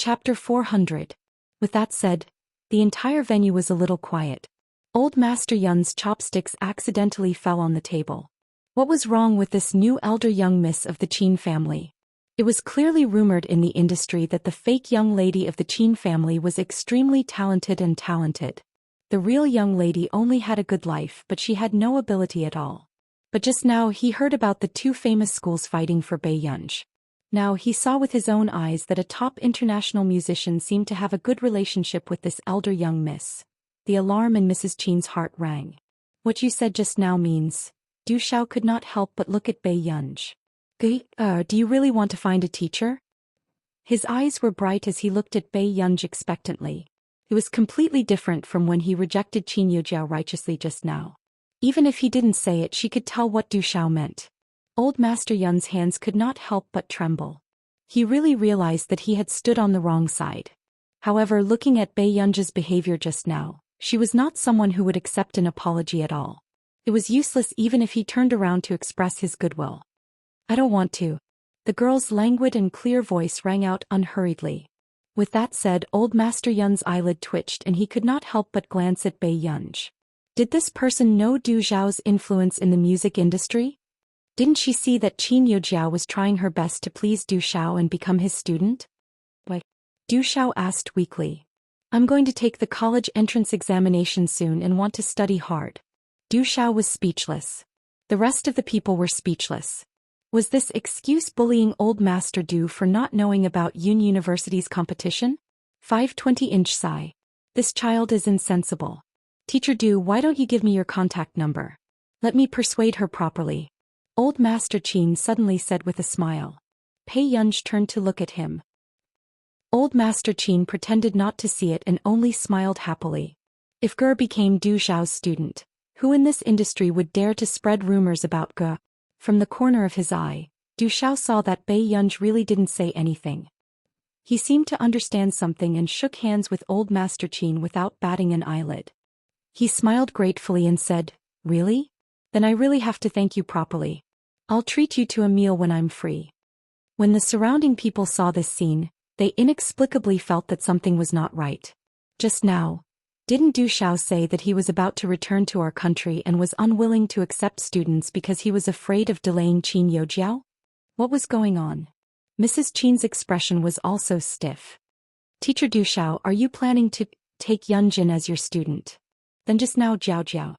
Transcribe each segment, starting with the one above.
Chapter 400. With that said, the entire venue was a little quiet. Old Master Yun's chopsticks accidentally fell on the table. What was wrong with this new elder young miss of the Qin family? It was clearly rumored in the industry that the fake young lady of the Qin family was extremely talented. The real young lady only had a good life, but she had no ability at all. But just now he heard about the two famous schools fighting for Bei Yunj. Now he saw with his own eyes that a top international musician seemed to have a good relationship with this elder young miss. The alarm in Mrs. Qin's heart rang. What you said just now means... Du Xiao could not help but look at Bei Yunj. Do you really want to find a teacher? His eyes were bright as he looked at Bei Yunj expectantly. It was completely different from when he rejected Qin Yujiao righteously just now. Even if he didn't say it, she could tell what Du Xiao meant. Old Master Yun's hands could not help but tremble. He really realized that he had stood on the wrong side. However, looking at Bei Yunj's behavior just now, she was not someone who would accept an apology at all. It was useless even if he turned around to express his goodwill. I don't want to. The girl's languid and clear voice rang out unhurriedly. With that said, Old Master Yun's eyelid twitched and he could not help but glance at Bei Yunj. Did this person know Du Xiao's influence in the music industry? Didn't she see that Qin Yujiao was trying her best to please Du Xiao and become his student? Why? Du Xiao asked weakly. I'm going to take the college entrance examination soon and want to study hard. Du Xiao was speechless. The rest of the people were speechless. Was this excuse bullying Old Master Du for not knowing about Yun University's competition? 520-inch sigh. This child is insensible. Teacher Du, why don't you give me your contact number? Let me persuade her properly. Old Master Qin suddenly said with a smile. Bei Yunj turned to look at him. Old Master Qin pretended not to see it and only smiled happily. If Ge became Du Xiao's student, who in this industry would dare to spread rumors about Ge? From the corner of his eye, Du Xiao saw that Bei Yunj really didn't say anything. He seemed to understand something and shook hands with Old Master Qin without batting an eyelid. He smiled gratefully and said, Really? Then I really have to thank you properly. I'll treat you to a meal when I'm free. When the surrounding people saw this scene, they inexplicably felt that something was not right. Just now, didn't Du Xiao say that he was about to return to our country and was unwilling to accept students because he was afraid of delaying Qin Yujiao? What was going on? Mrs. Qin's expression was also stiff. Teacher Du Xiao, are you planning to take Yunjin as your student? Then just now Jiao Jiao.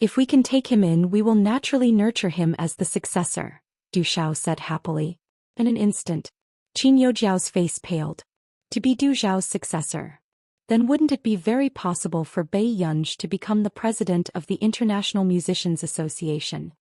If we can take him in, we will naturally nurture him as the successor, Du Xiao said happily. In an instant, Qin Yujiao's face paled. To be Du Xiao's successor. Then wouldn't it be very possible for Bei Yunj to become the president of the International Musicians Association?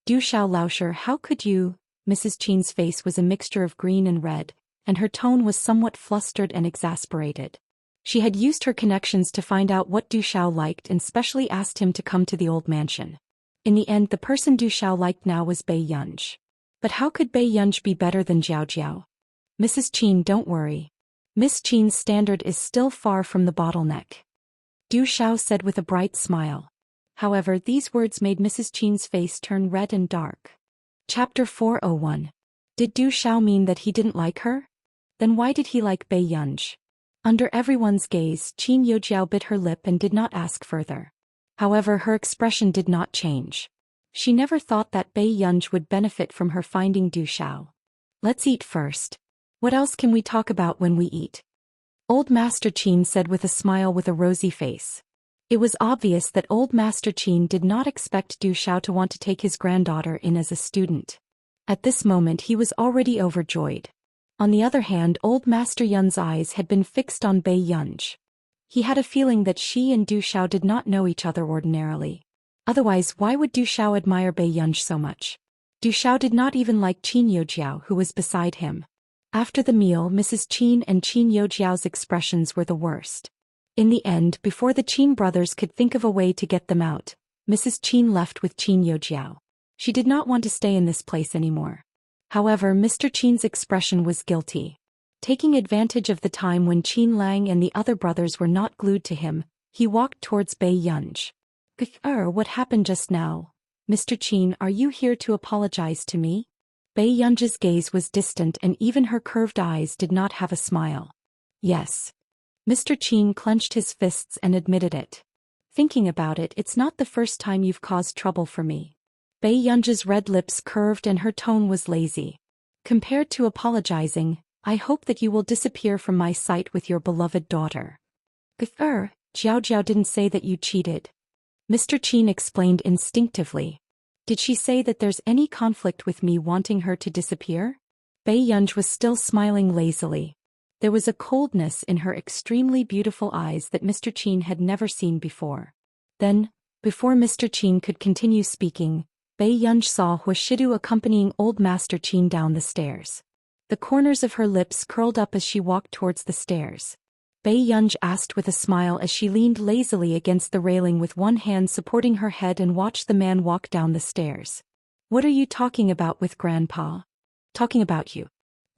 Du Xiao Laosher, how could you? Mrs. Qin's face was a mixture of green and red, and her tone was somewhat flustered and exasperated. She had used her connections to find out what Du Xiao liked and specially asked him to come to the old mansion. In the end, the person Du Xiao liked now was Bei Yunj. But how could Bei Yunj be better than Jiao Jiao? Mrs. Qin, don't worry. Miss Qin's standard is still far from the bottleneck. Du Xiao said with a bright smile. However, these words made Mrs. Qin's face turn red and dark. Chapter 401. Did Du Xiao mean that he didn't like her? Then why did he like Bei Yunj? Under everyone's gaze, Qin Yujiao bit her lip and did not ask further. However, her expression did not change. She never thought that Bei Yunj would benefit from her finding Du Xiao. Let's eat first. What else can we talk about when we eat? Old Master Qin said with a smile with a rosy face. It was obvious that Old Master Qin did not expect Du Xiao to want to take his granddaughter in as a student. At this moment he was already overjoyed. On the other hand, Old Master Yun's eyes had been fixed on Bei Yunj. He had a feeling that she and Du Xiao did not know each other ordinarily. Otherwise, why would Du Xiao admire Bei Yunj so much? Du Xiao did not even like Qin Yujiao, who was beside him. After the meal, Mrs. Qin and Qin Yujiao's expressions were the worst. In the end, before the Qin brothers could think of a way to get them out, Mrs. Qin left with Qin Yujiao. She did not want to stay in this place anymore. However, Mr. Qin's expression was guilty. Taking advantage of the time when Qin Lang and the other brothers were not glued to him, he walked towards Bei Yunj. What happened just now? Mr. Qin, are you here to apologize to me? Bei Yunj's gaze was distant and even her curved eyes did not have a smile. Yes. Mr. Qin clenched his fists and admitted it. Thinking about it, it's not the first time you've caused trouble for me. Bei Yunji's red lips curved and her tone was lazy. Compared to apologizing, I hope that you will disappear from my sight with your beloved daughter. Jiao Jiao didn't say that you cheated. Mr. Qin explained instinctively. Did she say that there's any conflict with me wanting her to disappear? Bei Yunji was still smiling lazily. There was a coldness in her extremely beautiful eyes that Mr. Qin had never seen before. Then, before Mr. Qin could continue speaking, Bei Yunji saw Huashidu accompanying old Master Qin down the stairs. The corners of her lips curled up as she walked towards the stairs. Bei Yunji asked with a smile as she leaned lazily against the railing with one hand supporting her head and watched the man walk down the stairs. What are you talking about with Grandpa? Talking about you.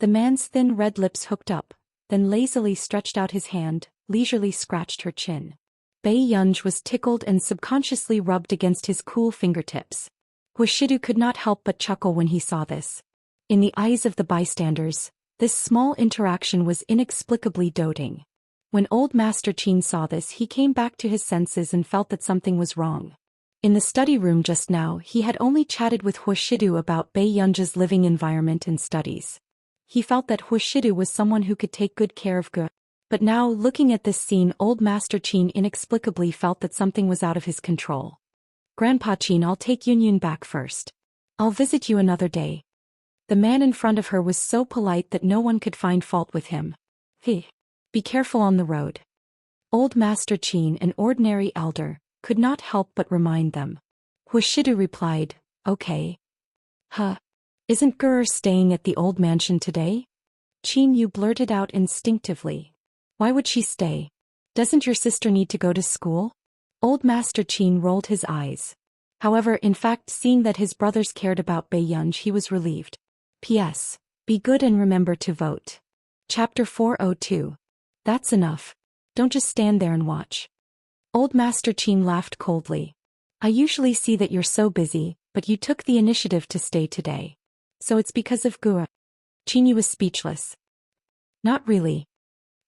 The man's thin red lips hooked up, then lazily stretched out his hand, leisurely scratched her chin. Bei Yunji was tickled and subconsciously rubbed against his cool fingertips. Huashidu could not help but chuckle when he saw this. In the eyes of the bystanders, this small interaction was inexplicably doting. When old Master Qin saw this, he came back to his senses and felt that something was wrong. In the study room just now, he had only chatted with Huashidu about Bei Yunji's living environment and studies. He felt that Huashidu was someone who could take good care of Ge. But now, looking at this scene, old Master Qin inexplicably felt that something was out of his control. Grandpa Qin, I'll take Yunyun back first. I'll visit you another day. The man in front of her was so polite that no one could find fault with him. Hey. Be careful on the road. Old Master Qin, an ordinary elder, could not help but remind them. Huashidu replied, okay. Isn't Gur staying at the old mansion today? Qin Yu blurted out instinctively. Why would she stay? Doesn't your sister need to go to school? Old Master Qin rolled his eyes. However, in fact, seeing that his brothers cared about Bei Yunji, he was relieved. P.S. Be good and remember to vote. Chapter 402. That's enough. Don't just stand there and watch. Old Master Qin laughed coldly. I usually see that you're so busy, but you took the initiative to stay today. So it's because of Gura. Qin Yu was speechless. Not really.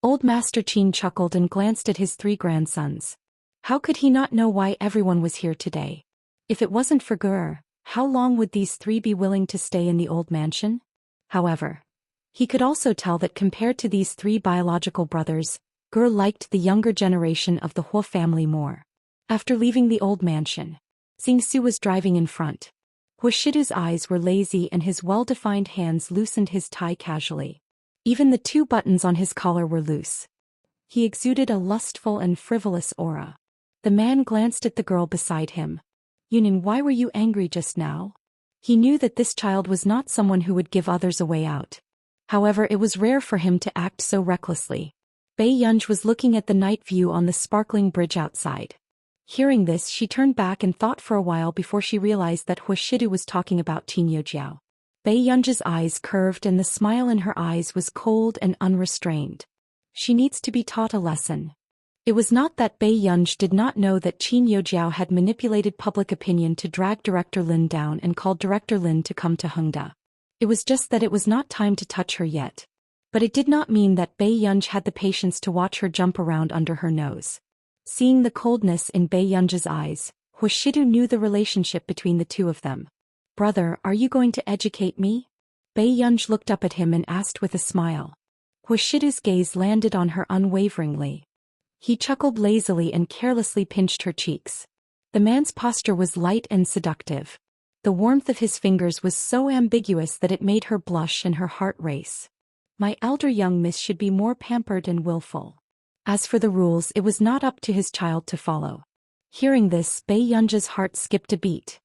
Old Master Qin chuckled and glanced at his 3 grandsons. How could he not know why everyone was here today? If it wasn't for Gura, how long would these 3 be willing to stay in the old mansion? However, he could also tell that compared to these 3 biological brothers, Gur liked the younger generation of the Hua family more. After leaving the old mansion, Xingsu was driving in front. Huashidu's eyes were lazy and his well-defined hands loosened his tie casually. Even the 2 buttons on his collar were loose. He exuded a lustful and frivolous aura. The man glanced at the girl beside him. Yunin, why were you angry just now? He knew that this child was not someone who would give others a way out. However, it was rare for him to act so recklessly. Bei Yunji was looking at the night view on the sparkling bridge outside. Hearing this, she turned back and thought for a while before she realized that Huashidu was talking about Qin Yojiao. Bei Yunji's eyes curved and the smile in her eyes was cold and unrestrained. She needs to be taught a lesson. It was not that Bei Yunji did not know that Qin Yojiao had manipulated public opinion to drag Director Lin down and called Director Lin to come to Hengda. It was just that it was not time to touch her yet. But it did not mean that Bei Yunji had the patience to watch her jump around under her nose. Seeing the coldness in Bei Yunji's eyes, Huashidu knew the relationship between the 2 of them. Brother, are you going to educate me? Bei Yunji looked up at him and asked with a smile. Huashidu's gaze landed on her unwaveringly. He chuckled lazily and carelessly pinched her cheeks. The man's posture was light and seductive. The warmth of his fingers was so ambiguous that it made her blush and her heart race. My elder young miss should be more pampered and willful. As for the rules, it was not up to his child to follow. Hearing this, Bei Yunji's heart skipped a beat.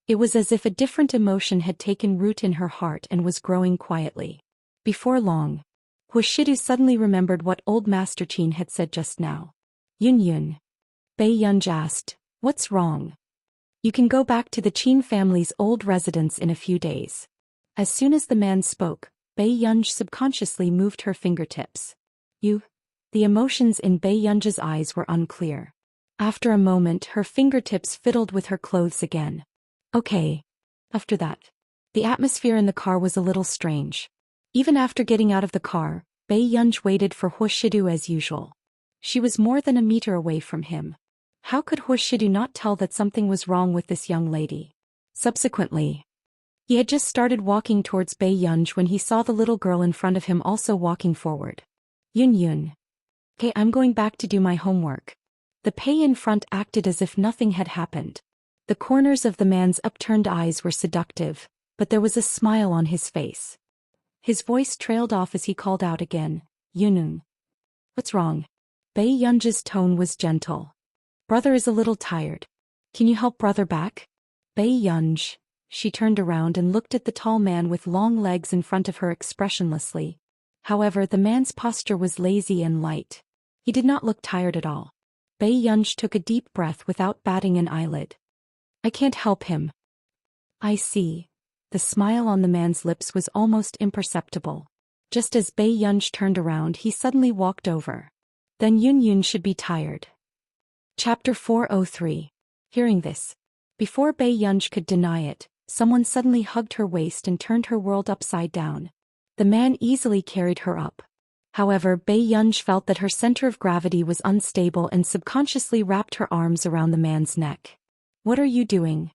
It was as if a different emotion had taken root in her heart and was growing quietly. Before long, Huashidu suddenly remembered what old Master Qin had said just now. Yun. Bei Yunji asked, what's wrong? You can go back to the Qin family's old residence in a few days. As soon as the man spoke, Bei Yunji subconsciously moved her fingertips. The emotions in Bei Yunji's eyes were unclear. After a moment, her fingertips fiddled with her clothes again. Okay. After that, the atmosphere in the car was a little strange. Even after getting out of the car, Bei Yunj waited for Huoshidu as usual. She was more than a meter away from him. How could Huoshidu not tell that something was wrong with this young lady? Subsequently, he had just started walking towards Bei Yunj when he saw the little girl in front of him also walking forward. Yun Yun. Okay, I'm going back to do my homework. The Pei in front acted as if nothing had happened. The corners of the man's upturned eyes were seductive, but there was a smile on his face. His voice trailed off as he called out again, Yunun. What's wrong? Bei Yunj's tone was gentle. Brother is a little tired. Can you help brother back? Bei Yunj. She turned around and looked at the tall man with long legs in front of her expressionlessly. However, the man's posture was lazy and light. He did not look tired at all. Bei Yunj took a deep breath without batting an eyelid. I can't help him. I see. The smile on the man's lips was almost imperceptible. Just as Bei Yunj turned around, he suddenly walked over. Then Yun Yun should be tired. Chapter 403. Hearing this, before Bei Yunj could deny it, someone suddenly hugged her waist and turned her world upside down. The man easily carried her up. However, Bei Yunj felt that her center of gravity was unstable and subconsciously wrapped her arms around the man's neck. What are you doing?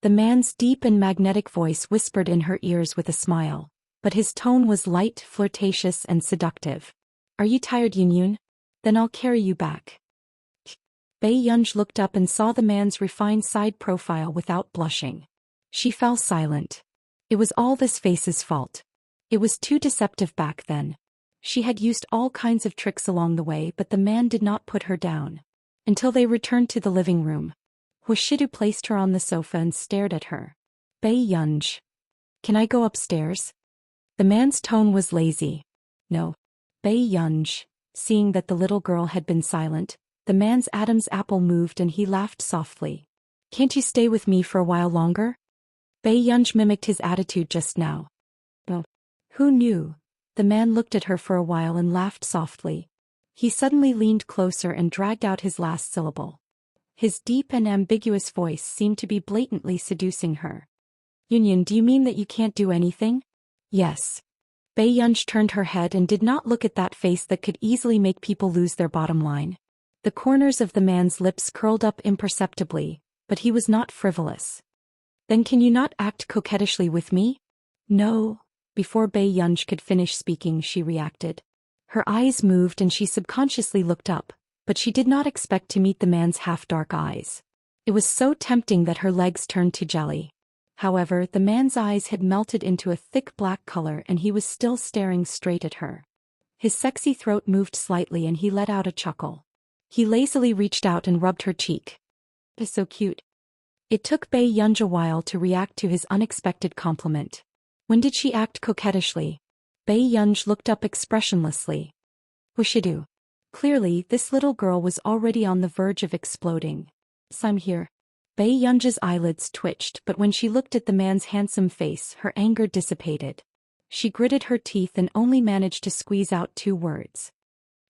The man's deep and magnetic voice whispered in her ears with a smile, but his tone was light, flirtatious, and seductive. Are you tired, Yun Yun? Then I'll carry you back. Bei Yunj looked up and saw the man's refined side profile without blushing. She fell silent. It was all this face's fault. It was too deceptive back then. She had used all kinds of tricks along the way, but the man did not put her down. Until they returned to the living room. Huoshidu placed her on the sofa and stared at her. Bei Yunj. Can I go upstairs? The man's tone was lazy. No. Bei Yunj. Seeing that the little girl had been silent, the man's Adam's apple moved and he laughed softly. Can't you stay with me for a while longer? Bei Yunj mimicked his attitude just now. No. Who knew? The man looked at her for a while and laughed softly. He suddenly leaned closer and dragged out his last syllable. His deep and ambiguous voice seemed to be blatantly seducing her. Yun, do you mean that you can't do anything? Yes. Bei Yunj turned her head and did not look at that face that could easily make people lose their bottom line. The corners of the man's lips curled up imperceptibly, but he was not frivolous. Then can you not act coquettishly with me? No. Before Bei Yunj could finish speaking, she reacted. Her eyes moved and she subconsciously looked up, but she did not expect to meet the man's half-dark eyes. It was so tempting that her legs turned to jelly. However, the man's eyes had melted into a thick black color and he was still staring straight at her. His sexy throat moved slightly and he let out a chuckle. He lazily reached out and rubbed her cheek. It's so cute. It took Bei Yunj a while to react to his unexpected compliment. When did she act coquettishly? Bei Yunj looked up expressionlessly. Huoshidu. Clearly, this little girl was already on the verge of exploding. So I'm here. Bei Yunj's eyelids twitched, but when she looked at the man's handsome face, her anger dissipated. She gritted her teeth and only managed to squeeze out 2 words.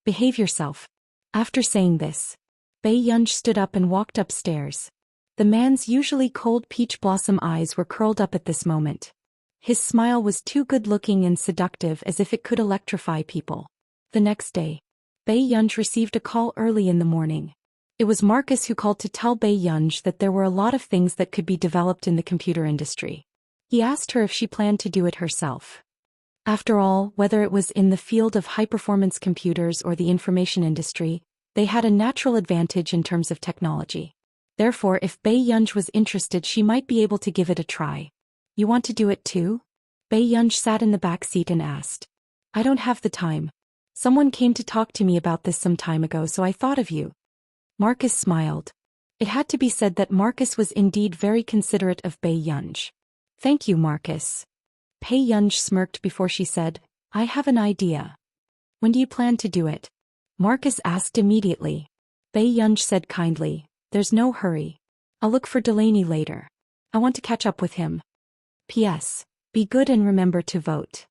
Behave yourself. After saying this, Bei Yunj stood up and walked upstairs. The man's usually cold peach blossom eyes were curled up at this moment. His smile was too good-looking and seductive as if it could electrify people. The next day, Bei Yunj received a call early in the morning. It was Marcus who called to tell Bei Yunj that there were a lot of things that could be developed in the computer industry. He asked her if she planned to do it herself. After all, whether it was in the field of high-performance computers or the information industry, they had a natural advantage in terms of technology. Therefore, if Bei Yunj was interested, she might be able to give it a try. You want to do it too? Bei Yunj sat in the back seat and asked. I don't have the time. Someone came to talk to me about this some time ago, so I thought of you. Marcus smiled. It had to be said that Marcus was indeed very considerate of Bei Yunj. Thank you, Marcus. Bei Yunj smirked before she said, I have an idea. When do you plan to do it? Marcus asked immediately. Bei Yunj said kindly, there's no hurry. I'll look for Delaney later. I want to catch up with him. P.S. Be good and remember to vote.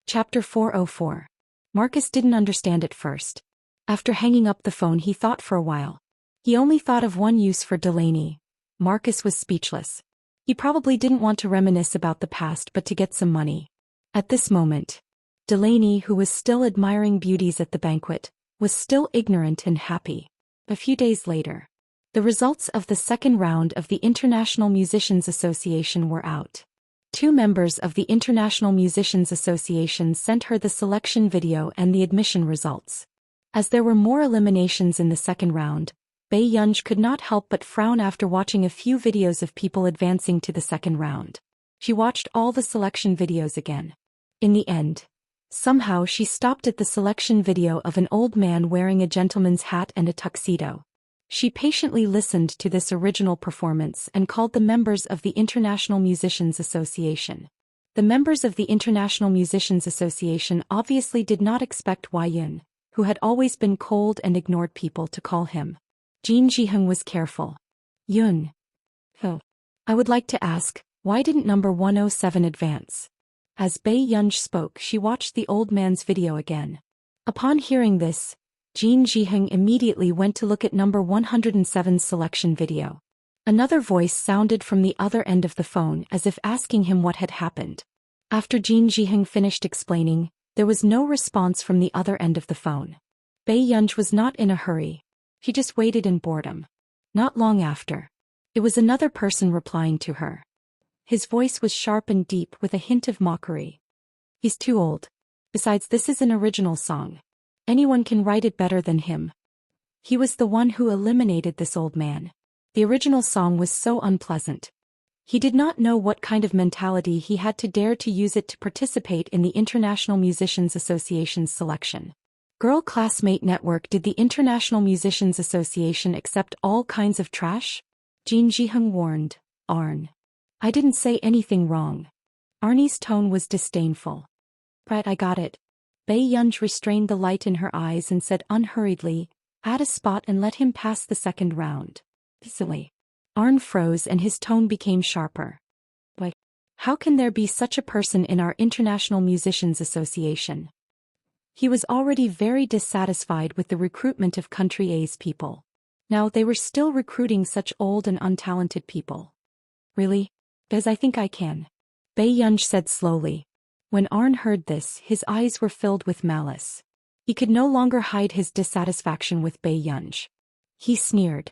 Chapter 404. Marcus didn't understand at first. After hanging up the phone, he thought for a while. He only thought of one use for Delaney. Marcus was speechless. He probably didn't want to reminisce about the past but to get some money. At this moment, Delaney, who was still admiring beauties at the banquet, was still ignorant and happy. A few days later, the results of the second round of the International Musicians Association were out. 2 members of the International Musicians Association sent her the selection video and the admission results. As there were more eliminations in the second round, Bae Yunj could not help but frown after watching a few videos of people advancing to the second round. She watched all the selection videos again. In the end, somehow she stopped at the selection video of an old man wearing a gentleman's hat and a tuxedo. She patiently listened to this original performance and called the members of the International Musicians Association. The members of the International Musicians Association obviously did not expect Yun, who had always been cold and ignored people, to call him. Jin Jihung was careful. Yun. Oh. I would like to ask, why didn't number 107 advance? As Bae Yunj spoke, she watched the old man's video again. Upon hearing this, Jin Jihung immediately went to look at number 107's selection video. Another voice sounded from the other end of the phone as if asking him what had happened. After Jin Jihung finished explaining, there was no response from the other end of the phone. Bae Yunj was not in a hurry. He just waited in boredom. Not long after, it was another person replying to her. His voice was sharp and deep with a hint of mockery. He's too old. Besides, this is an original song. Anyone can write it better than him. He was the one who eliminated this old man. The original song was so unpleasant. He did not know what kind of mentality he had to dare to use it to participate in the International Musicians Association's selection. Girl Classmate Network. Did the International Musicians Association accept all kinds of trash? Jin Jihung warned. Arn. I didn't say anything wrong. Arnie's tone was disdainful. Right, I got it. Bae Yunj restrained the light in her eyes and said unhurriedly, add a spot and let him pass the second round. Silly. Arn froze and his tone became sharper. But how can there be such a person in our International Musicians Association? He was already very dissatisfied with the recruitment of Country A's people. Now they were still recruiting such old and untalented people. Really? Because I think I can. Bae Yunj said slowly. When Arn heard this, his eyes were filled with malice. He could no longer hide his dissatisfaction with Bae Yunj. He sneered.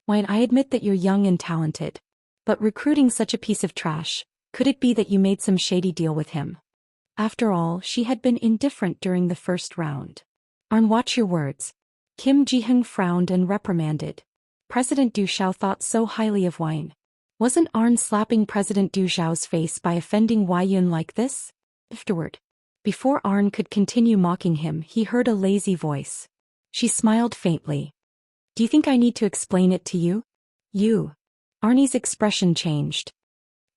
Why, I admit that you're young and talented. But recruiting such a piece of trash, could it be that you made some shady deal with him? After all, she had been indifferent during the first round. Arn, watch your words. Kim Jihung frowned and reprimanded. President Du Xiao thought so highly of Wine. Wasn't Arn slapping President Du Xiao's face by offending Yun like this? Afterward, before Arn could continue mocking him, he heard a lazy voice. She smiled faintly. Do you think I need to explain it to you? You. Arnie's expression changed.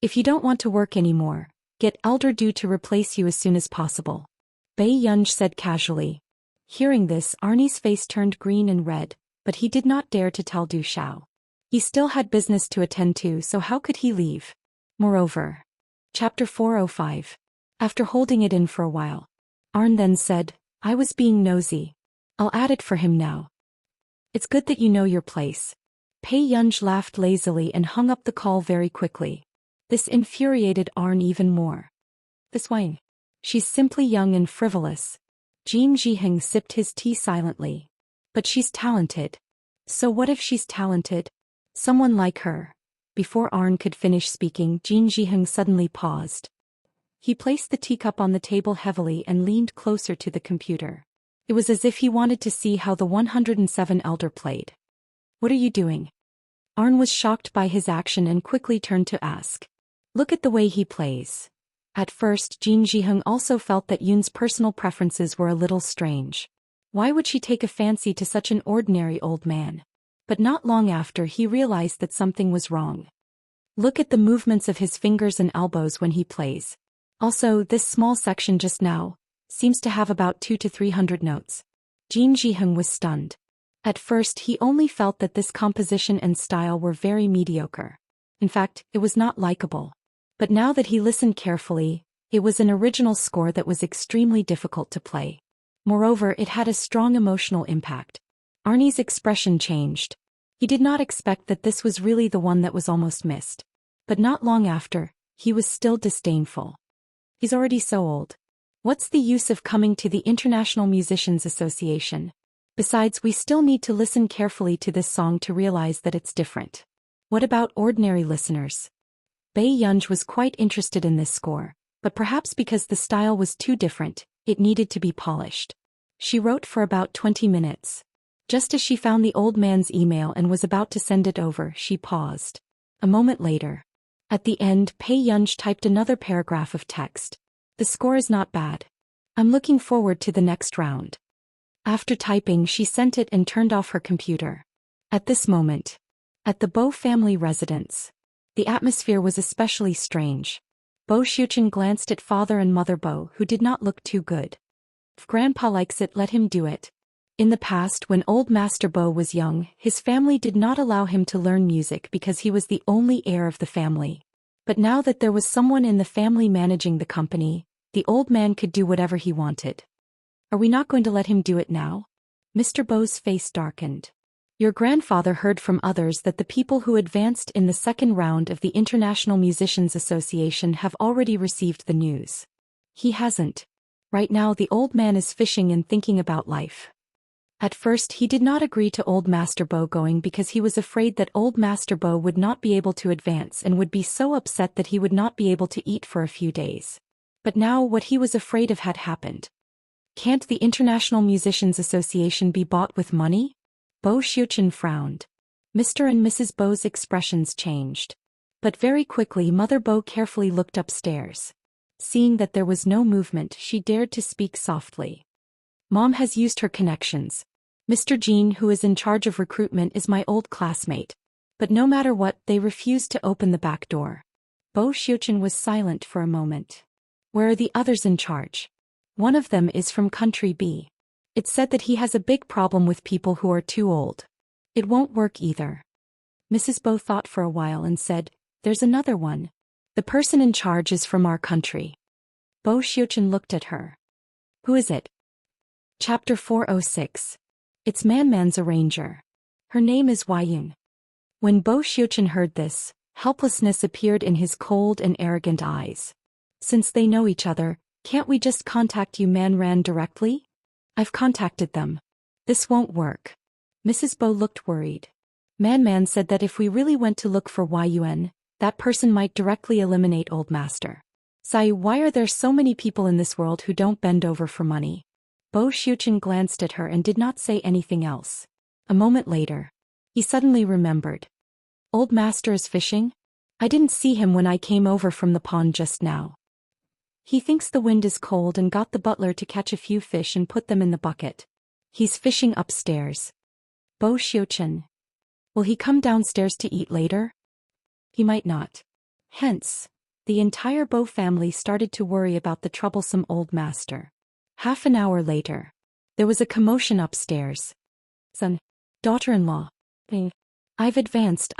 If you don't want to work anymore, get Elder Du to replace you as soon as possible. Bae Yunj said casually. Hearing this, Arnie's face turned green and red, but he did not dare to tell Du Xiao. He still had business to attend to, so how could he leave? Moreover. Chapter 405. After holding it in for a while, Arn then said, I was being nosy. I'll add it for him now. It's good that you know your place. Bae Yunj laughed lazily and hung up the call very quickly. This infuriated Arn even more. This Wang. She's simply young and frivolous. Jin Jihung sipped his tea silently. But she's talented. So what if she's talented? Someone like her. Before Arn could finish speaking, Jin Jihung suddenly paused. He placed the teacup on the table heavily and leaned closer to the computer. It was as if he wanted to see how the 107 elder played. What are you doing? Arn was shocked by his action and quickly turned to ask. Look at the way he plays. At first, Jin Jihung also felt that Yun's personal preferences were a little strange. Why would she take a fancy to such an ordinary old man? But not long after, he realized that something was wrong. Look at the movements of his fingers and elbows when he plays. Also, this small section just now seems to have about 200 to 300 notes. Jin Jihung was stunned. At first, he only felt that this composition and style were very mediocre. In fact, it was not likable. But now that he listened carefully, it was an original score that was extremely difficult to play. Moreover, it had a strong emotional impact. Arnie's expression changed. He did not expect that this was really the one that was almost missed. But not long after, he was still disdainful. He's already so old. What's the use of coming to the International Musicians Association? Besides, we still need to listen carefully to this song to realize that it's different. What about ordinary listeners? Bae Yunj was quite interested in this score, but perhaps because the style was too different, it needed to be polished. She wrote for about 20 minutes. Just as she found the old man's email and was about to send it over, she paused. A moment later. At the end, Bae Yunj typed another paragraph of text. The score is not bad. I'm looking forward to the next round. After typing, she sent it and turned off her computer. At this moment, at the Bo family residence, the atmosphere was especially strange. Bo Xiuqin glanced at father and mother Bo, who did not look too good. If grandpa likes it, let him do it. In the past, when old Master Bo was young, his family did not allow him to learn music because he was the only heir of the family. But now that there was someone in the family managing the company, the old man could do whatever he wanted. Are we not going to let him do it now? Mr. Bo's face darkened. Your grandfather heard from others that the people who advanced in the second round of the International Musicians Association have already received the news. He hasn't. Right now the old man is fishing and thinking about life. At first he did not agree to old Master Bo going because he was afraid that old Master Bo would not be able to advance and would be so upset that he would not be able to eat for a few days. But now what he was afraid of had happened. Can't the International Musicians Association be bought with money? Bo Xiuqin frowned. Mr. and Mrs. Bo's expressions changed. But very quickly Mother Bo carefully looked upstairs. Seeing that there was no movement, she dared to speak softly. Mom has used her connections. Mr. Jean, who is in charge of recruitment, is my old classmate. But no matter what, they refused to open the back door. Bo Xiuqin was silent for a moment. Where are the others in charge? One of them is from country B. It's said that he has a big problem with people who are too old. It won't work either. Mrs. Bo thought for a while and said, there's another one. The person in charge is from our country. Bo Xiuqin looked at her. Who is it? Chapter 406. It's Man's arranger. Her name is Yun. When Bo Xiuqin heard this, helplessness appeared in his cold and arrogant eyes. Since they know each other, can't we just contact Man directly? I've contacted them. This won't work. Mrs. Bo looked worried. Man said that if we really went to look for Yun, that person might directly eliminate Old Master. Sai, why are there so many people in this world who don't bend over for money? Bo Xiuqin glanced at her and did not say anything else. A moment later, he suddenly remembered. Old Master is fishing? I didn't see him when I came over from the pond just now. He thinks the wind is cold and got the butler to catch a few fish and put them in the bucket. He's fishing upstairs. Bo Xiuqin. Will he come downstairs to eat later? He might not. Hence, the entire Bo family started to worry about the troublesome old master. Half an hour later, there was a commotion upstairs. Son, daughter-in-law. I've advanced.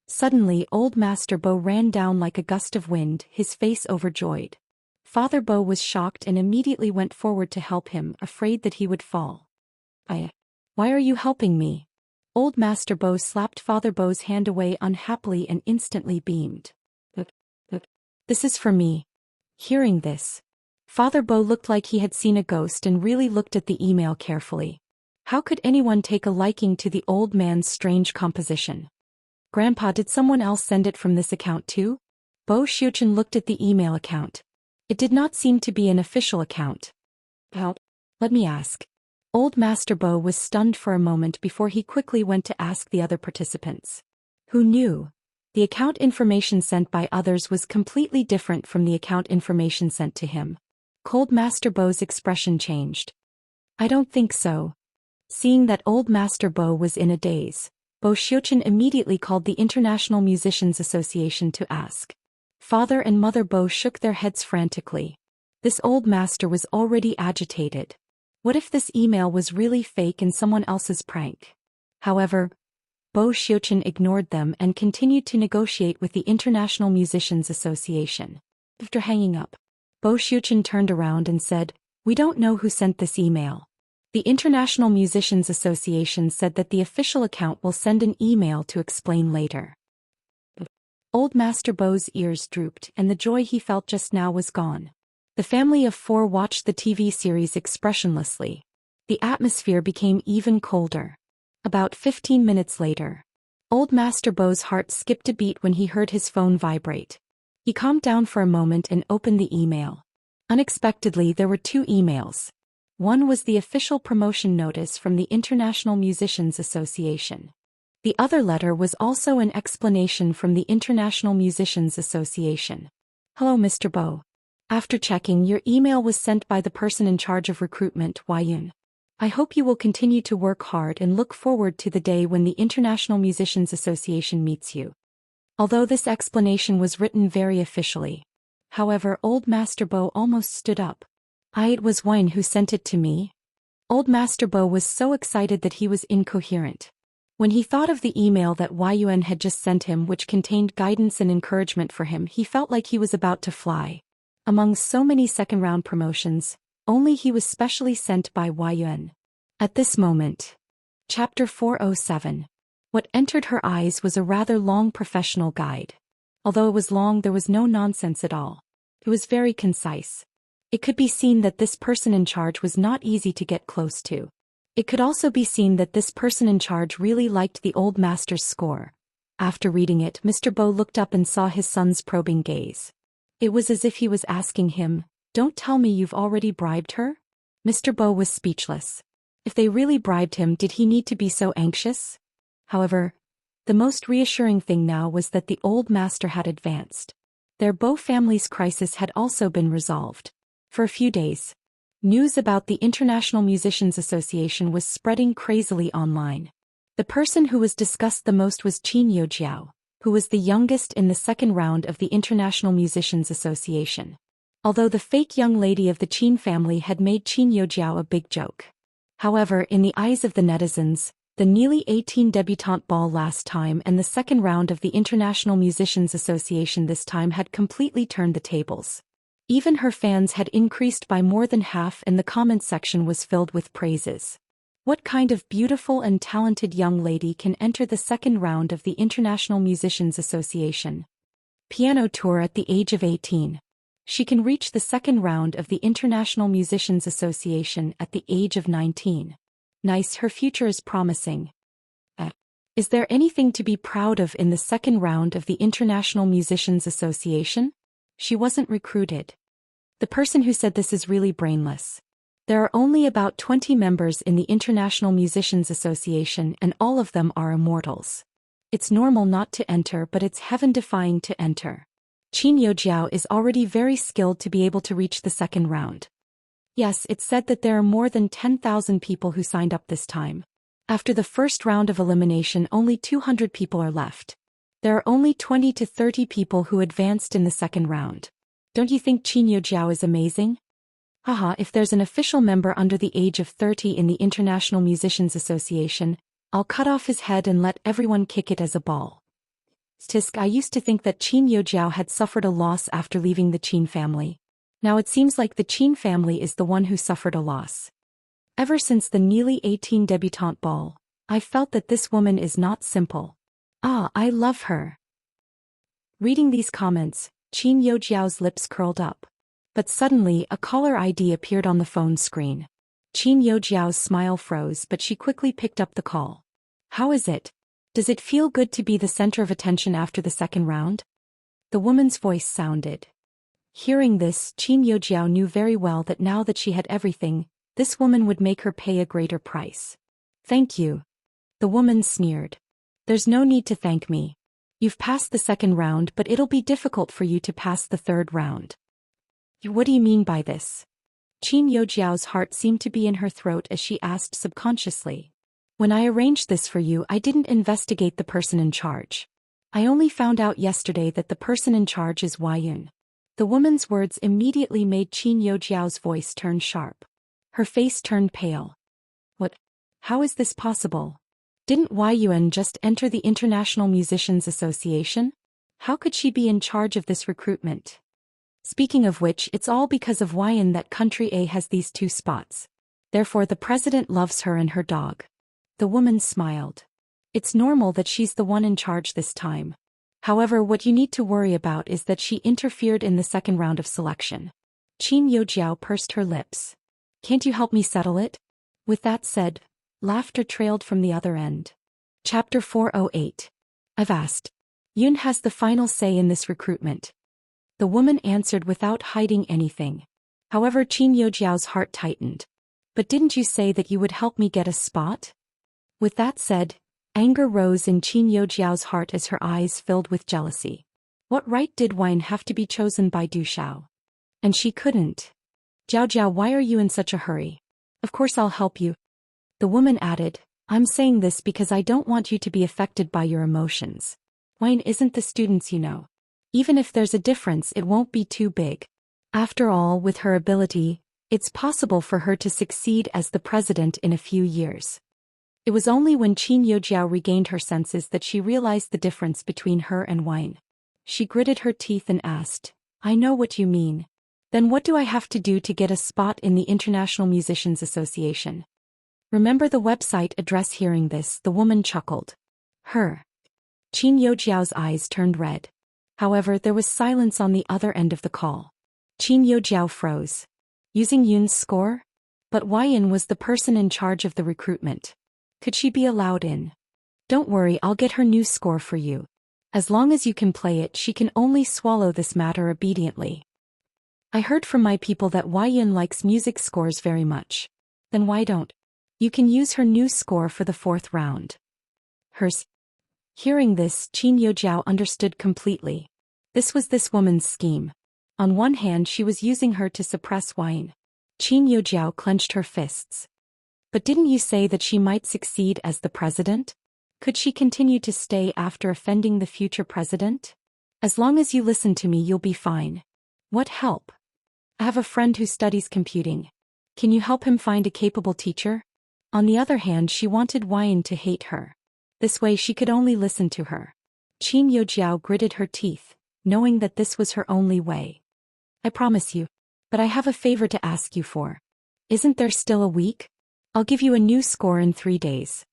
Suddenly old Master Bo ran down like a gust of wind, his face overjoyed. Father Bo was shocked and immediately went forward to help him, afraid that he would fall. Why are you helping me? Old Master Bo slapped Father Bo's hand away unhappily and instantly beamed. This is for me. Hearing this, Father Bo looked like he had seen a ghost and really looked at the email carefully. How could anyone take a liking to the old man's strange composition? Grandpa, did someone else send it from this account too? Bo Xiuqin looked at the email account. It did not seem to be an official account. How? Let me ask. Old Master Bo was stunned for a moment before he quickly went to ask the other participants. Who knew? The account information sent by others was completely different from the account information sent to him. Cold Master Bo's expression changed. I don't think so. Seeing that old Master Bo was in a daze, Bo Xiuqin immediately called the International Musicians Association to ask. Father and Mother Bo shook their heads frantically. This old master was already agitated. What if this email was really fake and someone else's prank? However, Bo Xiuqin ignored them and continued to negotiate with the International Musicians Association. After hanging up, Bo Xiuqin turned around and said, we don't know who sent this email. The International Musicians Association said that the official account will send an email to explain later. Old Master Bo's ears drooped and the joy he felt just now was gone. The family of four watched the TV series expressionlessly. The atmosphere became even colder. About 15 minutes later, Old Master Bo's heart skipped a beat when he heard his phone vibrate. He calmed down for a moment and opened the email. Unexpectedly, there were two emails. One was the official promotion notice from the International Musicians Association. The other letter was also an explanation from the International Musicians Association. Hello, Mr. Bo. After checking, your email was sent by the person in charge of recruitment, Yun. I hope you will continue to work hard and look forward to the day when the International Musicians Association meets you. Although this explanation was written very officially. However, Old Master Bo almost stood up. It was Yun who sent it to me. Old Master Bo was so excited that he was incoherent. When he thought of the email that Yun had just sent him, which contained guidance and encouragement for him, he felt like he was about to fly. Among so many second-round promotions, only he was specially sent by Yun. At this moment. Chapter 407. What entered her eyes was a rather long professional guide. Although it was long, there was no nonsense at all. It was very concise. It could be seen that this person in charge was not easy to get close to. It could also be seen that this person in charge really liked the old master's score. After reading it, Mr. Bo looked up and saw his son's probing gaze. It was as if he was asking him, "Don't tell me you've already bribed her?" Mr. Bo was speechless. If they really bribed him, did he need to be so anxious? However, the most reassuring thing now was that the old master had advanced. Their Bo family's crisis had also been resolved. For a few days, news about the International Musicians Association was spreading crazily online. The person who was discussed the most was Qin Yojiao, who was the youngest in the second round of the International Musicians Association. Although the fake young lady of the Qin family had made Qin Yojiao a big joke. However, in the eyes of the netizens, the nearly 18 debutante ball last time and the second round of the International Musicians Association this time had completely turned the tables. Even her fans had increased by more than half and the comment section was filled with praises. What kind of beautiful and talented young lady can enter the second round of the International Musicians Association? Piano tour at the age of 18. She can reach the second round of the International Musicians Association at the age of 19. Nice, her future is promising. Is there anything to be proud of in the second round of the International Musicians Association? She wasn't recruited. The person who said this is really brainless. There are only about 20 members in the International Musicians Association and all of them are immortals. It's normal not to enter, but it's heaven-defying to enter. Qin Yojiao is already very skilled to be able to reach the second round. Yes, it's said that there are more than 10,000 people who signed up this time. After the first round of elimination, only 200 people are left. There are only 20 to 30 people who advanced in the second round. Don't you think Qin Yojiao is amazing? Haha, if there's an official member under the age of 30 in the International Musicians Association, I'll cut off his head and let everyone kick it as a ball. Tisk, I used to think that Qin Yojiao had suffered a loss after leaving the Qin family. Now it seems like the Qin family is the one who suffered a loss. Ever since the nearly 18 debutante ball, I felt that this woman is not simple. I love her. Reading these comments, Qin Yojiao's lips curled up. But suddenly a caller ID appeared on the phone screen. Qin Yojiao's smile froze, but she quickly picked up the call. How is it? Does it feel good to be the center of attention after the second round? The woman's voice sounded. Hearing this, Qin Yojiao knew very well that now that she had everything, this woman would make her pay a greater price. Thank you. The woman sneered. There's no need to thank me. You've passed the second round, but it'll be difficult for you to pass the third round. What do you mean by this? Qin Yojiao's heart seemed to be in her throat as she asked subconsciously. When I arranged this for you, I didn't investigate the person in charge. I only found out yesterday that the person in charge is Yun. The woman's words immediately made Qin Yojiao's voice turn sharp. Her face turned pale. What? How is this possible? Didn't Yun just enter the International Musicians Association? How could she be in charge of this recruitment? Speaking of which, it's all because of Yun that Country A has these two spots. Therefore the president loves her and her dog. The woman smiled. It's normal that she's the one in charge this time. However, what you need to worry about is that she interfered in the second round of selection. Qin Yojiao pursed her lips. Can't you help me settle it? With that said, laughter trailed from the other end. Chapter 408. I've asked. Yun has the final say in this recruitment. The woman answered without hiding anything. However, Qin Yojiao's heart tightened. But didn't you say that you would help me get a spot? With that said, anger rose in Qin Yojiao's heart as her eyes filled with jealousy. What right did Wine have to be chosen by Du Xiao? And she couldn't. Jiao, why are you in such a hurry? Of course I'll help you. The woman added, I'm saying this because I don't want you to be affected by your emotions. Wine isn't the students, you know. Even if there's a difference, it won't be too big. After all, with her ability, it's possible for her to succeed as the president in a few years. It was only when Qin Yojiao regained her senses that she realized the difference between her and Wine. She gritted her teeth and asked, I know what you mean. Then what do I have to do to get a spot in the International Musicians Association? Remember the website address? Hearing this, the woman chuckled. Her. Qin Yojiao's eyes turned red. However, there was silence on the other end of the call. Qin Yojiao froze. Using Yun's score? But Wyan was the person in charge of the recruitment. Could she be allowed in? Don't worry, I'll get her new score for you. As long as you can play it, she can only swallow this matter obediently. I heard from my people that Wyan likes music scores very much. Then why don't you can use her new score for the 4th round? Hers. Hearing this, Qin Yojiao understood completely. This was this woman's scheme. On one hand, she was using her to suppress Wine. Qin Yojiao clenched her fists. But didn't you say that she might succeed as the president? Could she continue to stay after offending the future president? As long as you listen to me, you'll be fine. What help? I have a friend who studies computing. Can you help him find a capable teacher? On the other hand, she wanted Wyan to hate her. This way she could only listen to her. Qin Yojiao gritted her teeth, knowing that this was her only way. I promise you. But I have a favor to ask you for. Isn't there still a week? I'll give you a new score in 3 days.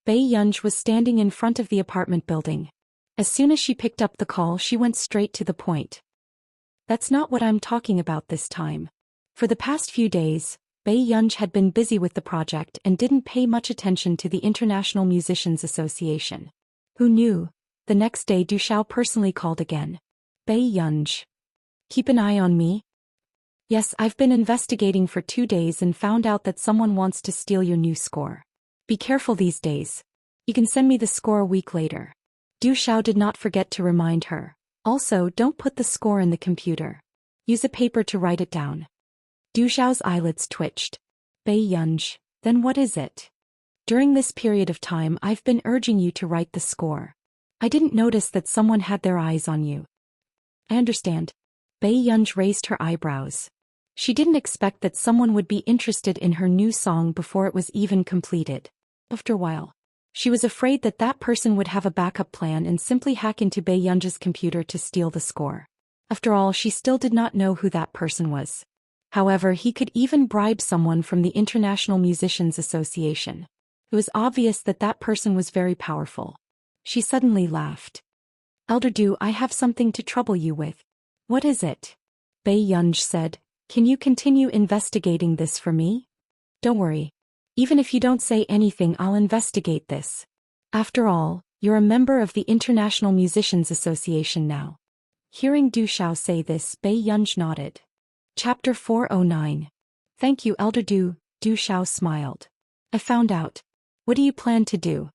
Bei Yunj was standing in front of the apartment building. As soon as she picked up the call, she went straight to the point. That's not what I'm talking about this time. For the past few days, Bei Yunj had been busy with the project and didn't pay much attention to the International Musicians Association. Who knew? The next day Du Xiao personally called again. Bei Yunj. Keep an eye on me? Yes, I've been investigating for 2 days and found out that someone wants to steal your new score. Be careful these days. You can send me the score a week later. Du Xiao did not forget to remind her. Also, don't put the score in the computer. Use a paper to write it down. Du Xiao's eyelids twitched. Bei Yunj, then what is it? During this period of time, I've been urging you to write the score. I didn't notice that someone had their eyes on you. I understand. Bei Yunj raised her eyebrows. She didn't expect that someone would be interested in her new song before it was even completed. After a while, she was afraid that that person would have a backup plan and simply hack into Bei Yunj's computer to steal the score. After all, she still did not know who that person was. However, he could even bribe someone from the International Musicians Association. It was obvious that that person was very powerful. She suddenly laughed. Elder Du, I have something to trouble you with. What is it? Bei Yunj said, Can you continue investigating this for me? Don't worry. Even if you don't say anything, I'll investigate this. After all, you're a member of the International Musicians Association now. Hearing Du Xiao say this, Bei Yunj nodded. Chapter 409. Thank you, Elder Du, Du Xiao smiled. I found out. What do you plan to do?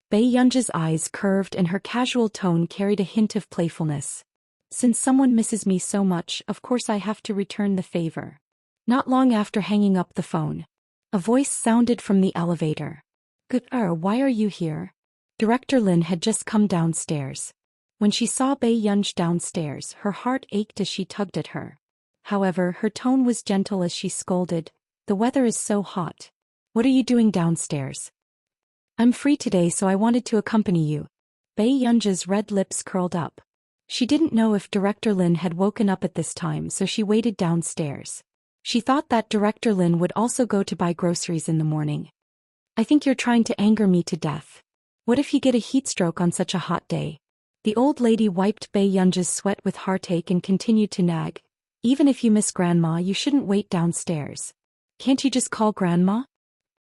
Bei Yunj's eyes curved and her casual tone carried a hint of playfulness. Since someone misses me so much, of course I have to return the favor. Not long after hanging up the phone, a voice sounded from the elevator. Good, why are you here? Director Lin had just come downstairs. When she saw Bei Yunj downstairs, her heart ached as she tugged at her. However, her tone was gentle as she scolded, The weather is so hot. What are you doing downstairs? I'm free today, so I wanted to accompany you. Bei Yunj's red lips curled up. She didn't know if Director Lin had woken up at this time, so she waited downstairs. She thought that Director Lin would also go to buy groceries in the morning. I think you're trying to anger me to death. What if you get a heat stroke on such a hot day? The old lady wiped Bei Yunj's sweat with heartache and continued to nag. Even if you miss Grandma, you shouldn't wait downstairs. Can't you just call Grandma?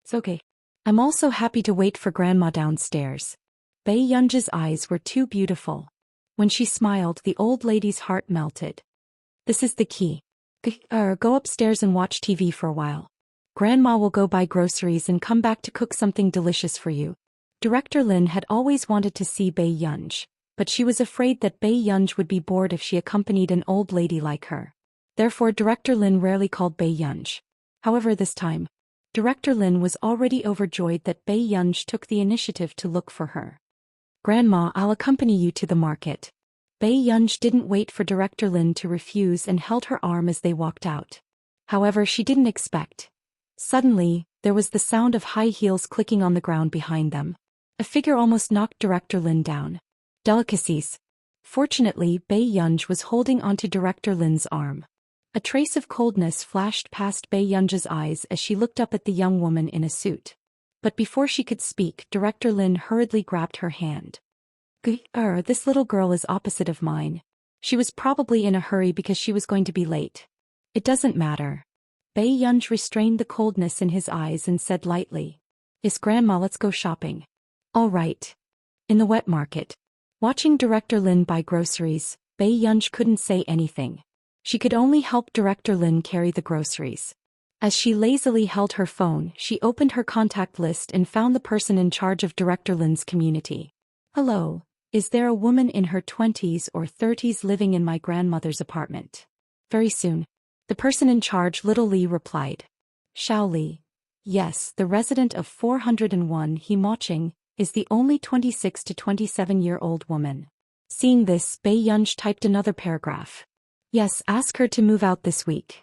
It's okay. I'm also happy to wait for Grandma downstairs. Bei Yunji's eyes were too beautiful. When she smiled, the old lady's heart melted. This is the key. Go upstairs and watch TV for a while. Grandma will go buy groceries and come back to cook something delicious for you. Director Lin had always wanted to see Bei Yunji, but she was afraid that Bei Yunji would be bored if she accompanied an old lady like her. Therefore Director Lin rarely called Bei Yunji. However, this time, Director Lin was already overjoyed that Bei Yunji took the initiative to look for her. Grandma, I'll accompany you to the market. Bei Yunji didn't wait for Director Lin to refuse and held her arm as they walked out. However, she didn't expect. Suddenly, there was the sound of high heels clicking on the ground behind them. A figure almost knocked Director Lin down. Delicacies. Fortunately, Bei Yunji was holding onto Director Lin's arm. A trace of coldness flashed past Bei Yunji's eyes as she looked up at the young woman in a suit. But before she could speak, Director Lin hurriedly grabbed her hand. This little girl is opposite of mine. She was probably in a hurry because she was going to be late. It doesn't matter. Bei Yunji restrained the coldness in his eyes and said lightly. Yes, Grandma, let's go shopping. All right. In the wet market. Watching Director Lin buy groceries, Bei Yunji couldn't say anything. She could only help Director Lin carry the groceries. As she lazily held her phone, she opened her contact list and found the person in charge of Director Lin's community. Hello, is there a woman in her 20s or 30s living in my grandmother's apartment? Very soon. The person in charge, Little Li, replied. Xiao Li. Yes, the resident of 401 Himoching is the only 26 to 27-year-old woman. Seeing this, Bei Yunji typed another paragraph. Yes, ask her to move out this week.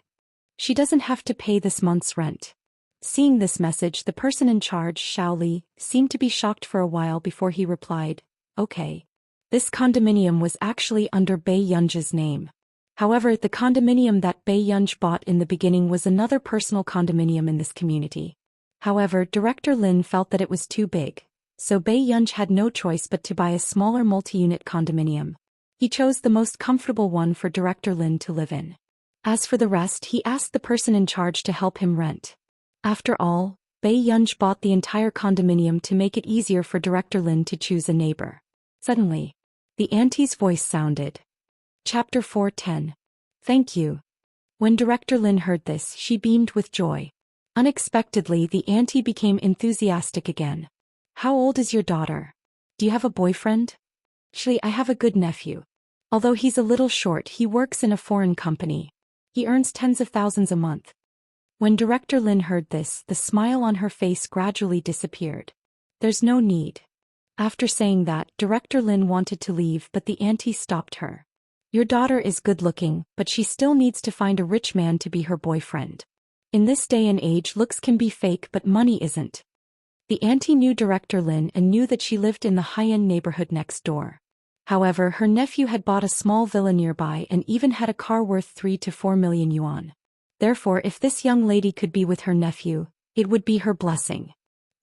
She doesn't have to pay this month's rent. Seeing this message, the person in charge, Xiao Li, seemed to be shocked for a while before he replied, okay. This condominium was actually under Bei Yunji's name. However, the condominium that Bei Yunji bought in the beginning was another personal condominium in this community. However, Director Lin felt that it was too big, so Bei Yunji had no choice but to buy a smaller multi-unit condominium. He chose the most comfortable one for Director Lin to live in. As for the rest, he asked the person in charge to help him rent. After all, Bei Yunji bought the entire condominium to make it easier for Director Lin to choose a neighbor. Suddenly, the auntie's voice sounded. Chapter 4:10. Thank you. When Director Lin heard this, she beamed with joy. Unexpectedly, the auntie became enthusiastic again. How old is your daughter? Do you have a boyfriend? Actually, I have a good nephew. Although he's a little short, he works in a foreign company. He earns tens of thousands a month. When Director Lin heard this, the smile on her face gradually disappeared. There's no need. After saying that, Director Lin wanted to leave, but the auntie stopped her. Your daughter is good-looking, but she still needs to find a rich man to be her boyfriend. In this day and age, looks can be fake, but money isn't. The auntie knew Director Lin and knew that she lived in the high-end neighborhood next door. However, her nephew had bought a small villa nearby and even had a car worth 3 to 4 million yuan. Therefore, if this young lady could be with her nephew, it would be her blessing.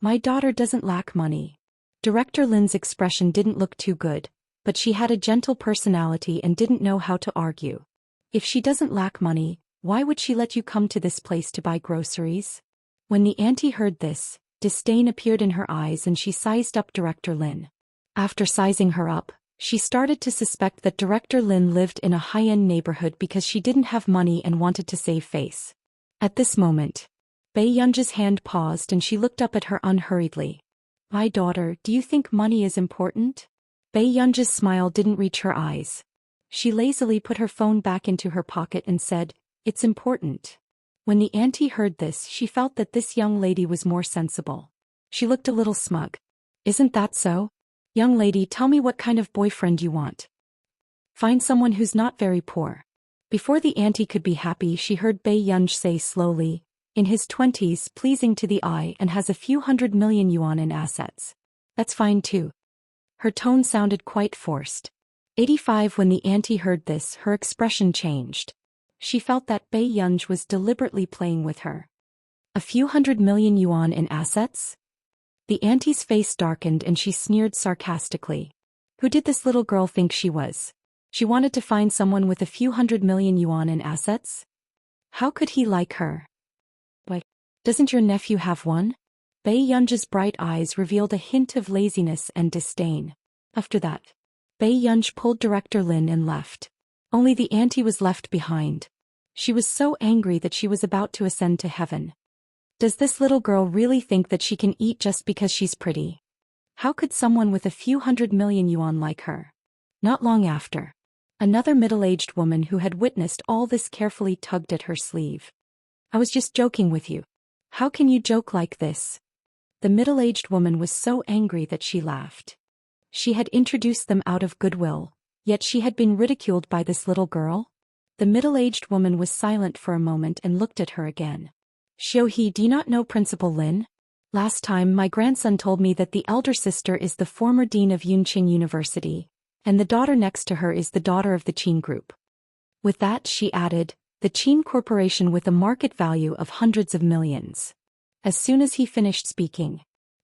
My daughter doesn't lack money. Director Lin's expression didn't look too good, but she had a gentle personality and didn't know how to argue. If she doesn't lack money, why would she let you come to this place to buy groceries? When the auntie heard this, disdain appeared in her eyes and she sized up Director Lin. After sizing her up, she started to suspect that Director Lin lived in a high-end neighborhood because she didn't have money and wanted to save face. At this moment, Bei Yunji's hand paused and she looked up at her unhurriedly. My daughter, do you think money is important? Bei Yunji's smile didn't reach her eyes. She lazily put her phone back into her pocket and said, It's important. When the auntie heard this, she felt that this young lady was more sensible. She looked a little smug. Isn't that so? Young lady, tell me what kind of boyfriend you want. Find someone who's not very poor. Before the auntie could be happy, she heard Bei Yunji say slowly, in his 20s, pleasing to the eye and has a few 100 million yuan in assets. That's fine too. Her tone sounded quite forced. 85. When the auntie heard this, her expression changed. She felt that Bei Yunji was deliberately playing with her. A few 100 million yuan in assets? The auntie's face darkened and she sneered sarcastically. Who did this little girl think she was? She wanted to find someone with a few 100 million yuan in assets? How could he like her? Why, doesn't your nephew have one? Bei Yunji's bright eyes revealed a hint of laziness and disdain. After that, Bei Yunji pulled Director Lin and left. Only the auntie was left behind. She was so angry that she was about to ascend to heaven. Does this little girl really think that she can eat just because she's pretty? How could someone with a few 100 million yuan like her? Not long after, another middle-aged woman who had witnessed all this carefully tugged at her sleeve. I was just joking with you. How can you joke like this? The middle-aged woman was so angry that she laughed. She had introduced them out of goodwill, yet she had been ridiculed by this little girl? The middle-aged woman was silent for a moment and looked at her again. Xiuhe, do you not know Principal Lin? Last time my grandson told me that the elder sister is the former dean of Yunqing University, and the daughter next to her is the daughter of the Qin Group. With that, she added, the Qin Corporation with a market value of hundreds of millions. As soon as he finished speaking,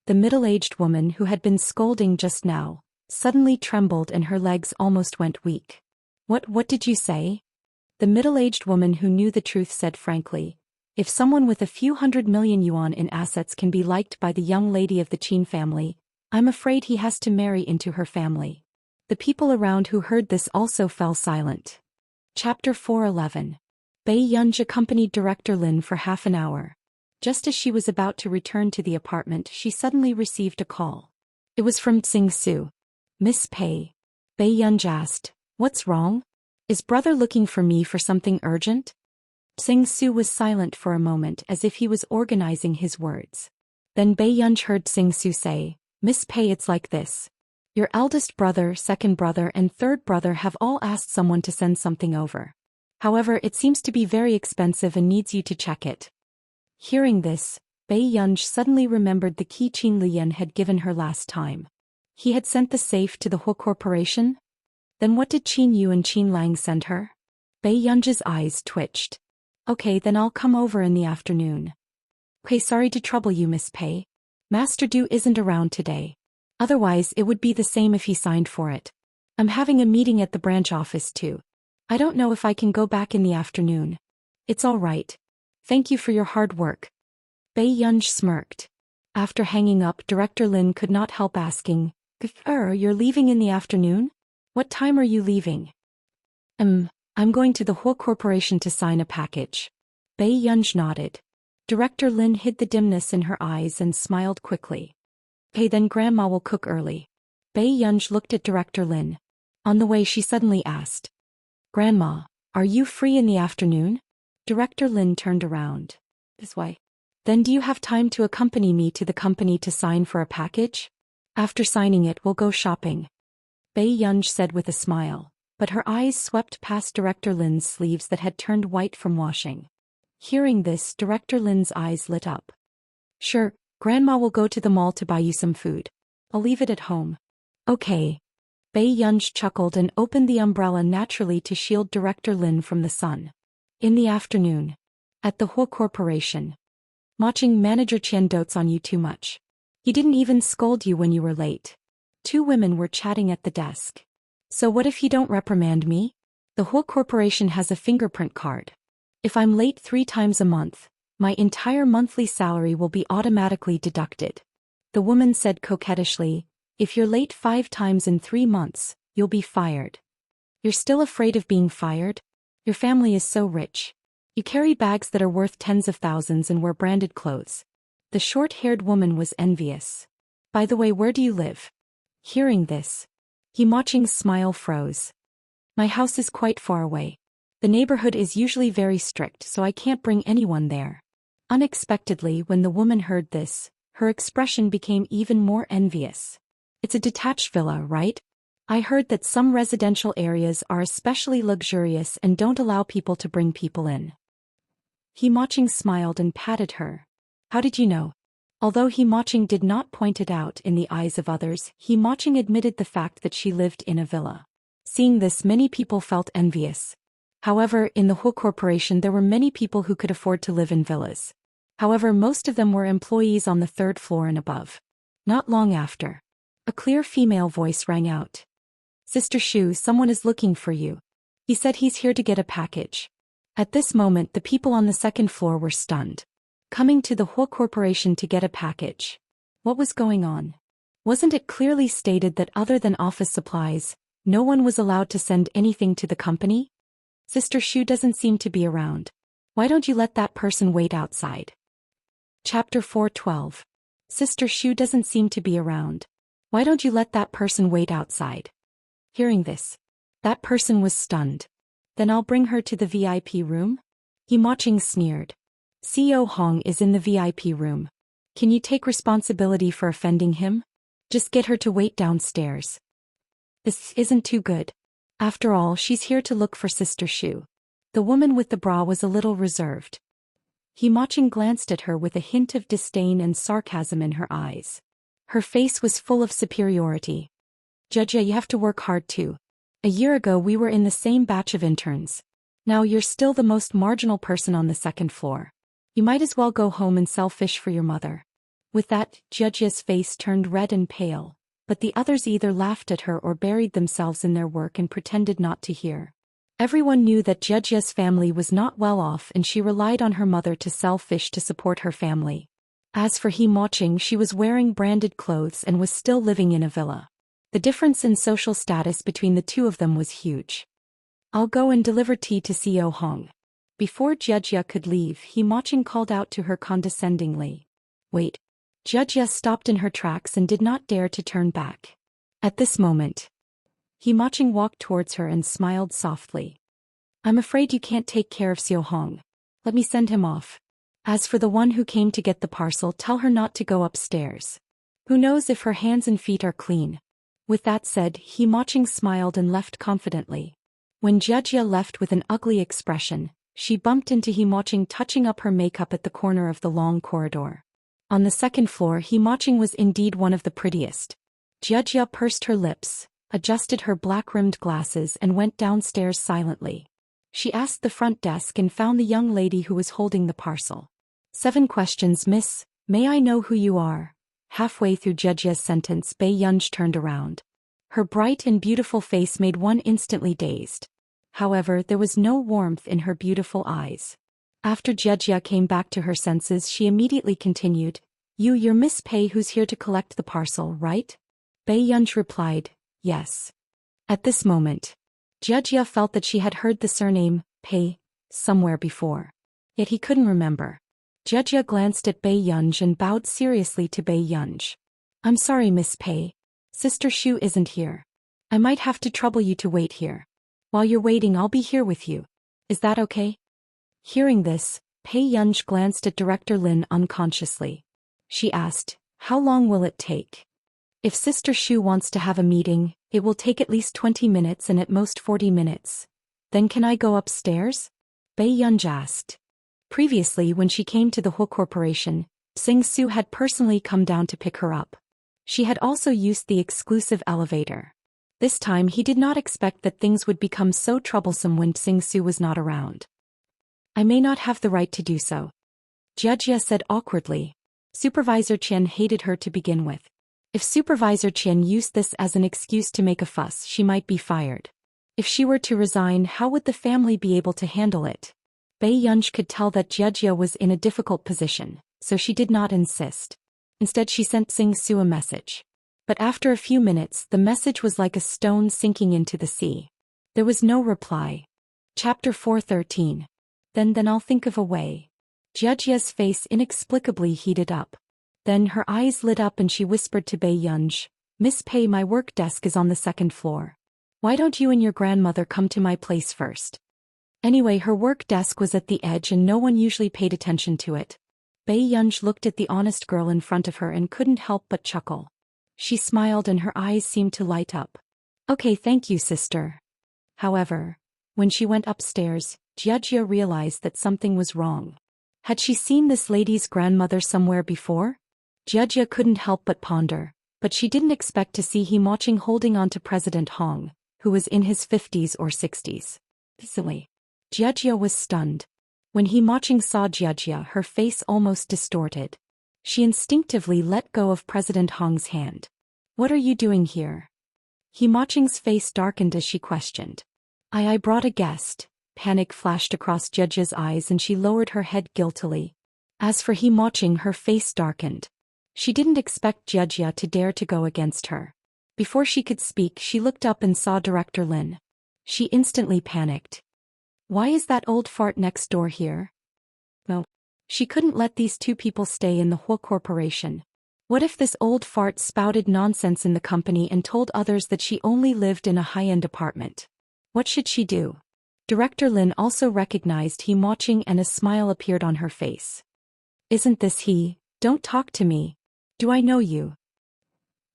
the middle-aged woman who had been scolding just now suddenly trembled and her legs almost went weak. What did you say? The middle-aged woman who knew the truth said frankly, if someone with a few 100 million yuan in assets can be liked by the young lady of the Qin family, I'm afraid he has to marry into her family. The people around who heard this also fell silent. Chapter 4:11. Bei Yunji accompanied Director Lin for half an hour. Just as she was about to return to the apartment, she suddenly received a call. It was from Tsing Su. Miss Pei. Bei Yunji asked, what's wrong? Is brother looking for me for something urgent? Tsing Su was silent for a moment as if he was organizing his words. Then Bei Yunji heard Tsing Su say, Miss Pei, it's like this. Your eldest brother, second brother and third brother have all asked someone to send something over. However, it seems to be very expensive and needs you to check it. Hearing this, Bei Yunji suddenly remembered the key Qin Liyan had given her last time. He had sent the safe to the Huo Corporation? Then what did Qin Yu and Qin Lang send her? Bei Yunji's eyes twitched. Okay, then I'll come over in the afternoon. Okay, sorry to trouble you, Miss Pei. Master Du isn't around today. Otherwise, it would be the same if he signed for it. I'm having a meeting at the branch office too. I don't know if I can go back in the afternoon. It's all right. Thank you for your hard work. Bei Yunji smirked. After hanging up, Director Lin could not help asking, you're leaving in the afternoon? What time are you leaving? I'm going to the Huo Corporation to sign a package. Bei Yunji nodded. Director Lin hid the dimness in her eyes and smiled quickly. Okay, then Grandma will cook early. Bei Yunji looked at Director Lin. On the way, she suddenly asked, Grandma, are you free in the afternoon? Director Lin turned around. This way. Then do you have time to accompany me to the company to sign for a package? After signing it, we'll go shopping. Bei Yunji said with a smile, but her eyes swept past Director Lin's sleeves that had turned white from washing. Hearing this, Director Lin's eyes lit up. Sure, Grandma will go to the mall to buy you some food. I'll leave it at home. Okay. Bei Yunji chuckled and opened the umbrella naturally to shield Director Lin from the sun. In the afternoon. At the Huo Corporation. Watching Manager Qian dotes on you too much. He didn't even scold you when you were late. Two women were chatting at the desk. So what if you don't reprimand me? The Huo Corporation has a fingerprint card. If I'm late 3 times a month, my entire monthly salary will be automatically deducted. The woman said coquettishly, if you're late 5 times in 3 months, you'll be fired. You're still afraid of being fired? Your family is so rich. You carry bags that are worth tens of thousands and wear branded clothes. The short-haired woman was envious. By the way, where do you live? Hearing this, Himaching's smile froze. My house is quite far away. The neighborhood is usually very strict, so I can't bring anyone there. Unexpectedly, when the woman heard this, her expression became even more envious. It's a detached villa, right? I heard that some residential areas are especially luxurious and don't allow people to bring people in. Himaching smiled and patted her. How did you know? Although Himaching did not point it out in the eyes of others, Himaching admitted the fact that she lived in a villa. Seeing this, many people felt envious. However, in the Huo Corporation there were many people who could afford to live in villas. However, most of them were employees on the 3rd floor and above. Not long after, a clear female voice rang out. Sister Shu, someone is looking for you. He said he's here to get a package. At this moment the people on the second floor were stunned. Coming to the Hua Corporation to get a package. What was going on? Wasn't it clearly stated that other than office supplies, no one was allowed to send anything to the company? Sister Shu doesn't seem to be around. Why don't you let that person wait outside? Chapter 4:12. Sister Shu doesn't seem to be around. Why don't you let that person wait outside? Hearing this, that person was stunned. Then I'll bring her to the VIP room? Himoching sneered. CEO Hong is in the VIP room. Can you take responsibility for offending him? Just get her to wait downstairs. This isn't too good. After all, she's here to look for Sister Shu. The woman with the bra was a little reserved. Himoching glanced at her with a hint of disdain and sarcasm in her eyes. Her face was full of superiority. Judge, you have to work hard too. A year ago we were in the same batch of interns. Now you're still the most marginal person on the second floor. You might as well go home and sell fish for your mother. With that, Judge's face turned red and pale, but the others either laughed at her or buried themselves in their work and pretended not to hear. Everyone knew that Judge's family was not well off and she relied on her mother to sell fish to support her family. As for Himoching, she was wearing branded clothes and was still living in a villa. The difference in social status between the two of them was huge. I'll go and deliver tea to CEO Hong. Before Judge could leave, Himoching called out to her condescendingly. Wait. Judge stopped in her tracks and did not dare to turn back. At this moment, Himoching walked towards her and smiled softly. I'm afraid you can't take care of Xiao Hong. Let me send him off. As for the one who came to get the parcel, tell her not to go upstairs. Who knows if her hands and feet are clean. With that said, Himoching smiled and left confidently. When Judge left with an ugly expression, she bumped into Himoching touching up her makeup at the corner of the long corridor. On the second floor, Himoching was indeed one of the prettiest. Judge pursed her lips, adjusted her black-rimmed glasses and went downstairs silently. She asked the front desk and found the young lady who was holding the parcel. 7 questions, miss. May I know who you are? Halfway through Judge's sentence, Bei Yunj turned around. Her bright and beautiful face made one instantly dazed. However, there was no warmth in her beautiful eyes. After Judge came back to her senses, she immediately continued, You're Miss Pei who's here to collect the parcel, right? Bei Yunj replied, yes. At this moment, Judge felt that she had heard the surname, Pei, somewhere before. Yet he couldn't remember. Judge glanced at Bei Yunj and bowed seriously to Bei Yunj. I'm sorry, Miss Pei. Sister Shu isn't here. I might have to trouble you to wait here. While you're waiting, I'll be here with you. Is that okay? Hearing this, Pei Yunj glanced at Director Lin unconsciously. She asked, how long will it take? If Sister Shu wants to have a meeting, it will take at least 20 minutes and at most 40 minutes. Then can I go upstairs? Bei Yunj asked. Previously, when she came to the Hua Corporation, Sing Su had personally come down to pick her up. She had also used the exclusive elevator. This time he did not expect that things would become so troublesome when Sing Su was not around. I may not have the right to do so. Judge said awkwardly. Supervisor Chen hated her to begin with. If Supervisor Chen used this as an excuse to make a fuss, she might be fired. If she were to resign, how would the family be able to handle it? Bei Yunj could tell that Judge was in a difficult position, so she did not insist. Instead she sent Sing Su a message. But after a few minutes, the message was like a stone sinking into the sea. There was no reply. Chapter 4:13. Then I'll think of a way. Judge's face inexplicably heated up. Then her eyes lit up and she whispered to Bei Yunj, Miss Pei, my work desk is on the second floor. Why don't you and your grandmother come to my place first? Anyway, her work desk was at the edge and no one usually paid attention to it. Bei Yunj looked at the honest girl in front of her and couldn't help but chuckle. She smiled and her eyes seemed to light up. Okay, thank you, sister. However, when she went upstairs, Jia realized that something was wrong. Had she seen this lady's grandmother somewhere before? Jia couldn't help but ponder, but she didn't expect to see Himoching holding on to President Hong, who was in his 50s or 60s. Silly. Jia was stunned. When Himoching saw Jia, her face almost distorted. She instinctively let go of President Hong's hand. What are you doing here? He Maching's face darkened as she questioned. I brought a guest. Panic flashed across Jejje's eyes and she lowered her head guiltily. As for He Maching, her face darkened. She didn't expect Jejje to dare to go against her. Before she could speak, she looked up and saw Director Lin. She instantly panicked. Why is that old fart next door here? No. She couldn't let these two people stay in the whole corporation. What if this old fart spouted nonsense in the company and told others that she only lived in a high-end apartment? What should she do? Director Lin also recognized He Maching and a smile appeared on her face. Isn't this he? Don't talk to me. Do I know you?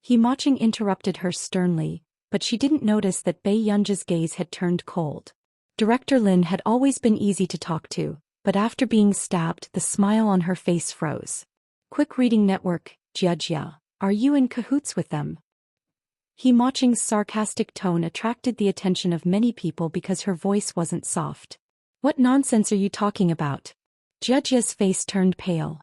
He Maching interrupted her sternly, but she didn't notice that Bei Yunja's gaze had turned cold. Director Lin had always been easy to talk to, but after being stabbed, the smile on her face froze. Quick Reading Network, Jejje, are you in cahoots with them? He Maching's sarcastic tone attracted the attention of many people because her voice wasn't soft. What nonsense are you talking about? Jejje's face turned pale.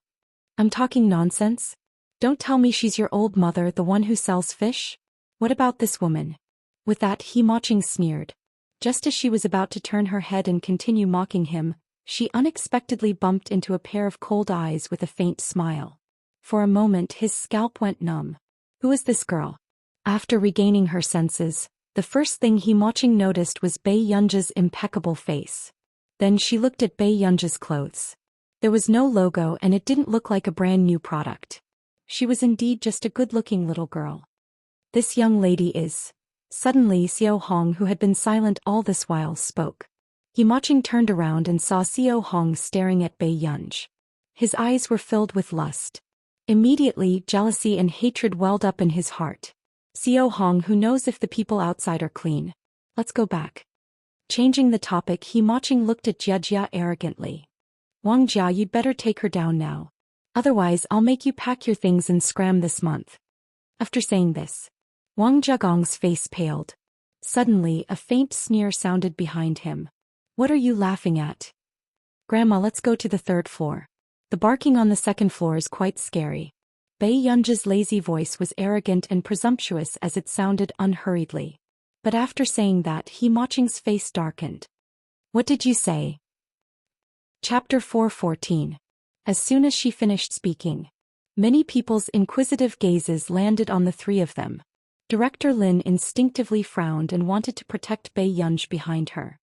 I'm talking nonsense? Don't tell me she's your old mother, the one who sells fish? What about this woman? With that, He Maching sneered. Just as she was about to turn her head and continue mocking him, she unexpectedly bumped into a pair of cold eyes with a faint smile. For a moment his scalp went numb. Who is this girl? After regaining her senses, the first thing He Maching noticed was Bei Yunja's impeccable face. Then she looked at Bei Yunja's clothes. There was no logo and it didn't look like a brand new product. She was indeed just a good-looking little girl. This young lady is... Suddenly Xiao Hong, who had been silent all this while, spoke. He Maching turned around and saw Xiao Hong staring at Bei Yunj. His eyes were filled with lust. Immediately, jealousy and hatred welled up in his heart. Xiao Hong, who knows if the people outside are clean? Let's go back. Changing the topic, He Maching looked at Jejje arrogantly. Wang Jia, you'd better take her down now. Otherwise I'll make you pack your things and scram this month. After saying this, Wang Jiagong's face paled. Suddenly a faint sneer sounded behind him. What are you laughing at? Grandma, let's go to the third floor. The barking on the second floor is quite scary. Bei Yunja's lazy voice was arrogant and presumptuous as it sounded unhurriedly. But after saying that, He Maching's face darkened. What did you say? Chapter 4:14. As soon as she finished speaking, many people's inquisitive gazes landed on the three of them. Director Lin instinctively frowned and wanted to protect Bei Yunj behind her.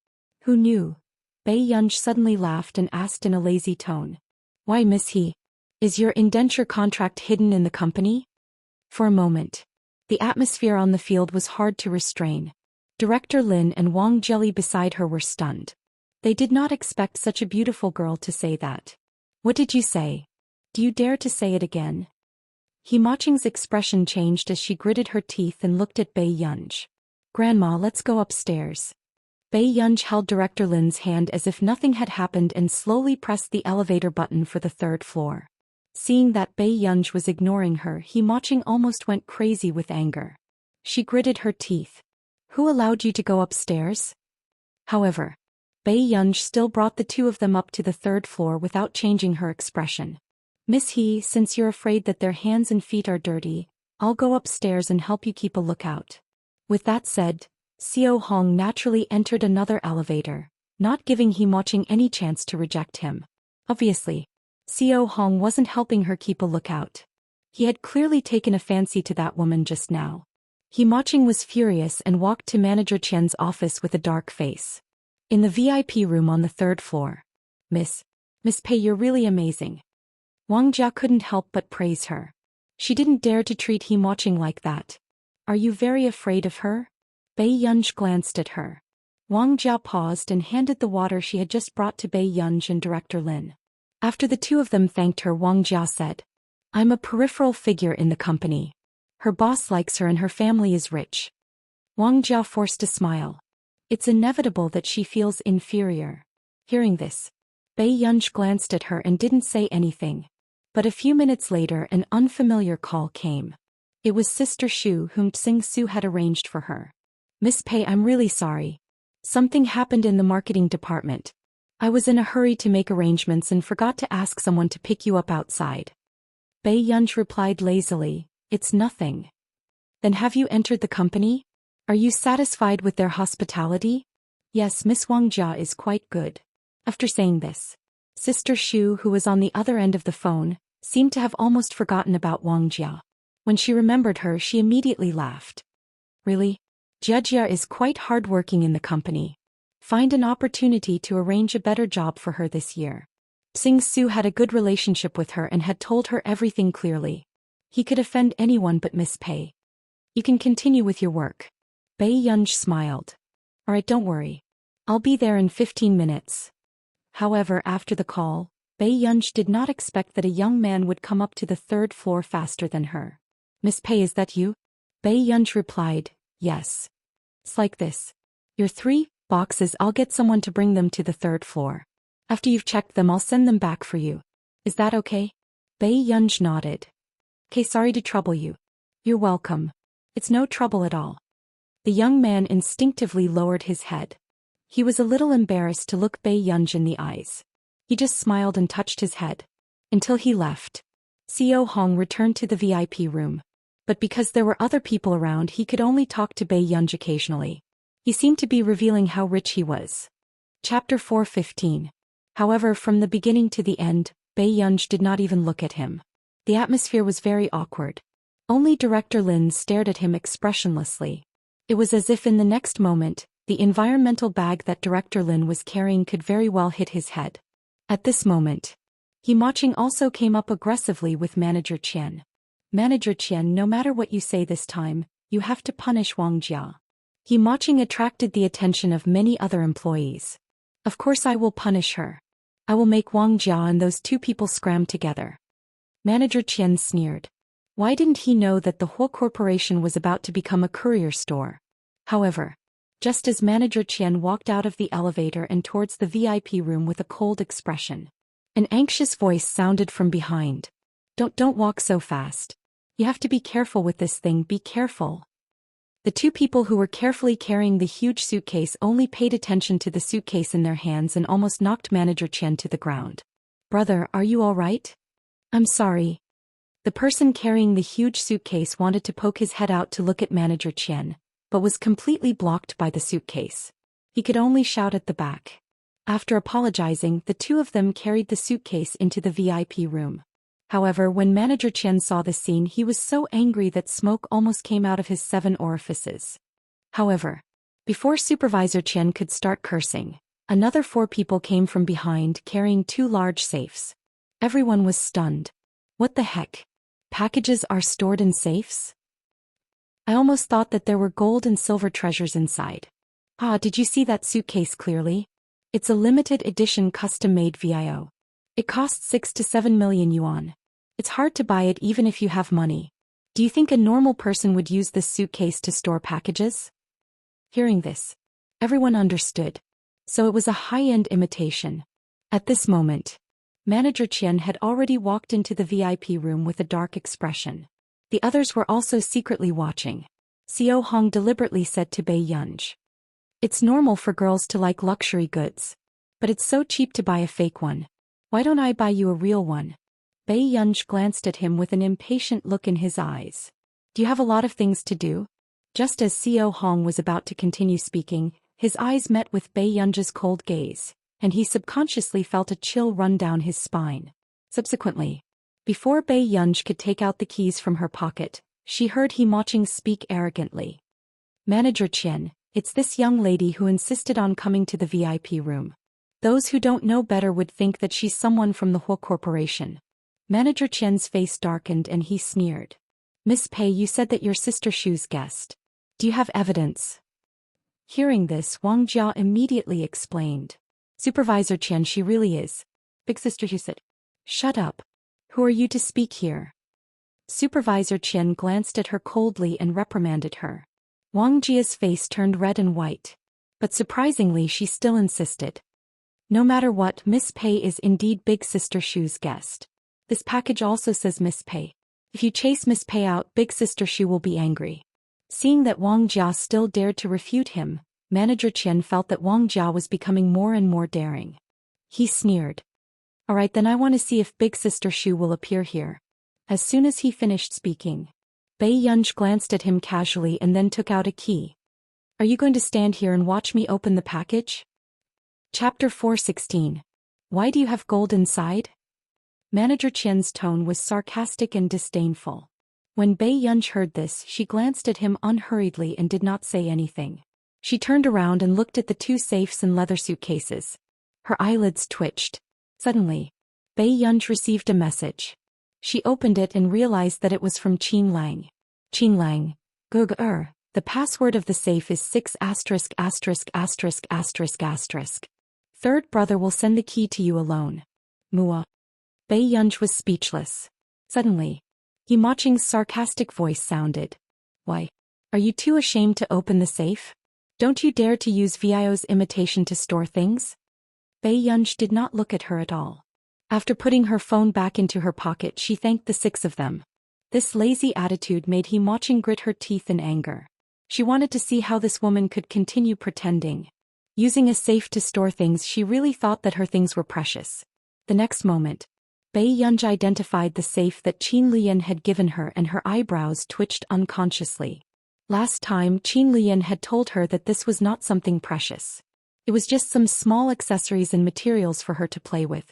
Who knew? Bei Yunj suddenly laughed and asked in a lazy tone. Why, Miss He? Is your indenture contract hidden in the company? For a moment, the atmosphere on the field was hard to restrain. Director Lin and Wang Jelly beside her were stunned. They did not expect such a beautiful girl to say that. What did you say? Do you dare to say it again? He Maching's expression changed as she gritted her teeth and looked at Bei Yunj. Grandma, let's go upstairs. Bei Yunj held Director Lin's hand as if nothing had happened and slowly pressed the elevator button for the third floor. Seeing that Bei Yunj was ignoring her, He Maching almost went crazy with anger. She gritted her teeth. Who allowed you to go upstairs? However, Bei Yunj still brought the two of them up to the third floor without changing her expression. Miss He, since you're afraid that their hands and feet are dirty, I'll go upstairs and help you keep a lookout. With that said, Xiao Hong naturally entered another elevator, not giving He Maching any chance to reject him. Obviously, Xiao Hong wasn't helping her keep a lookout. He had clearly taken a fancy to that woman just now. He Maching was furious and walked to Manager Qian's office with a dark face. In the VIP room on the third floor. Miss Pei, you're really amazing. Wang Jia couldn't help but praise her. She didn't dare to treat He Maching like that. Are you very afraid of her? Bei Yunj glanced at her. Wang Jia paused and handed the water she had just brought to Bei Yunj and Director Lin. After the two of them thanked her, Wang Jia said, I'm a peripheral figure in the company. Her boss likes her and her family is rich. Wang Jia forced a smile. It's inevitable that she feels inferior. Hearing this, Bei Yunj glanced at her and didn't say anything. But a few minutes later an unfamiliar call came. It was Sister Shu whom Tsing Su had arranged for her. Miss Pei, I'm really sorry. Something happened in the marketing department. I was in a hurry to make arrangements and forgot to ask someone to pick you up outside. Bei Yunj replied lazily, It's nothing. Then have you entered the company? Are you satisfied with their hospitality? Yes, Miss Wang Jia is quite good. After saying this, Sister Shu, who was on the other end of the phone, seemed to have almost forgotten about Wang Jia. When she remembered her, she immediately laughed. Really? Jia is quite hardworking in the company. Find an opportunity to arrange a better job for her this year. Sing Su had a good relationship with her and had told her everything clearly. He could offend anyone but Miss Pei. You can continue with your work. Bei Yunj smiled. Alright, don't worry. I'll be there in 15 minutes. However, after the call, Bei Yunj did not expect that a young man would come up to the third floor faster than her. Miss Pei, is that you? Bei Yunj replied, yes. It's like this. Your 3 boxes, I'll get someone to bring them to the third floor. After you've checked them, I'll send them back for you. Is that okay? Bei Yunj nodded. Okay, sorry to trouble you. You're welcome. It's no trouble at all. The young man instinctively lowered his head. He was a little embarrassed to look Bei Yunj in the eyes. He just smiled and touched his head. Until he left. Xiao Hong returned to the VIP room. But because there were other people around, he could only talk to Bei Yunj occasionally. He seemed to be revealing how rich he was. Chapter 4:15. However, from the beginning to the end, Bei Yunj did not even look at him. The atmosphere was very awkward. Only Director Lin stared at him expressionlessly. It was as if in the next moment, the environmental bag that Director Lin was carrying could very well hit his head. At this moment, He Maching also came up aggressively with Manager Qian. Manager Qian, no matter what you say this time, you have to punish Wang Jia. He Maching attracted the attention of many other employees. Of course I will punish her. I will make Wang Jia and those 2 people scram together. Manager Qian sneered. Why didn't he know that the whole corporation was about to become a courier store? However, just as Manager Qian walked out of the elevator and towards the VIP room with a cold expression, an anxious voice sounded from behind. Don't walk so fast. You have to be careful with this thing, be careful. The 2 people who were carefully carrying the huge suitcase only paid attention to the suitcase in their hands and almost knocked Manager Qian to the ground. Brother, are you all right? I'm sorry. The person carrying the huge suitcase wanted to poke his head out to look at Manager Qian, but was completely blocked by the suitcase. He could only shout at the back. After apologizing, the 2 of them carried the suitcase into the VIP room. However, when Manager Qian saw the scene, he was so angry that smoke almost came out of his 7 orifices. However, before Supervisor Qian could start cursing, another 4 people came from behind carrying 2 large safes. Everyone was stunned. What the heck? Packages are stored in safes? I almost thought that there were gold and silver treasures inside. Ah, did you see that suitcase clearly? It's a limited edition custom-made VIO. It costs 6 to 7 million yuan. It's hard to buy it even if you have money. Do you think a normal person would use this suitcase to store packages? Hearing this, everyone understood. So it was a high-end imitation. At this moment, Manager Qian had already walked into the VIP room with a dark expression. The others were also secretly watching. Xiao Hong deliberately said to Bei Yunj. It's normal for girls to like luxury goods. But it's so cheap to buy a fake one. Why don't I buy you a real one? Bei Yunj glanced at him with an impatient look in his eyes. Do you have a lot of things to do? Just as Xiao Hong was about to continue speaking, his eyes met with Bei Yunj's cold gaze, and he subconsciously felt a chill run down his spine. Subsequently, before Bei Yunj could take out the keys from her pocket, she heard He Maching speak arrogantly. Manager Qian, it's this young lady who insisted on coming to the VIP room. Those who don't know better would think that she's someone from the whole corporation. Manager Qian's face darkened and he sneered. Miss Pei, you said that your sister Shu's guest. Do you have evidence? Hearing this, Wang Jia immediately explained. Supervisor Qian, she really is. Big sister Shu said. Shut up. Who are you to speak here? Supervisor Qian glanced at her coldly and reprimanded her. Wang Jia's face turned red and white. But surprisingly, she still insisted. No matter what, Miss Pei is indeed Big Sister Shu's guest. This package also says Miss Pei. If you chase Miss Pei out, Big Sister Shu will be angry. Seeing that Wang Jia still dared to refute him, Manager Qian felt that Wang Jia was becoming more and more daring. He sneered. Alright, then I want to see if Big Sister Shu will appear here. As soon as he finished speaking, Bei Yunj glanced at him casually and then took out a key. Are you going to stand here and watch me open the package? Chapter 416. Why do you have gold inside? Manager Qian's tone was sarcastic and disdainful. When Bei Yunj heard this, she glanced at him unhurriedly and did not say anything. She turned around and looked at the two safes and leather suitcases. Her eyelids twitched. Suddenly, Bei Yunj received a message. She opened it and realized that it was from Qin Lang. Qin Lang, the password of the safe is 6 asterisk asterisk asterisk asterisk asterisk. Third brother will send the key to you alone. Mua. Bei Yunj was speechless. Suddenly, Yi Ching's sarcastic voice sounded. Why? Are you too ashamed to open the safe? Don't you dare to use Vio's imitation to store things? Bei Yunj did not look at her at all. After putting her phone back into her pocket, she thanked the 6 of them. This lazy attitude made Yi Ching grit her teeth in anger. She wanted to see how this woman could continue pretending. Using a safe to store things, she really thought that her things were precious. The next moment, Bei Yunj identified the safe that Qin Lian had given her and her eyebrows twitched unconsciously. Last time, Qin Lian had told her that this was not something precious. It was just some small accessories and materials for her to play with.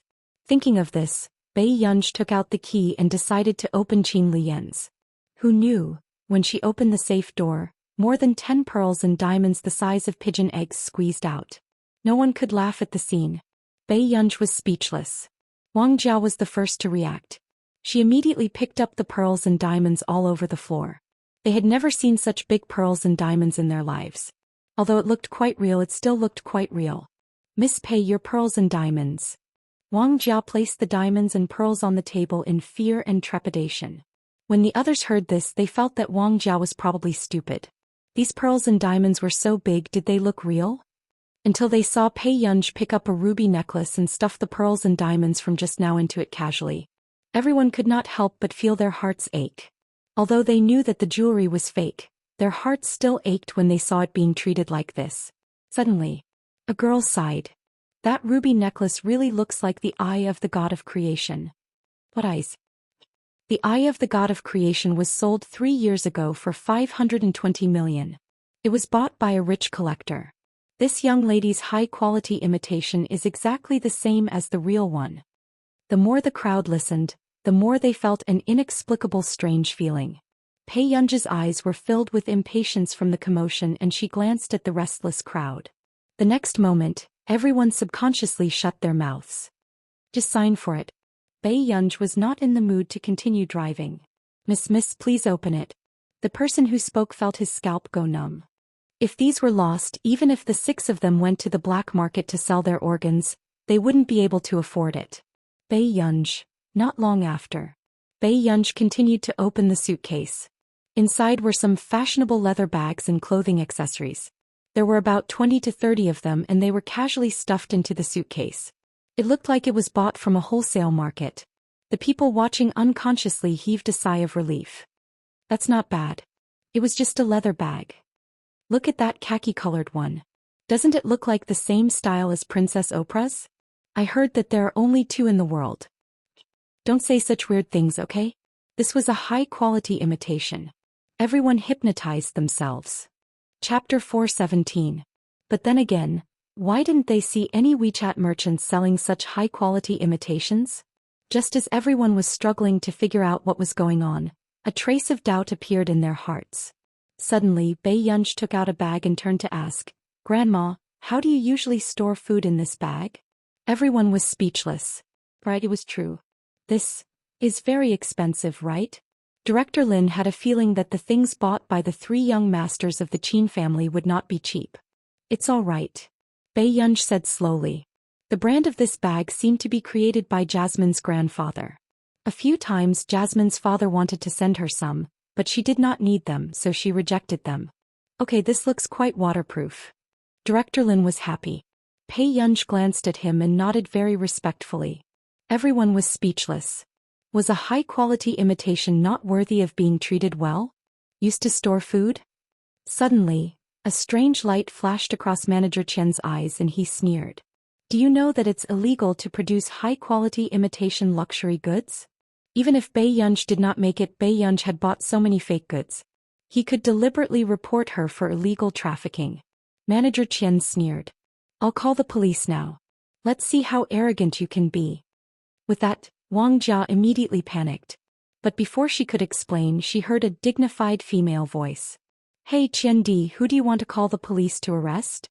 Thinking of this, Bei Yunj took out the key and decided to open Qin Lian's. Who knew, when she opened the safe door, more than 10 pearls and diamonds the size of pigeon eggs squeezed out. No one could laugh at the scene. Bei Yunj was speechless. Wang Jiao was the first to react. She immediately picked up the pearls and diamonds all over the floor. They had never seen such big pearls and diamonds in their lives. Although it looked quite real, it still looked quite real. Miss Pei, your pearls and diamonds. Wang Jiao placed the diamonds and pearls on the table in fear and trepidation. When the others heard this, they felt that Wang Jiao was probably stupid. These pearls and diamonds were so big, did they look real? Until they saw Bei Yunj pick up a ruby necklace and stuff the pearls and diamonds from just now into it casually. Everyone could not help but feel their hearts ache. Although they knew that the jewelry was fake, their hearts still ached when they saw it being treated like this. Suddenly, a girl sighed. That ruby necklace really looks like the eye of the god of creation. What eyes? The eye of the god of creation was sold 3 years ago for 520 million. It was bought by a rich collector. This young lady's high-quality imitation is exactly the same as the real one. The more the crowd listened, the more they felt an inexplicable strange feeling. Bei Yunj's eyes were filled with impatience from the commotion and she glanced at the restless crowd. The next moment, everyone subconsciously shut their mouths. Just sign for it. Bei Yunj was not in the mood to continue driving. Miss, please open it. The person who spoke felt his scalp go numb. If these were lost, even if the 6 of them went to the black market to sell their organs, they wouldn't be able to afford it. Bei Yunj. Not long after, Bei Yunj continued to open the suitcase. Inside were some fashionable leather bags and clothing accessories. There were about 20 to 30 of them and they were casually stuffed into the suitcase. It looked like it was bought from a wholesale market. The people watching unconsciously heaved a sigh of relief. That's not bad. It was just a leather bag. Look at that khaki-colored one. Doesn't it look like the same style as Princess Oprah's? I heard that there are only 2 in the world. Don't say such weird things, okay? This was a high-quality imitation. Everyone hypnotized themselves. Chapter 417. But then again, why didn't they see any WeChat merchants selling such high-quality imitations? Just as everyone was struggling to figure out what was going on, a trace of doubt appeared in their hearts. Suddenly, Bei Yunj took out a bag and turned to ask, Grandma, how do you usually store food in this bag? Everyone was speechless. Right, it was true. This is very expensive, right? Director Lin had a feeling that the things bought by the 3 young masters of the Qin family would not be cheap. It's all right. Bei Yunj said slowly. The brand of this bag seemed to be created by Jasmine's grandfather. A few times Jasmine's father wanted to send her some, but she did not need them, so she rejected them. Okay, this looks quite waterproof. Director Lin was happy. Bei Yunj glanced at him and nodded very respectfully. Everyone was speechless. Was a high-quality imitation not worthy of being treated well? Used to store food? Suddenly, a strange light flashed across Manager Qian's eyes and he sneered. Do you know that it's illegal to produce high-quality imitation luxury goods? Even if Bei Yunj did not make it, Bei Yunj had bought so many fake goods. He could deliberately report her for illegal trafficking. Manager Chen sneered. I'll call the police now. Let's see how arrogant you can be. With that, Wang Jia immediately panicked. But before she could explain, she heard a dignified female voice. Hey Chen Di, who do you want to call the police to arrest?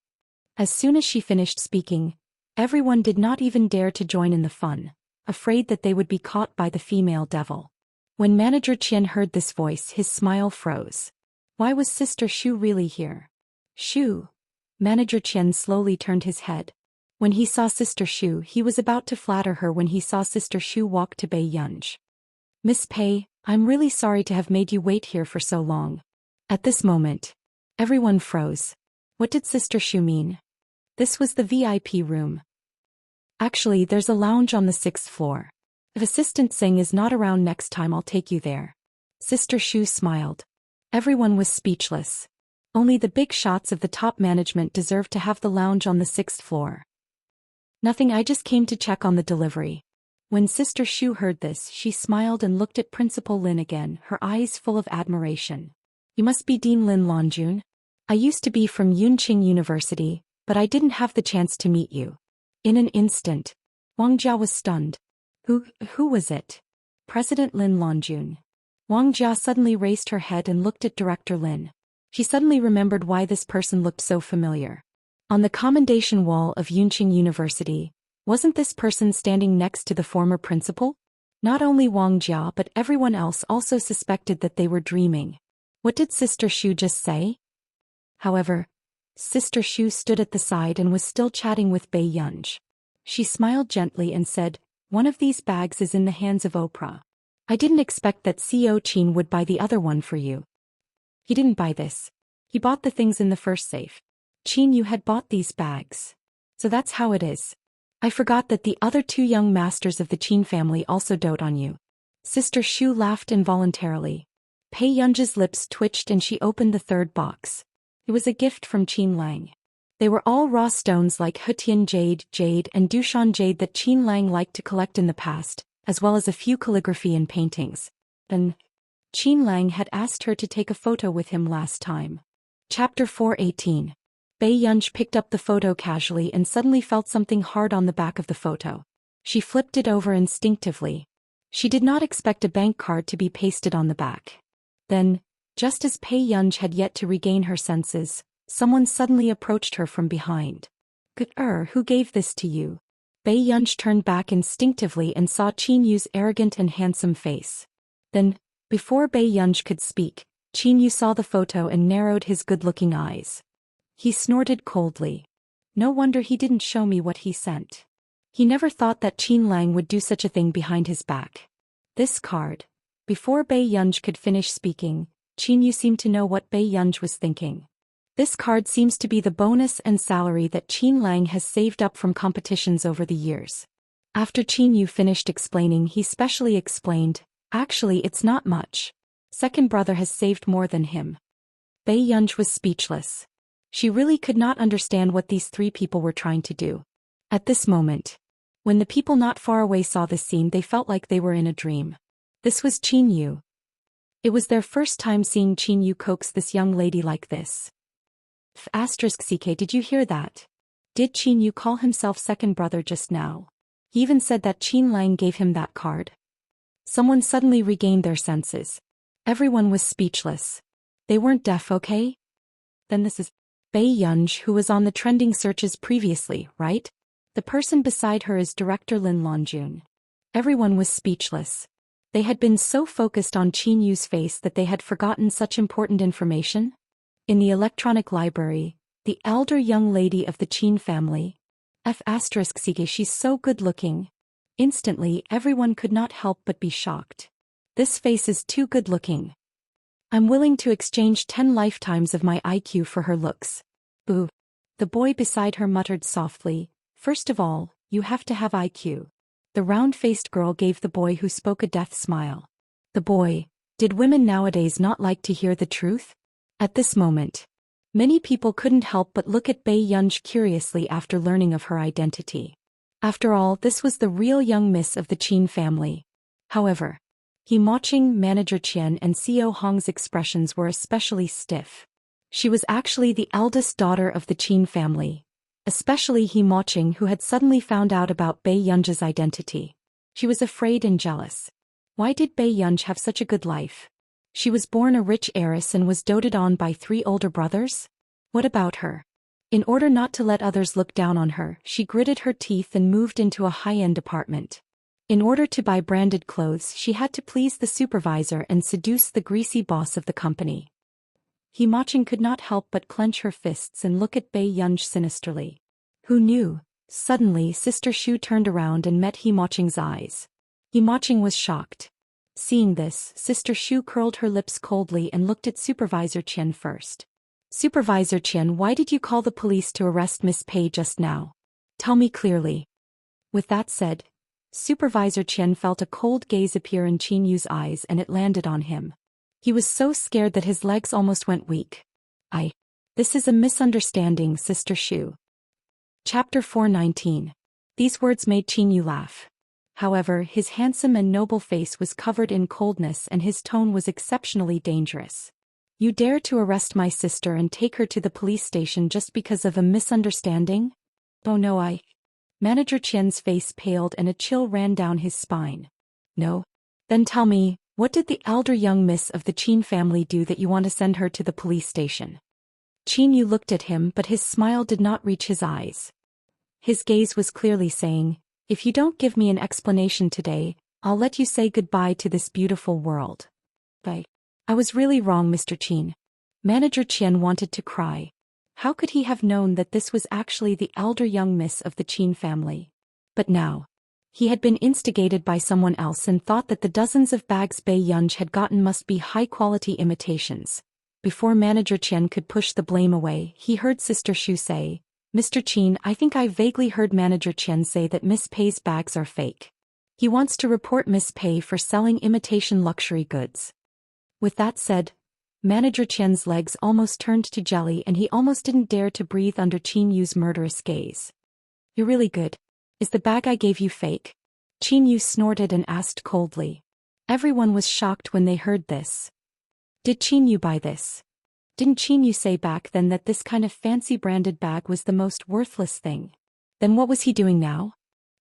As soon as she finished speaking, everyone did not even dare to join in the fun, afraid that they would be caught by the female devil. When Manager Chen heard this voice, his smile froze. Why was Sister Shu really here? Shu? Manager Chen slowly turned his head. When he saw Sister Shu, he was about to flatter her when he saw Sister Shu walk to Bei Yunj. Miss Pei, I'm really sorry to have made you wait here for so long. At this moment, everyone froze. What did Sister Shu mean? This was the VIP room. Actually, there's a lounge on the 6th floor. If Assistant Singh is not around next time, I'll take you there. Sister Shu smiled. Everyone was speechless. Only the big shots of the top management deserved to have the lounge on the 6th floor. Nothing, I just came to check on the delivery. When Sister Shu heard this, she smiled and looked at Principal Lin again, her eyes full of admiration. You must be Dean Lin Longjun? I used to be from Yunqing University, but I didn't have the chance to meet you. In an instant, Wang Jia was stunned. Who was it? President Lin Longjun. Wang Jia suddenly raised her head and looked at Director Lin. She suddenly remembered why this person looked so familiar. On the commendation wall of Yunqing University, wasn't this person standing next to the former principal? Not only Wang Jia but everyone else also suspected that they were dreaming. What did Sister Shu just say? However, Sister Shu stood at the side and was still chatting with Bei Yunj. She smiled gently and said, one of these bags is in the hands of Oprah. I didn't expect that CEO Qin would buy the other one for you. He didn't buy this. He bought the things in the first safe. Qin, you had bought these bags. So that's how it is. I forgot that the other two young masters of the Qin family also dote on you. Sister Shu laughed involuntarily. Pei Yunj's lips twitched and she opened the third box. It was a gift from Qin Lang. They were all raw stones like Hutian jade, and Dushan jade that Qin Lang liked to collect in the past, as well as a few calligraphy and paintings. Then, Qin Lang had asked her to take a photo with him last time. Chapter 418. Bei Yunj picked up the photo casually and suddenly felt something hard on the back of the photo. She flipped it over instinctively. She did not expect a bank card to be pasted on the back. Then, just as Bei Yunj had yet to regain her senses, someone suddenly approached her from behind. Who gave this to you? Bei Yunj turned back instinctively and saw Qin Yu's arrogant and handsome face. Then, before Bei Yunj could speak, Qin Yu saw the photo and narrowed his good-looking eyes. He snorted coldly. No wonder he didn't show me what he sent. He never thought that Qin Lang would do such a thing behind his back. This card. Before Bei Yunj could finish speaking, Qin Yu seemed to know what Bei Yunj was thinking. This card seems to be the bonus and salary that Qin Lang has saved up from competitions over the years. After Qin Yu finished explaining, he specially explained, actually it's not much. Second brother has saved more than him. Bei Yunj was speechless. She really could not understand what these three people were trying to do. At this moment, when the people not far away saw this scene, they felt like they were in a dream. This was Qin Yu. It was their first time seeing Qin Yu coax this young lady like this. *CK, did you hear that? Did Qin Yu call himself second brother just now? He even said that Qin Lang gave him that card. Someone suddenly regained their senses. Everyone was speechless. They weren't deaf, okay? Then this is Bei Yunj, who was on the trending searches previously, right? The person beside her is Director Lin Longjun. Everyone was speechless. They had been so focused on Qin Yu's face that they had forgotten such important information. In the electronic library, the elder young lady of the Qin family, *CK, she's so good-looking. Instantly, everyone could not help but be shocked. This face is too good-looking. I'm willing to exchange 10 lifetimes of my IQ for her looks. Boo. The boy beside her muttered softly, first of all, you have to have IQ. The round-faced girl gave the boy who spoke a death smile. The boy, did women nowadays not like to hear the truth? At this moment, many people couldn't help but look at Bei Yunj curiously after learning of her identity. After all, this was the real young miss of the Qin family. However, He Maching, Manager Qian and CEO Hong's expressions were especially stiff. She was actually the eldest daughter of the Qin family. Especially He Maching, who had suddenly found out about Bei Yunzhe's identity. She was afraid and jealous. Why did Bei Yunzhe have such a good life? She was born a rich heiress and was doted on by 3 older brothers? What about her? In order not to let others look down on her, she gritted her teeth and moved into a high-end apartment. In order to buy branded clothes, she had to please the supervisor and seduce the greasy boss of the company. He Maching could not help but clench her fists and look at Bei Yunzhe sinisterly. Who knew? Suddenly Sister Shu turned around and met He Maching's eyes. He Maching was shocked. Seeing this, Sister Shu curled her lips coldly and looked at Supervisor Qian first. Supervisor Qian, why did you call the police to arrest Miss Pei just now? Tell me clearly. With that said, Supervisor Qian felt a cold gaze appear in Qin Yu's eyes and it landed on him. He was so scared that his legs almost went weak. This is a misunderstanding, Sister Shu. Chapter 419. These words made Qin Yu laugh. However, his handsome and noble face was covered in coldness and his tone was exceptionally dangerous. You dare to arrest my sister and take her to the police station just because of a misunderstanding? Oh no, Manager Qian's face paled and a chill ran down his spine. No? Then tell me, what did the elder young miss of the Qin family do that you want to send her to the police station? Qin Yu looked at him but his smile did not reach his eyes. His gaze was clearly saying, if you don't give me an explanation today, I'll let you say goodbye to this beautiful world. I was really wrong, Mr. Qin. Manager Qian wanted to cry. How could he have known that this was actually the elder young miss of the Qin family? But now, he had been instigated by someone else and thought that the dozens of bags Bei Yunzhe had gotten must be high-quality imitations. Before Manager Qian could push the blame away, he heard Sister Shu say, Mr. Qin, I think I vaguely heard Manager Qian say that Miss Pei's bags are fake. He wants to report Miss Pei for selling imitation luxury goods. With that said, Manager Qian's legs almost turned to jelly and he almost didn't dare to breathe under Qin Yu's murderous gaze. You're really good. Is the bag I gave you fake? Qin Yu snorted and asked coldly. Everyone was shocked when they heard this. Did Qin Yu buy this? Didn't Qin Yu say back then that this kind of fancy branded bag was the most worthless thing? Then what was he doing now?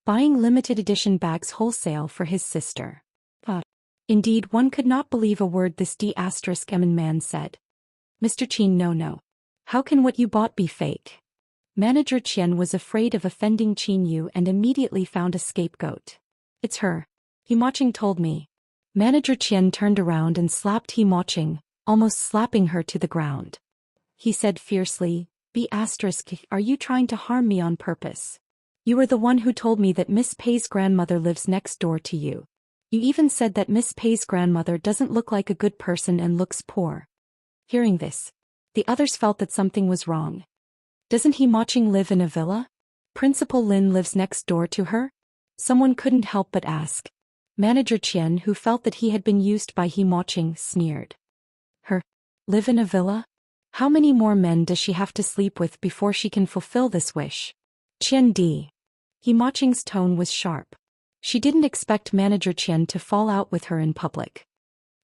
Buying limited edition bags wholesale for his sister. Indeed, one could not believe a word this D*M man said. Mr. Qin, no. How can what you bought be fake? Manager Qian was afraid of offending Qin Yu and immediately found a scapegoat. It's her. He Maching told me. Manager Qian turned around and slapped He Maching, almost slapping her to the ground. He said fiercely, are you trying to harm me on purpose? You were the one who told me that Miss Pei's grandmother lives next door to you. You even said that Miss Pei's grandmother doesn't look like a good person and looks poor. Hearing this, the others felt that something was wrong. Doesn't He Maching live in a villa? Principal Lin lives next door to her? Someone couldn't help but ask. Manager Qian, who felt that he had been used by He Maching, sneered. Her? Live in a villa? How many more men does she have to sleep with before she can fulfill this wish? Qian Di. He Maching's tone was sharp. She didn't expect Manager Qian to fall out with her in public.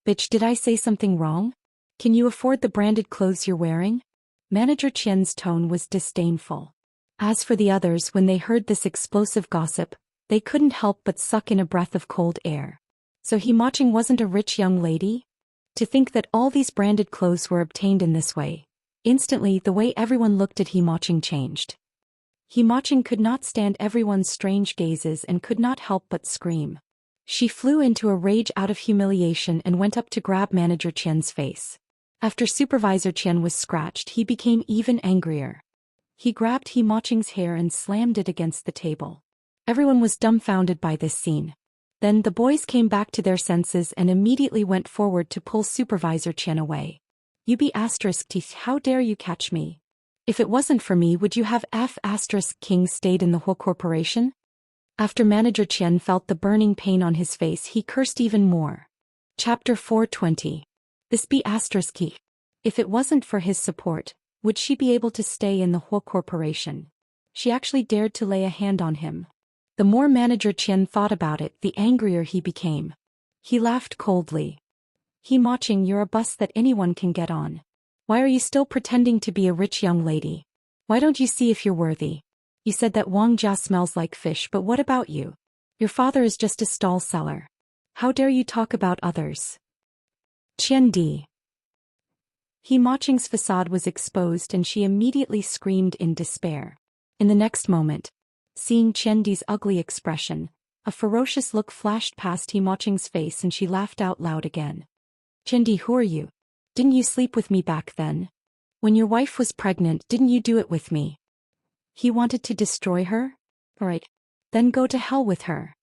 Bitch, did I say something wrong? Can you afford the branded clothes you're wearing? Manager Qian's tone was disdainful. As for the others, when they heard this explosive gossip, they couldn't help but suck in a breath of cold air. So He Maching wasn't a rich young lady? To think that all these branded clothes were obtained in this way. Instantly, the way everyone looked at He Maching changed. He Maching could not stand everyone's strange gazes and could not help but scream. She flew into a rage out of humiliation and went up to grab Manager Qian's face. After Supervisor Qian was scratched, he became even angrier. He grabbed He Maching's hair and slammed it against the table. Everyone was dumbfounded by this scene. Then the boys came back to their senses and immediately went forward to pull Supervisor Qian away. You how dare you catch me? If it wasn't for me, would you have King stayed in the whole corporation? After Manager Qian felt the burning pain on his face, he cursed even more. Chapter 420. This If it wasn't for his support, would she be able to stay in the whole corporation? She actually dared to lay a hand on him. The more Manager Qian thought about it, the angrier he became. He laughed coldly. He Maching, you're a bus that anyone can get on. Why are you still pretending to be a rich young lady? Why don't you see if you're worthy? You said that Wang Jia smells like fish, but what about you? Your father is just a stall seller. How dare you talk about others? Qian Di. He Maching's facade was exposed and she immediately screamed in despair. In the next moment, seeing Qian Di's ugly expression, a ferocious look flashed past He Maching's face and she laughed out loud again. Qian Di, who are you? Didn't you sleep with me back then? When your wife was pregnant, didn't you do it with me? He wanted to destroy her? Alright. Then go to hell with her.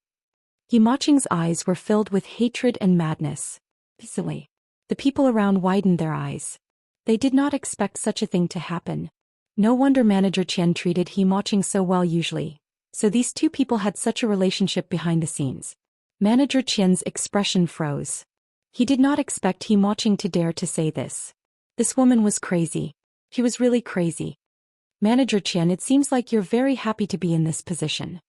He Maching's eyes were filled with hatred and madness. Easily. The people around widened their eyes. They did not expect such a thing to happen. No wonder Manager Qian treated He Maching so well usually. So these two people had such a relationship behind the scenes. Manager Qian's expression froze. He did not expect He Maching to dare to say this. This woman was crazy. She was really crazy. Manager Qian, it seems like you're very happy to be in this position.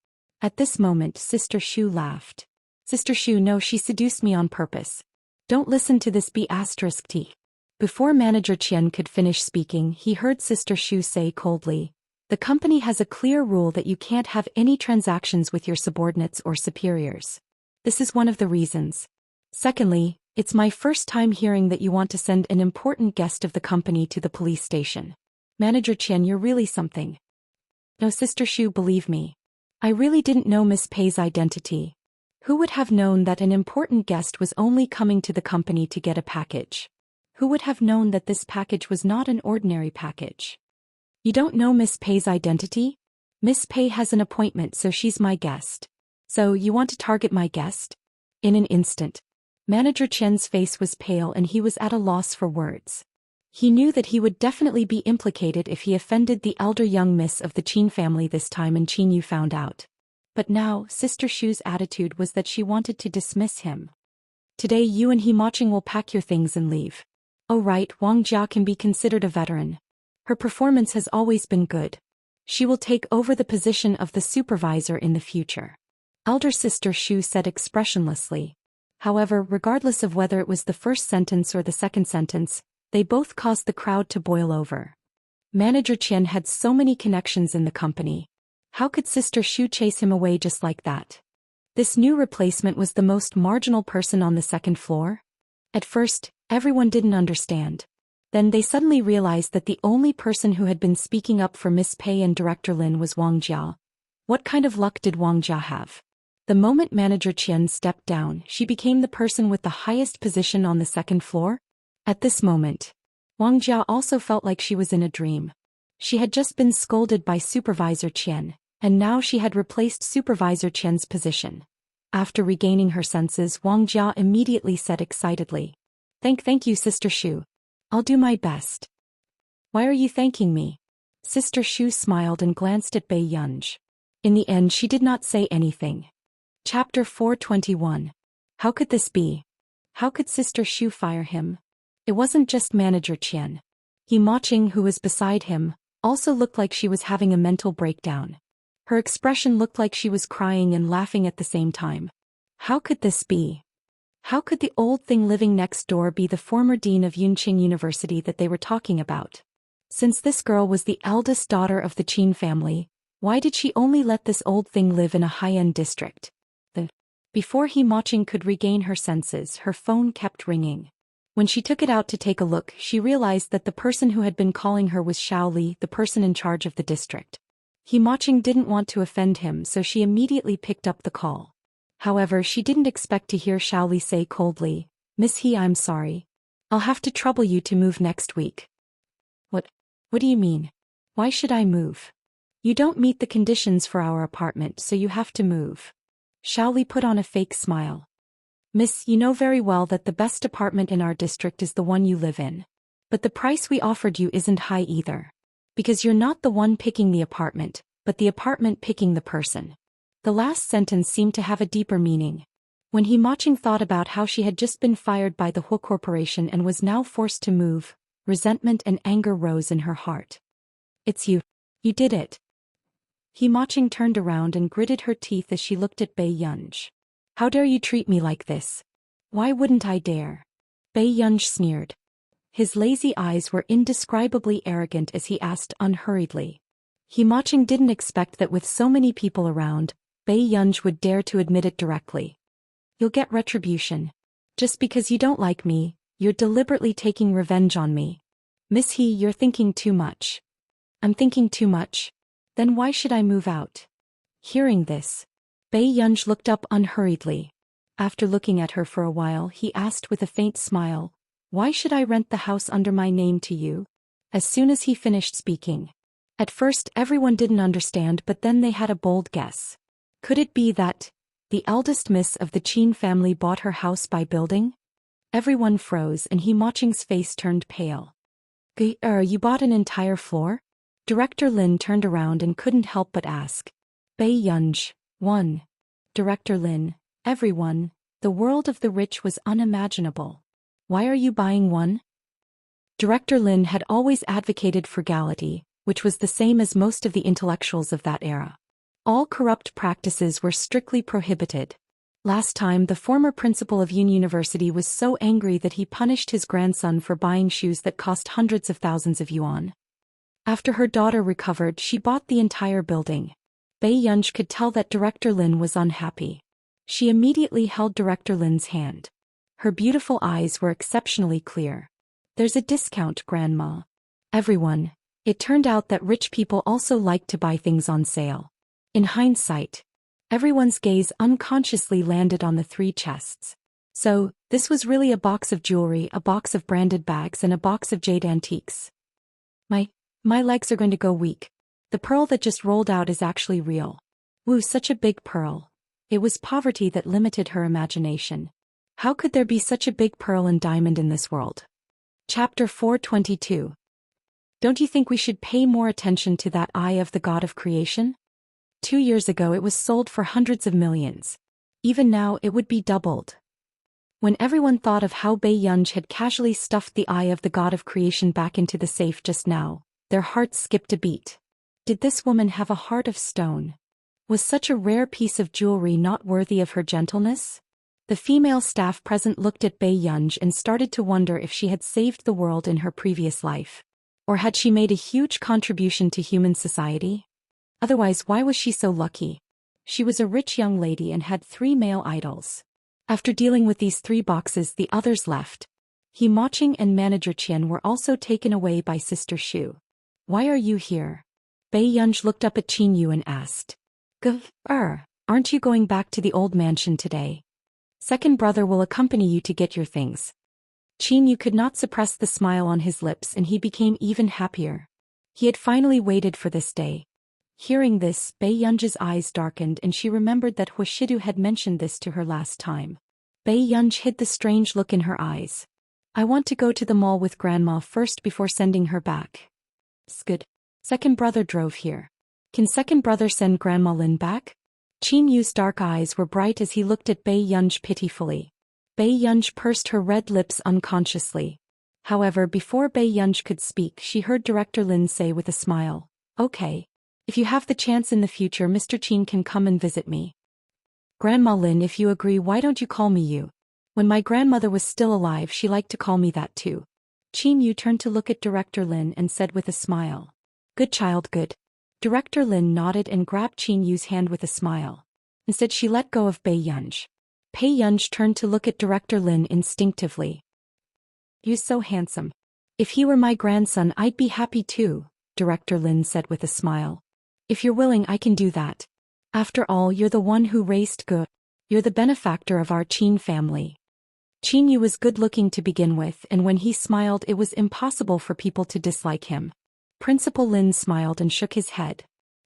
At this moment, Sister Shu laughed. Sister Shu, no, she seduced me on purpose. Don't listen to this B*T. Before Manager Qian could finish speaking, he heard Sister Shu say coldly, the company has a clear rule that you can't have any transactions with your subordinates or superiors. This is one of the reasons. Secondly, it's my first time hearing that you want to send an important guest of the company to the police station. Manager Qian, you're really something. No, Sister Shu, believe me. I really didn't know Miss Pei's identity. Who would have known that an important guest was only coming to the company to get a package? Who would have known that this package was not an ordinary package? You don't know Miss Pei's identity? Miss Pei has an appointment, so she's my guest. So, you want to target my guest? In an instant, Manager Qian's face was pale and he was at a loss for words. He knew that he would definitely be implicated if he offended the elder young miss of the Qin family this time and Qin Yu found out. But now, Sister Shu's attitude was that she wanted to dismiss him. Today you and He Maching will pack your things and leave. Oh right, Wang Jia can be considered a veteran. Her performance has always been good. She will take over the position of the supervisor in the future. Elder Sister Shu said expressionlessly. However, regardless of whether it was the first sentence or the second sentence, they both caused the crowd to boil over. Manager Qian had so many connections in the company. How could Sister Shu chase him away just like that? This new replacement was the most marginal person on the second floor? At first, everyone didn't understand. Then they suddenly realized that the only person who had been speaking up for Miss Pei and Director Lin was Wang Jia. What kind of luck did Wang Jia have? The moment Manager Qian stepped down, she became the person with the highest position on the second floor. At this moment, Wang Jia also felt like she was in a dream. She had just been scolded by Supervisor Qian, and now she had replaced Supervisor Qian's position. After regaining her senses, Wang Jia immediately said excitedly, Thank you, Sister Shu. I'll do my best. Why are you thanking me? Sister Shu smiled and glanced at Bei Yunj. In the end, she did not say anything. Chapter 421. How could this be? How could Sister Shu fire him? It wasn't just Manager Qian. He Maching, who was beside him, also looked like she was having a mental breakdown. Her expression looked like she was crying and laughing at the same time. How could this be? How could the old thing living next door be the former dean of Yunqing University that they were talking about? Since this girl was the eldest daughter of the Qin family, why did she only let this old thing live in a high-end district? Before He Maching could regain her senses, her phone kept ringing. When she took it out to take a look, she realized that the person who had been calling her was Xiao Li, the person in charge of the district. He Maching didn't want to offend him, so she immediately picked up the call. However, she didn't expect to hear Xiao Li say coldly, Miss He, I'm sorry. I'll have to trouble you to move next week. What do you mean? Why should I move? You don't meet the conditions for our apartment, so you have to move. Xiao Li put on a fake smile. Miss, you know very well that the best apartment in our district is the one you live in. But the price we offered you isn't high either. Because you're not the one picking the apartment, but the apartment picking the person. The last sentence seemed to have a deeper meaning. When He Maching thought about how she had just been fired by the Huo Corporation and was now forced to move, resentment and anger rose in her heart. It's you. You did it. He Maching turned around and gritted her teeth as she looked at Bei Yunj. How dare you treat me like this? Why wouldn't I dare? Bei Yunj sneered. His lazy eyes were indescribably arrogant as he asked unhurriedly. He Maching didn't expect that with so many people around, Bei Yunj would dare to admit it directly. You'll get retribution. Just because you don't like me, you're deliberately taking revenge on me. Miss He, you're thinking too much. I'm thinking too much? Then why should I move out? Hearing this, Bei Yunj looked up unhurriedly. After looking at her for a while, he asked with a faint smile, why should I rent the house under my name to you? As soon as he finished speaking. At first everyone didn't understand, but then they had a bold guess. Could it be that the eldest miss of the Qin family bought her house by building? Everyone froze and He Maching's face turned pale. You bought an entire floor? Director Lin turned around and couldn't help but ask. Bei Yunj, one. Director Lin, everyone, the world of the rich was unimaginable. Why are you buying one? Director Lin had always advocated frugality, which was the same as most of the intellectuals of that era. All corrupt practices were strictly prohibited. Last time the former principal of Yun University was so angry that he punished his grandson for buying shoes that cost hundreds of thousands of yuan. After her daughter recovered, she bought the entire building. Bei Yunj could tell that Director Lin was unhappy. She immediately held Director Lin's hand. Her beautiful eyes were exceptionally clear. There's a discount, Grandma. Everyone. It turned out that rich people also liked to buy things on sale. In hindsight, everyone's gaze unconsciously landed on the 3 chests. So, this was really a box of jewelry, a box of branded bags, and a box of jade antiques. My legs are going to go weak. The pearl that just rolled out is actually real. Woo, such a big pearl. It was poverty that limited her imagination. How could there be such a big pearl and diamond in this world? Chapter 422. Don't you think we should pay more attention to that eye of the god of creation? 2 years ago it was sold for hundreds of millions. Even now it would be doubled. When everyone thought of how Bei Yunj had casually stuffed the eye of the god of creation back into the safe just now, their hearts skipped a beat. Did this woman have a heart of stone? Was such a rare piece of jewelry not worthy of her gentleness? The female staff present looked at Bei Yunj and started to wonder if she had saved the world in her previous life. Or had she made a huge contribution to human society? Otherwise, why was she so lucky? She was a rich young lady and had 3 male idols. After dealing with these 3 boxes, the others left. He Maching and Manager Qian were also taken away by Sister Shu. Why are you here? Bei Yunj looked up at Qin Yu and asked. Aren't you going back to the old mansion today? Second brother will accompany you to get your things. Qin Yu could not suppress the smile on his lips and he became even happier. He had finally waited for this day. Hearing this, Bei Yunj's eyes darkened and she remembered that Huashidu had mentioned this to her last time. Bei Yunj hid the strange look in her eyes. I want to go to the mall with Grandma first before sending her back. Good. Second brother drove here. Can second brother send Grandma Lin back? Qin Yu's dark eyes were bright as he looked at Bei Yunj pitifully. Bei Yunj pursed her red lips unconsciously. However, before Bei Yunj could speak, she heard Director Lin say with a smile, okay. If you have the chance in the future, Mr. Qin can come and visit me. Grandma Lin, if you agree, why don't you call me you? When my grandmother was still alive, she liked to call me that too. Qin Yu turned to look at Director Lin and said with a smile. Good child, good. Director Lin nodded and grabbed Qin Yu's hand with a smile. Instead she let go of Bei Yunj. Bei Yunj turned to look at Director Lin instinctively. You're so handsome. If he were my grandson, I'd be happy too, Director Lin said with a smile. If you're willing, I can do that. After all, you're the one who raised Ge. You're the benefactor of our Qin family. Qin Yu was good-looking to begin with, and when he smiled it was impossible for people to dislike him. Principal Lin smiled and shook his head.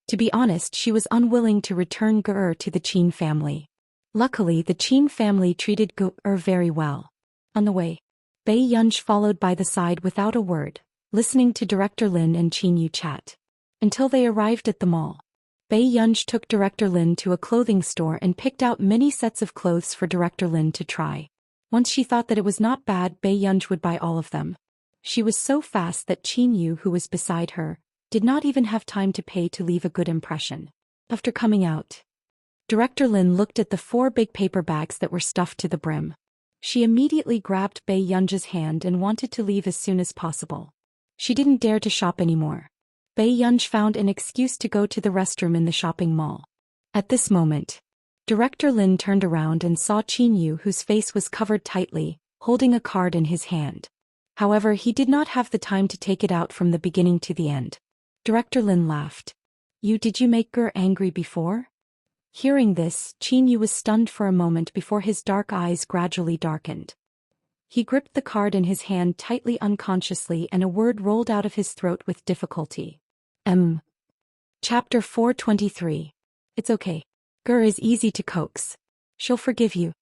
To be honest, she was unwilling to return Ge to the Qin family. Luckily, the Qin family treated Ge very well. On the way, Bei Yunj followed by the side without a word, listening to Director Lin and Qin Yu chat. Until they arrived at the mall. Bei Yunj took Director Lin to a clothing store and picked out many sets of clothes for Director Lin to try. Once she thought that it was not bad, Bei Yunj would buy all of them. She was so fast that Qin Yu, who was beside her, did not even have time to pay to leave a good impression. After coming out, Director Lin looked at the 4 big paper bags that were stuffed to the brim. She immediately grabbed Bei Yunja's hand and wanted to leave as soon as possible. She didn't dare to shop anymore. Bei Yunj found an excuse to go to the restroom in the shopping mall. At this moment, Director Lin turned around and saw Qin Yu, whose face was covered tightly, holding a card in his hand. However, he did not have the time to take it out from the beginning to the end. Director Lin laughed. Did you make Ger angry before? Hearing this, Qin Yu was stunned for a moment before his dark eyes gradually darkened. He gripped the card in his hand tightly unconsciously and a word rolled out of his throat with difficulty. Chapter 423. It's okay. Ger is easy to coax. She'll forgive you.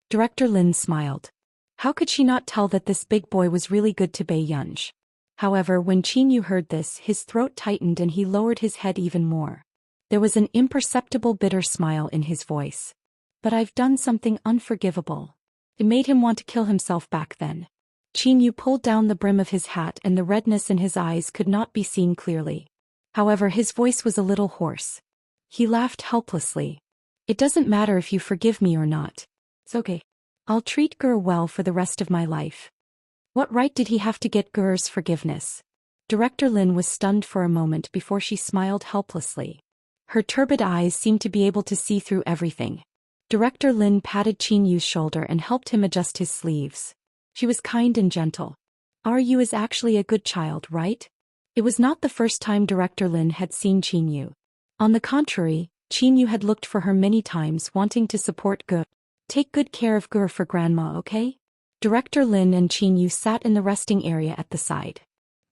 Director Lin smiled. How could she not tell that this big boy was really good to Bei Yunj? However, when Qin Yu heard this, his throat tightened and he lowered his head even more. There was an imperceptible bitter smile in his voice. But I've done something unforgivable. It made him want to kill himself back then. Qin Yu pulled down the brim of his hat and the redness in his eyes could not be seen clearly. However, his voice was a little hoarse. He laughed helplessly. It doesn't matter if you forgive me or not. It's okay. I'll treat Ger well for the rest of my life. What right did he have to get Ger's forgiveness? Director Lin was stunned for a moment before she smiled helplessly. Her turbid eyes seemed to be able to see through everything. Director Lin patted Qin Yu's shoulder and helped him adjust his sleeves. She was kind and gentle. You is actually a good child, right? It was not the first time Director Lin had seen Qin Yu. On the contrary, Qin Yu had looked for her many times wanting to support Ge. Take good care of Ger for Grandma, okay? Director Lin and Qin Yu sat in the resting area at the side.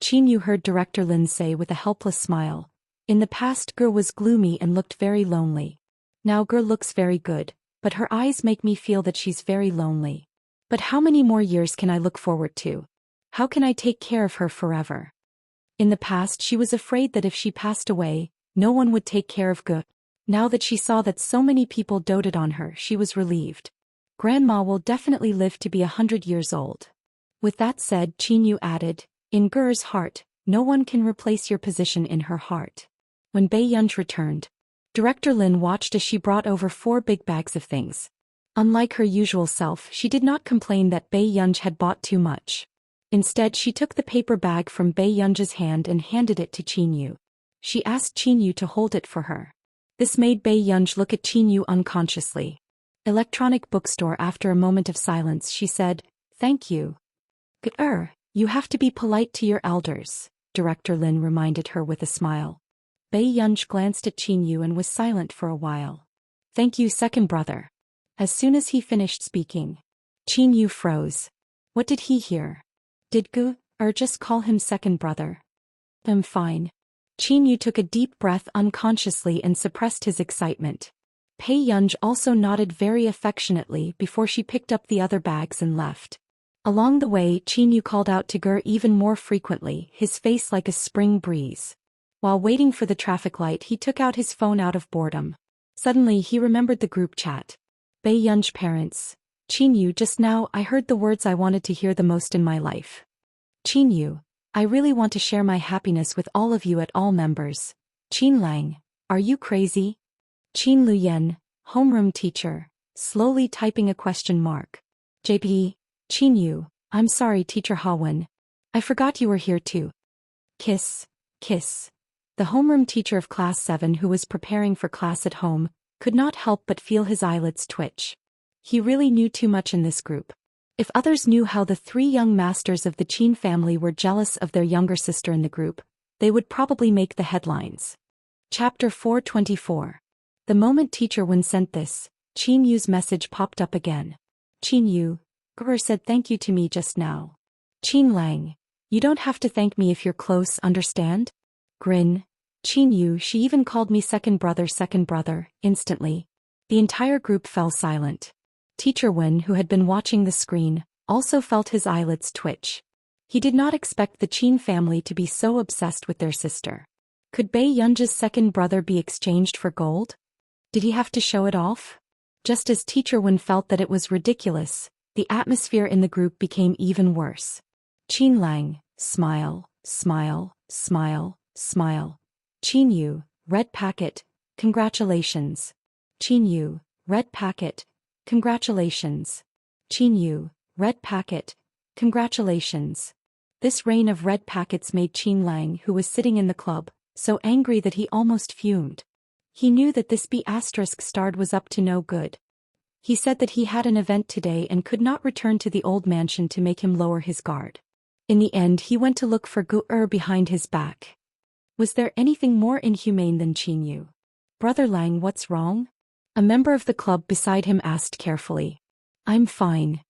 Qin Yu heard Director Lin say with a helpless smile, in the past Ger was gloomy and looked very lonely. Now Ger looks very good, but her eyes make me feel that she's very lonely. But how many more years can I look forward to? How can I take care of her forever? In the past she was afraid that if she passed away, no one would take care of Ge. Now that she saw that so many people doted on her, she was relieved. Grandma will definitely live to be 100 years old. With that said, Qin Yu added, in Ger's heart, no one can replace your position in her heart. When Bei Yunj returned, Director Lin watched as she brought over 4 big bags of things. Unlike her usual self, she did not complain that Bei Yunj had bought too much. Instead, she took the paper bag from Bei Yunj's hand and handed it to Qin Yu. She asked Qin Yu to hold it for her. This made Bei Yunj look at Qin Yu unconsciously. Electronic bookstore. After a moment of silence, she said, thank you. You have to be polite to your elders, Director Lin reminded her with a smile. Bei Yunj glanced at Qin Yu and was silent for a while. Thank you, second brother. As soon as he finished speaking, Qin Yu froze. What did he hear? Did just call him second brother? I'm fine. Qin Yu took a deep breath unconsciously and suppressed his excitement. Bei Yunj also nodded very affectionately before she picked up the other bags and left. Along the way, Qin Yu called out to Ge even more frequently, his face like a spring breeze. While waiting for the traffic light, he took out his phone out of boredom. Suddenly, he remembered the group chat. Bei Yunj parents. Qin Yu, just now I heard the words I wanted to hear the most in my life. Qin Yu, I really want to share my happiness with all of you at all members. Qin Lang, are you crazy? Qin Luyen, homeroom teacher, slowly typing a question mark. JP, Qin Yu, I'm sorry Teacher Hawen. I forgot you were here too. Kiss, kiss. The homeroom teacher of class 7 who was preparing for class at home, could not help but feel his eyelids twitch. He really knew too much in this group. If others knew how the 3 young masters of the Qin family were jealous of their younger sister in the group, they would probably make the headlines. Chapter 424. The moment Teacher Wen sent this, Qin Yu's message popped up again. Qin Yu, Ger said thank you to me just now. Qin Lang, you don't have to thank me if you're close, understand? Grin. Qin Yu, she even called me second brother. Instantly. The entire group fell silent. Teacher Wen, who had been watching the screen, also felt his eyelids twitch. He did not expect the Qin family to be so obsessed with their sister. Could Bei Yunj's second brother be exchanged for gold? Did he have to show it off? Just as Teacher Wen felt that it was ridiculous, the atmosphere in the group became even worse. Qin Lang, smile, smile, smile, smile. Qin Yu, red packet, congratulations. Qin Yu, red packet, congratulations. Qin Yu, red packet. Congratulations. This rain of red packets made Qin Lang, who was sitting in the club, so angry that he almost fumed. He knew that this B** starred was up to no good. He said that he had an event today and could not return to the old mansion to make him lower his guard. In the end he went to look for Gu behind his back. Was there anything more inhumane than Qin Yu? Brother Lang, what's wrong? A member of the club beside him asked carefully. I'm fine.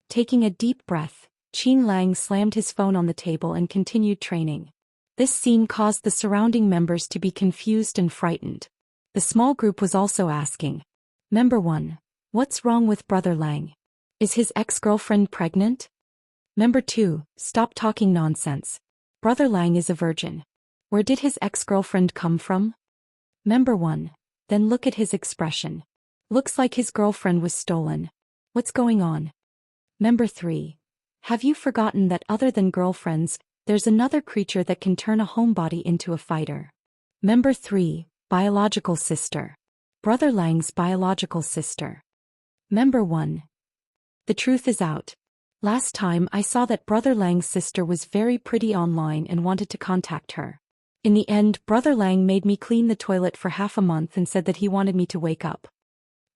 Taking a deep breath, Qin Lang slammed his phone on the table and continued training. This scene caused the surrounding members to be confused and frightened. The small group was also asking. Member 1. What's wrong with Brother Lang? Is his ex-girlfriend pregnant? Member 2. Stop talking nonsense. Brother Lang is a virgin. Where did his ex-girlfriend come from? Member 1. Then look at his expression. Looks like his girlfriend was stolen. What's going on? Member 3. Have you forgotten that other than girlfriends, there's another creature that can turn a homebody into a fighter? Member 3. Biological sister. Brother Lang's biological sister. Member 1. The truth is out. Last time I saw that Brother Lang's sister was very pretty online and wanted to contact her. In the end, Brother Lang made me clean the toilet for half a month and said that he wanted me to wake up.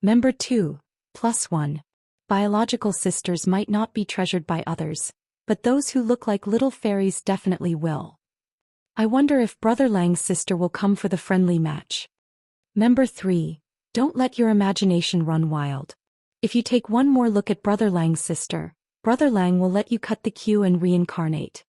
Member 2. +1. Biological sisters might not be treasured by others, but those who look like little fairies definitely will. I wonder if Brother Lang's sister will come for the friendly match. Member 3. Don't let your imagination run wild. If you take one more look at Brother Lang's sister, Brother Lang will let you cut the queue and reincarnate.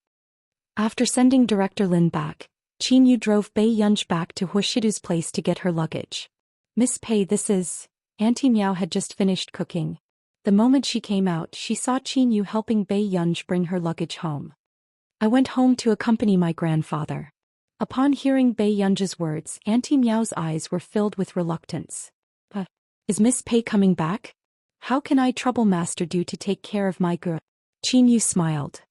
After sending Director Lin back, Qin Yu drove Bai Yunj back to Huashidu's place to get her luggage. Miss Pei, this is... Auntie Miao had just finished cooking. The moment she came out, she saw Qin Yu helping Bai Yunj bring her luggage home. I went home to accompany my grandfather. Upon hearing Bai Yunj's words, Auntie Miao's eyes were filled with reluctance. Is Miss Pei coming back? How can I trouble Master Du to take care of my girl? Qin Yu smiled.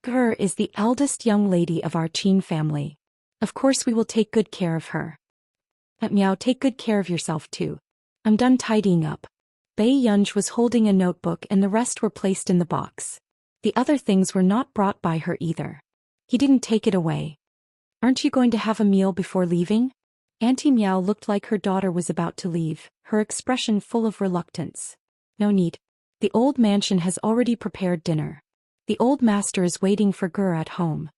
Gur is the eldest young lady of our Qin family. Of course we will take good care of her. Miao, take good care of yourself too. I'm done tidying up. Bai Yunj was holding a notebook and the rest were placed in the box. The other things were not brought by her either. He didn't take it away. Aren't you going to have a meal before leaving? Auntie Miao looked like her daughter was about to leave, her expression full of reluctance. No need. The old mansion has already prepared dinner. The old master is waiting for Gur at home.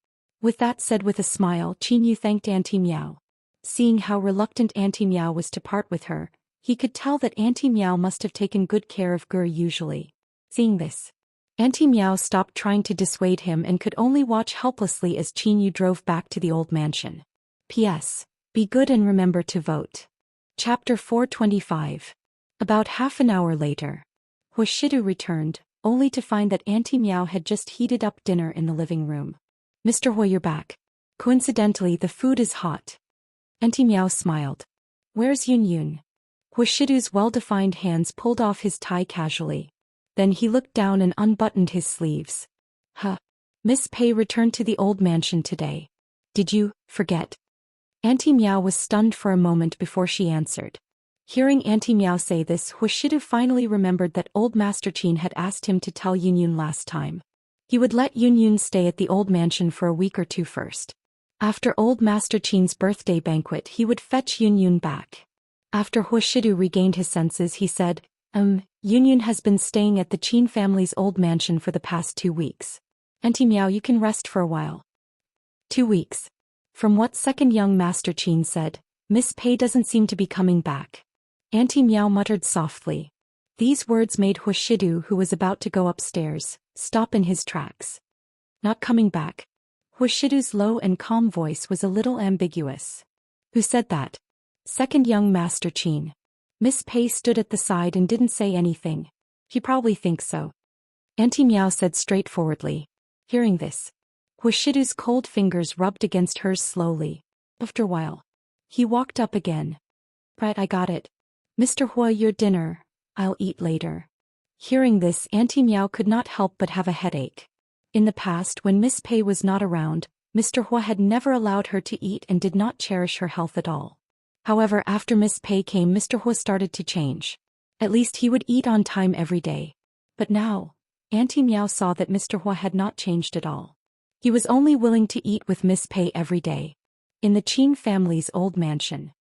With that said with a smile, Qin Yu thanked Auntie Miao. Seeing how reluctant Auntie Miao was to part with her, he could tell that Auntie Miao must have taken good care of Gur usually. Seeing this, Auntie Miao stopped trying to dissuade him and could only watch helplessly as Qin Yu drove back to the old mansion. P.S. Be good and remember to vote. Chapter 425. About half an hour later, Huashidu returned, only to find that Auntie Miao had just heated up dinner in the living room. Mr. Hui, you're back. Coincidentally, the food is hot. Auntie Miao smiled. Where's Yun Yun? Huashidu's well-defined hands pulled off his tie casually. Then he looked down and unbuttoned his sleeves. Miss Pei returned to the old mansion today. Did you forget? Auntie Miao was stunned for a moment before she answered. Hearing Auntie Miao say this, Huashidu finally remembered that old Master Qin had asked him to tell Yun Yun last time. He would let Yun Yun stay at the old mansion for a week or two first. After old Master Qin's birthday banquet, he would fetch Yun Yun back. After Huashidu regained his senses, he said, Yun Yun has been staying at the Qin family's old mansion for the past 2 weeks. Auntie Miao, you can rest for a while. 2 weeks. From what second young Master Qin said, Miss Pei doesn't seem to be coming back. Auntie Miao muttered softly. These words made Huashidu, who was about to go upstairs, stop in his tracks. Not coming back. Huashidu's low and calm voice was a little ambiguous. Who said that? Second young Master Qin. Miss Pei stood at the side and didn't say anything. He probably thinks so. Auntie Miao said straightforwardly. Hearing this, Huashidu's cold fingers rubbed against hers slowly. After a while, he walked up again. Right, I got it. Mr. Hua, your dinner. I'll eat later. Hearing this, Auntie Miao could not help but have a headache. In the past, when Miss Pei was not around, Mr. Hua had never allowed her to eat and did not cherish her health at all. However, after Miss Pei came, Mr. Hua started to change. At least he would eat on time every day. But now, Auntie Meow saw that Mr. Hua had not changed at all. He was only willing to eat with Miss Pei every day. In the Qin family's old mansion.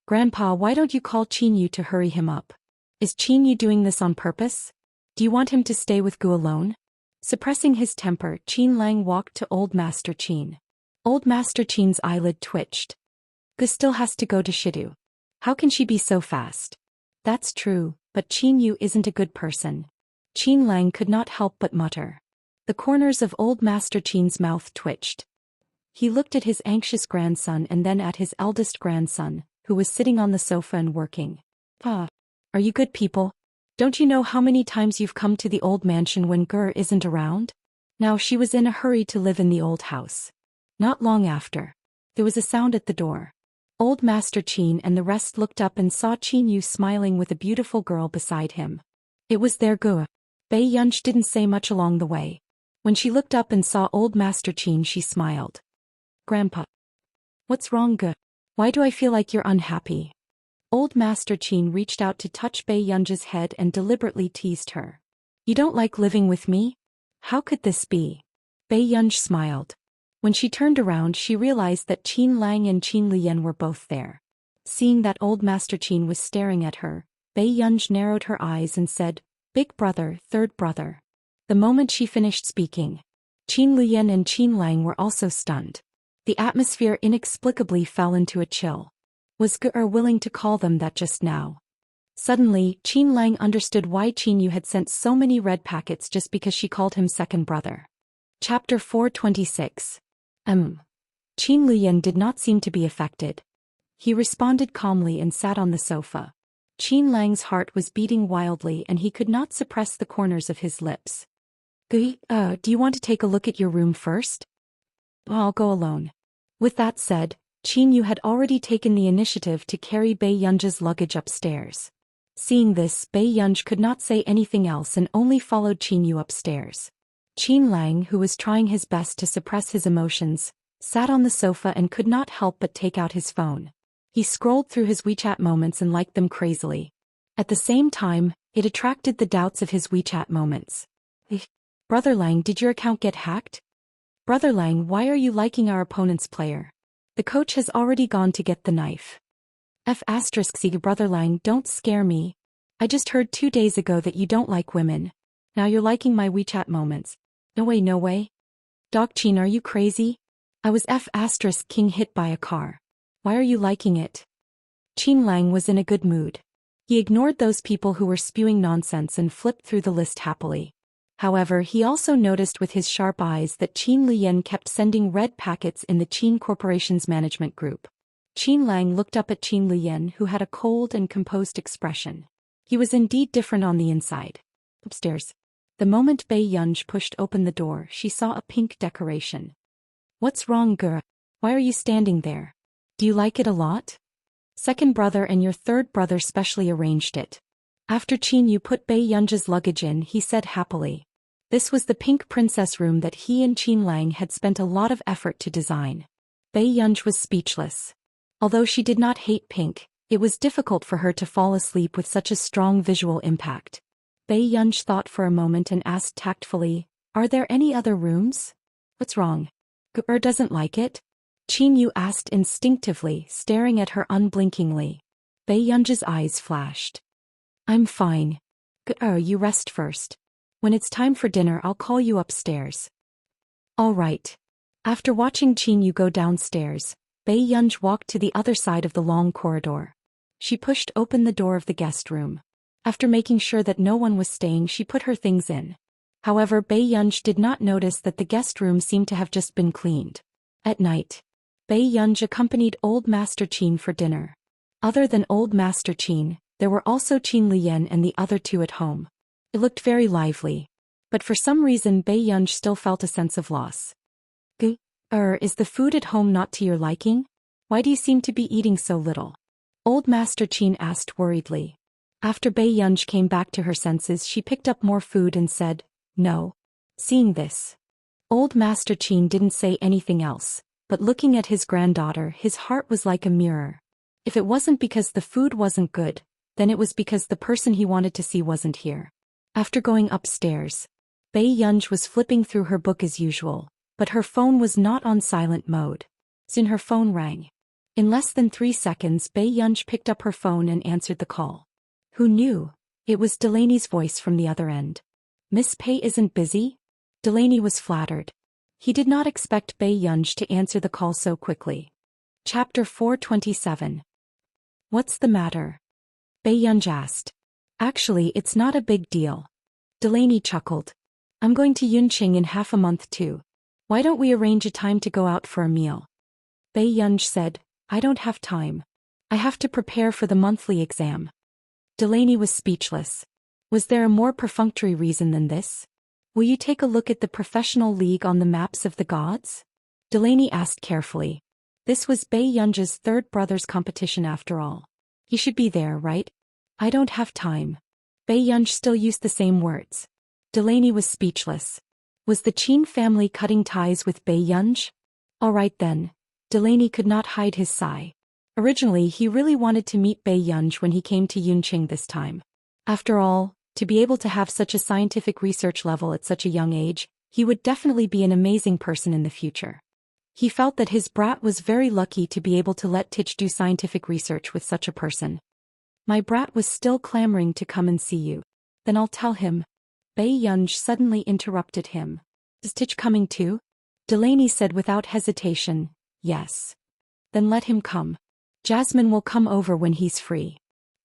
Grandpa, why don't you call Qin Yu to hurry him up? Is Qin Yu doing this on purpose? Do you want him to stay with Gu alone? Suppressing his temper, Qin Lang walked to Old Master Qin. Old Master Qin's eyelid twitched. Gu still has to go to Shidu. How can she be so fast? That's true, but Qin Yu isn't a good person. Qin Lang could not help but mutter. The corners of Old Master Qin's mouth twitched. He looked at his anxious grandson and then at his eldest grandson, who was sitting on the sofa and working. Pa, are you good people? Don't you know how many times you've come to the old mansion when Gur isn't around? Now she was in a hurry to live in the old house. Not long after, there was a sound at the door. Old Master Qin and the rest looked up and saw Qin Yu smiling with a beautiful girl beside him. It was their Gu. Bei Yunj didn't say much along the way. When she looked up and saw Old Master Qin, she smiled. Grandpa. What's wrong, Gu? Why do I feel like you're unhappy? Old Master Qin reached out to touch Bei Yunj's head and deliberately teased her. You don't like living with me? How could this be? Bei Yunj smiled. When she turned around, she realized that Qin Lang and Qin Liyan were both there. Seeing that Old Master Qin was staring at her, Bei Yunj narrowed her eyes and said, Big brother, third brother. The moment she finished speaking, Qin Liyan and Qin Lang were also stunned. The atmosphere inexplicably fell into a chill. Was Gur willing to call them that just now? Suddenly, Qin Lang understood why Qin Yu had sent so many red packets just because she called him second brother. Chapter 426. Qin Liyan did not seem to be affected. He responded calmly and sat on the sofa. Qin Lang's heart was beating wildly and he could not suppress the corners of his lips. Do you want to take a look at your room first? I'll go alone. With that said, Qin Yu had already taken the initiative to carry Bei Yunj's luggage upstairs. Seeing this, Bei Yunj could not say anything else and only followed Qin Yu upstairs. Qin Lang, who was trying his best to suppress his emotions, sat on the sofa and could not help but take out his phone. He scrolled through his WeChat moments and liked them crazily. At the same time, it attracted the doubts of his WeChat moments. Brother Lang, did your account get hacked? Brother Lang, why are you liking our opponent's player? The coach has already gone to get the knife. C. Brother Lang, don't scare me. I just heard 2 days ago that you don't like women. Now you're liking my WeChat moments. No way, no way. Dog Qin, are you crazy? I was King hit by a car. Why are you liking it? Qin Lang was in a good mood. He ignored those people who were spewing nonsense and flipped through the list happily. However, he also noticed with his sharp eyes that Qin Liyan kept sending red packets in the Qin Corporation's management group. Qin Lang looked up at Qin Liyan, who had a cold and composed expression. He was indeed different on the inside. Upstairs. The moment Bei Yunj pushed open the door, she saw a pink decoration. What's wrong, Gur? Why are you standing there? Do you like it a lot? Second brother and your third brother specially arranged it. After Qin Yu put Bei Yunj's luggage in, he said happily. This was the pink princess room that he and Qin Lang had spent a lot of effort to design. Bei Yunj was speechless. Although she did not hate pink, it was difficult for her to fall asleep with such a strong visual impact. Bei Yunj thought for a moment and asked tactfully, Are there any other rooms? What's wrong? Gur doesn't like it? Qin Yu asked instinctively, staring at her unblinkingly. Bei Yunj's eyes flashed. I'm fine. You rest first. When it's time for dinner, I'll call you upstairs. All right. After watching Qin Yu go downstairs, Bei Yunj walked to the other side of the long corridor. She pushed open the door of the guest room. After making sure that no one was staying, she put her things in. However, Bei Yunj did not notice that the guest room seemed to have just been cleaned. At night, Bei Yunj accompanied Old Master Qin for dinner. Other than Old Master Qin, there were also Qin Liyan and the other two at home. It looked very lively. But for some reason Bei Yunj still felt a sense of loss. Is the food at home not to your liking? Why do you seem to be eating so little? Old Master Qin asked worriedly. After Bei Yunj came back to her senses, she picked up more food and said, No. Seeing this, Old Master Qin didn't say anything else, but looking at his granddaughter, his heart was like a mirror. If it wasn't because the food wasn't good, then it was because the person he wanted to see wasn't here. After going upstairs, Bei Yunj was flipping through her book as usual, but her phone was not on silent mode. Soon her phone rang. In less than 3 seconds, Bei Yunj picked up her phone and answered the call. Who knew? It was Delaney's voice from the other end. Miss Pei isn't busy? Delaney was flattered. He did not expect Bei Yunj to answer the call so quickly. Chapter 427. What's the matter? Bei Yunj asked. Actually, it's not a big deal. Delaney chuckled. I'm going to Yunqing in half a month too. Why don't we arrange a time to go out for a meal? Bei Yunj said, I don't have time. I have to prepare for the monthly exam. Delaney was speechless. Was there a more perfunctory reason than this? Will you take a look at the professional league on the maps of the gods? Delaney asked carefully. This was Bei Yunj's third brother's competition after all. He should be there, right? I don't have time. Bei Yunj still used the same words. Delaney was speechless. Was the Qin family cutting ties with Bei Yunj? All right then. Delaney could not hide his sigh. Originally he really wanted to meet Bei Yunj when he came to Yunqing this time. After all, to be able to have such a scientific research level at such a young age, he would definitely be an amazing person in the future. He felt that his brat was very lucky to be able to let Tich do scientific research with such a person. My brat was still clamoring to come and see you. Then I'll tell him. Bei Yunj suddenly interrupted him. Is Tich coming too? Delaney said without hesitation, yes. Then let him come. Jasmine will come over when he's free.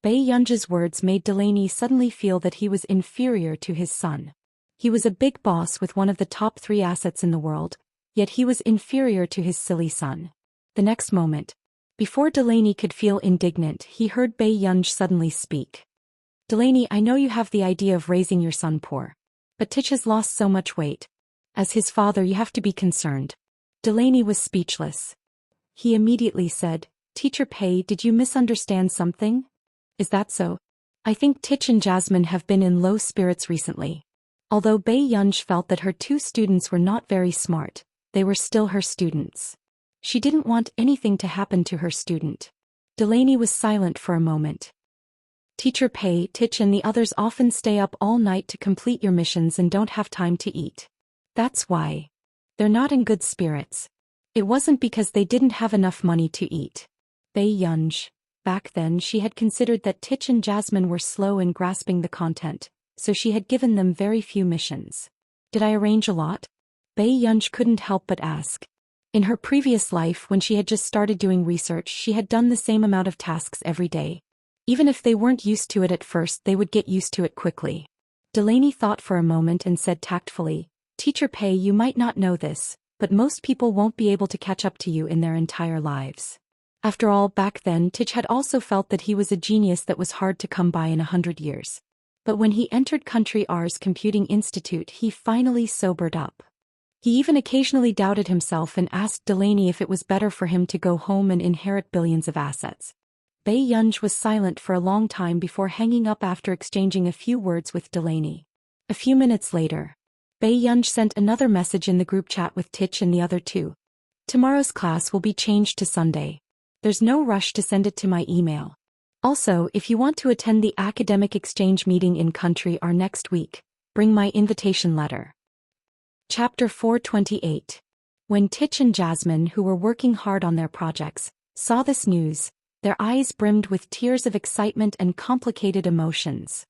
Bei Yunj's words made Delaney suddenly feel that he was inferior to his son. He was a big boss with one of the top 3 assets in the world, yet he was inferior to his silly son. The next moment, before Delaney could feel indignant, he heard Bei Yunj suddenly speak. Delaney, I know you have the idea of raising your son poor. But Tich has lost so much weight. As his father, you have to be concerned. Delaney was speechless. He immediately said, Teacher Pei, did you misunderstand something? Is that so? I think Tich and Jasmine have been in low spirits recently. Although Bei Yunj felt that her 2 students were not very smart, they were still her students. She didn't want anything to happen to her student. Delaney was silent for a moment. Teacher Pei, Tich and the others often stay up all night to complete your missions and don't have time to eat. That's why. They're not in good spirits. It wasn't because they didn't have enough money to eat. Bei Yunj. Back then she had considered that Tich and Jasmine were slow in grasping the content, so she had given them very few missions. Did I arrange a lot? Bei Yunj couldn't help but ask. In her previous life, when she had just started doing research, she had done the same amount of tasks every day. Even if they weren't used to it at first, they would get used to it quickly. Delaney thought for a moment and said tactfully, Teacher Pei, you might not know this, but most people won't be able to catch up to you in their entire lives. After all, back then Tich had also felt that he was a genius that was hard to come by in 100 years. But when he entered Country R's Computing Institute, he finally sobered up. He even occasionally doubted himself and asked Delaney if it was better for him to go home and inherit billions of assets. Bei Yunj was silent for a long time before hanging up after exchanging a few words with Delaney. A few minutes later, Bei Yunj sent another message in the group chat with Tich and the other 2. Tomorrow's class will be changed to Sunday. There's no rush to send it to my email. Also, if you want to attend the academic exchange meeting in Country R next week, bring my invitation letter. Chapter 428. When Tich and Jasmine, who were working hard on their projects, saw this news, their eyes brimmed with tears of excitement and complicated emotions.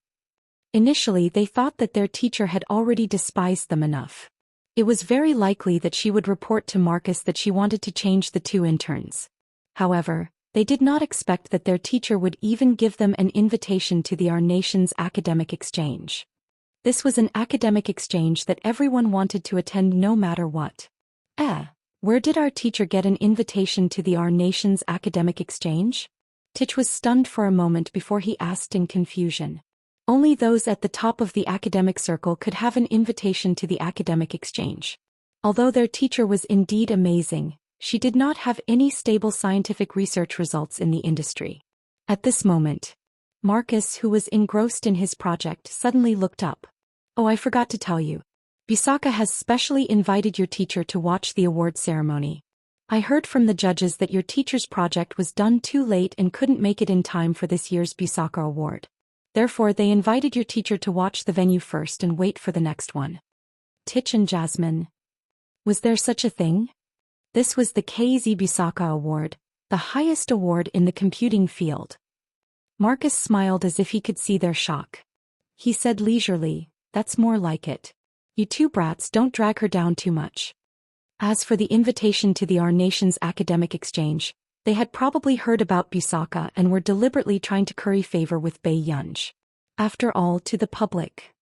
Initially, they thought that their teacher had already despised them enough. It was very likely that she would report to Marcus that she wanted to change the 2 interns. However, they did not expect that their teacher would even give them an invitation to the Our Nation's academic exchange. This was an academic exchange that everyone wanted to attend no matter what. Where did our teacher get an invitation to the Our Nation's academic exchange? Tich was stunned for a moment before he asked in confusion. Only those at the top of the academic circle could have an invitation to the academic exchange. Although their teacher was indeed amazing, she did not have any stable scientific research results in the industry. At this moment, Marcus, who was engrossed in his project, suddenly looked up. Oh, I forgot to tell you. Bisaka has specially invited your teacher to watch the award ceremony. I heard from the judges that your teacher's project was done too late and couldn't make it in time for this year's Bisaka award. Therefore they invited your teacher to watch the venue first and wait for the next one. Titch and Jasmine. Was there such a thing? This was the KZ Busaka Award, the highest award in the computing field. Marcus smiled as if he could see their shock. He said leisurely, "That's more like it. You two brats don't drag her down too much." As for the invitation to our nation's academic exchange, they had probably heard about Busaka and were deliberately trying to curry favor with Bei Yunj. After all, to the public,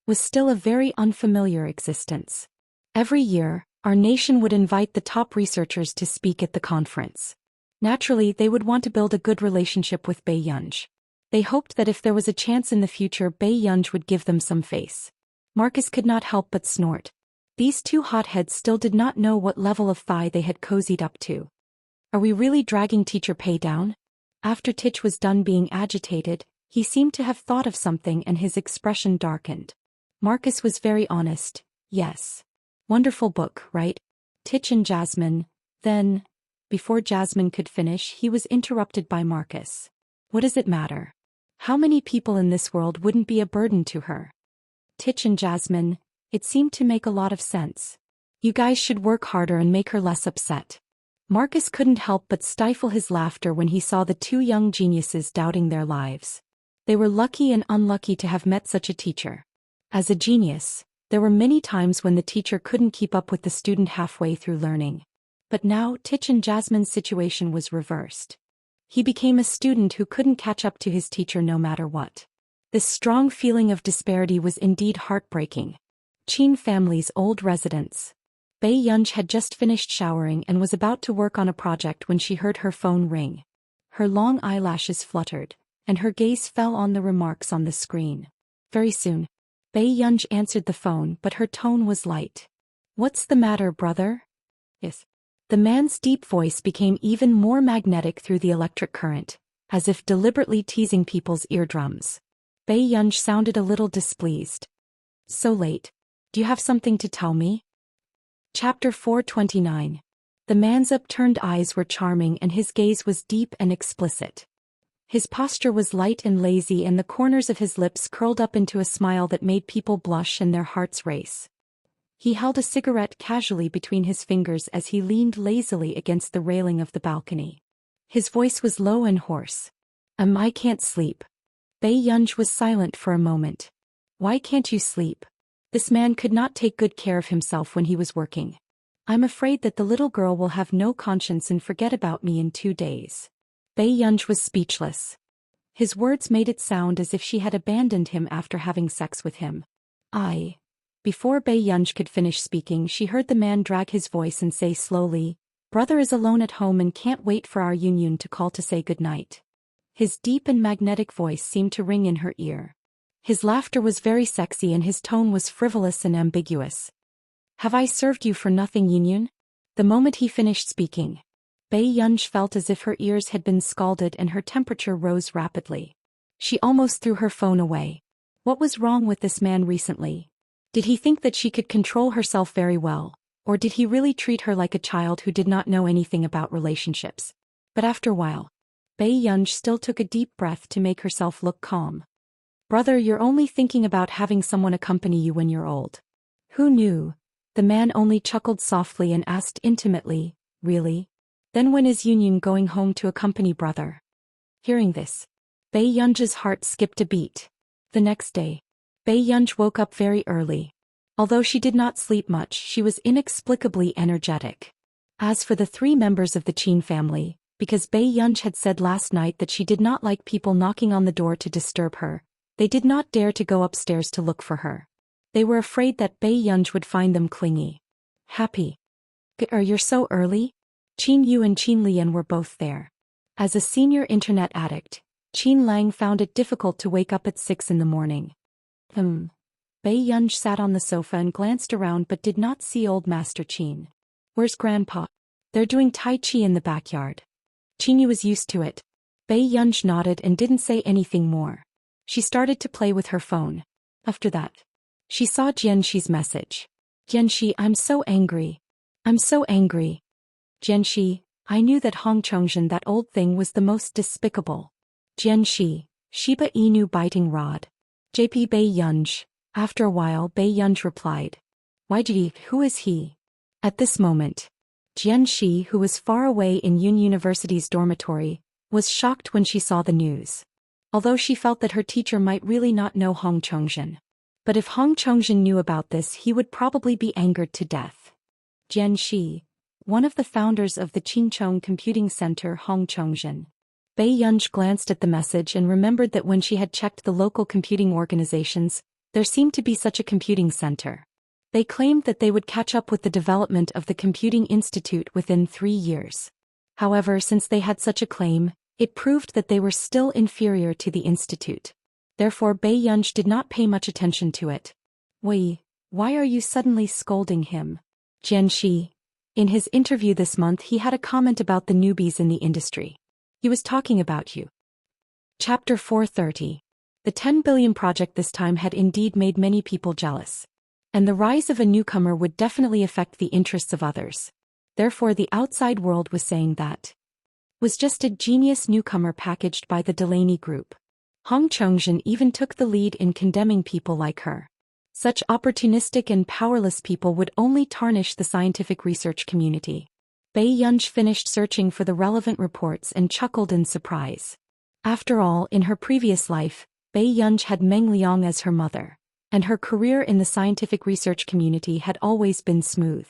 was still a very unfamiliar existence. Every year, our nation would invite the top researchers to speak at the conference. Naturally, they would want to build a good relationship with Bei Yunj. They hoped that if there was a chance in the future, Bei Yunj would give them some face. Marcus could not help but snort. These two hotheads still did not know what level of thigh they had cozied up to. Are we really dragging Teacher Pei down? After Titch was done being agitated, he seemed to have thought of something and his expression darkened. Marcus was very honest. Yes. Wonderful book, right? Titch and Jasmine. Then, before Jasmine could finish, he was interrupted by Marcus. What does it matter? How many people in this world wouldn't be a burden to her? Titch and Jasmine. It seemed to make a lot of sense. You guys should work harder and make her less upset. Marcus couldn't help but stifle his laughter when he saw the two young geniuses doubting their lives. They were lucky and unlucky to have met such a teacher. As a genius, there were many times when the teacher couldn't keep up with the student halfway through learning. But now Titch and Jasmine's situation was reversed. He became a student who couldn't catch up to his teacher no matter what. This strong feeling of disparity was indeed heartbreaking. Qin family's old residence. Bei Yunj had just finished showering and was about to work on a project when she heard her phone ring. Her long eyelashes fluttered, and her gaze fell on the remarks on the screen. Very soon, Bei Yunj answered the phone, but her tone was light. "What's the matter, brother?" "Yes." The man's deep voice became even more magnetic through the electric current, as if deliberately teasing people's eardrums. Bei Yunj sounded a little displeased. "So late. Do you have something to tell me?" Chapter 429. The man's upturned eyes were charming and his gaze was deep and explicit. His posture was light and lazy and the corners of his lips curled up into a smile that made people blush and their hearts race. He held a cigarette casually between his fingers as he leaned lazily against the railing of the balcony. His voice was low and hoarse. I can't sleep." Bei Yunj was silent for a moment. "Why can't you sleep?" This man could not take good care of himself when he was working. "I'm afraid that the little girl will have no conscience and forget about me in 2 days." Bei Yunj was speechless. His words made it sound as if she had abandoned him after having sex with him. Before Bei Yunj could finish speaking, she heard the man drag his voice and say slowly, "Brother is alone at home and can't wait for our Yunyun to call to say goodnight." His deep and magnetic voice seemed to ring in her ear. His laughter was very sexy and his tone was frivolous and ambiguous. "Have I served you for nothing, Yunyun?" The moment he finished speaking, Bei Yunj felt as if her ears had been scalded and her temperature rose rapidly. She almost threw her phone away. What was wrong with this man recently? Did he think that she could control herself very well, or did he really treat her like a child who did not know anything about relationships? But after a while, Bei Yunj still took a deep breath to make herself look calm. "Brother, you're only thinking about having someone accompany you when you're old." "Who knew?" The man only chuckled softly and asked intimately, "Really? Then when is Yunyun going home to accompany brother?" Hearing this, Bei Yunj's heart skipped a beat. The next day, Bei Yunj woke up very early. Although she did not sleep much, she was inexplicably energetic. As for the 3 members of the Qin family, because Bei Yunj had said last night that she did not like people knocking on the door to disturb her, they did not dare to go upstairs to look for her. They were afraid that Bei Yunj would find them clingy. "Happy. You're so early?" Qin Yu and Qin Lian were both there. As a senior internet addict, Qin Lang found it difficult to wake up at 6 in the morning. Bei Yunj sat on the sofa and glanced around but did not see old Master Qin. "Where's Grandpa?" "They're doing Tai Chi in the backyard." Qin Yu was used to it. Bei Yunj nodded and didn't say anything more. She started to play with her phone. After that, she saw Jianxi's message. "Jianxi, I'm so angry. I'm so angry. Jianxi, I knew that Hong Chongzhen, that old thing, was the most despicable." "Jianxi, Shiba Inu biting rod. JP Bei Yunj. After a while Bei Yunj replied. YG, who is he? At this moment, Jian Shi, who was far away in Yun University's dormitory, was shocked when she saw the news. Although she felt that her teacher might really not know Hong Chongjin. But if Hong Chongjin knew about this, he would probably be angered to death. Jian Shi, one of the founders of the Qingchong Computing Center, Hong Chongjin. Bei Yunj glanced at the message and remembered that when she had checked the local computing organizations, there seemed to be such a computing center. They claimed that they would catch up with the development of the Computing Institute within 3 years. However, since they had such a claim, it proved that they were still inferior to the institute. Therefore Bei Yunj did not pay much attention to it. Wei, why are you suddenly scolding him? Jian Shi. In his interview this month he had a comment about the newbies in the industry. He was talking about you. Chapter 430. The 10 billion project this time had indeed made many people jealous. And the rise of a newcomer would definitely affect the interests of others. Therefore the outside world was saying that was just a genius newcomer packaged by the Delaney Group. Hong Chongjin even took the lead in condemning people like her. Such opportunistic and powerless people would only tarnish the scientific research community. Bei Yunj finished searching for the relevant reports and chuckled in surprise. After all, in her previous life, Bei Yunj had Meng Liang as her mother, and her career in the scientific research community had always been smooth.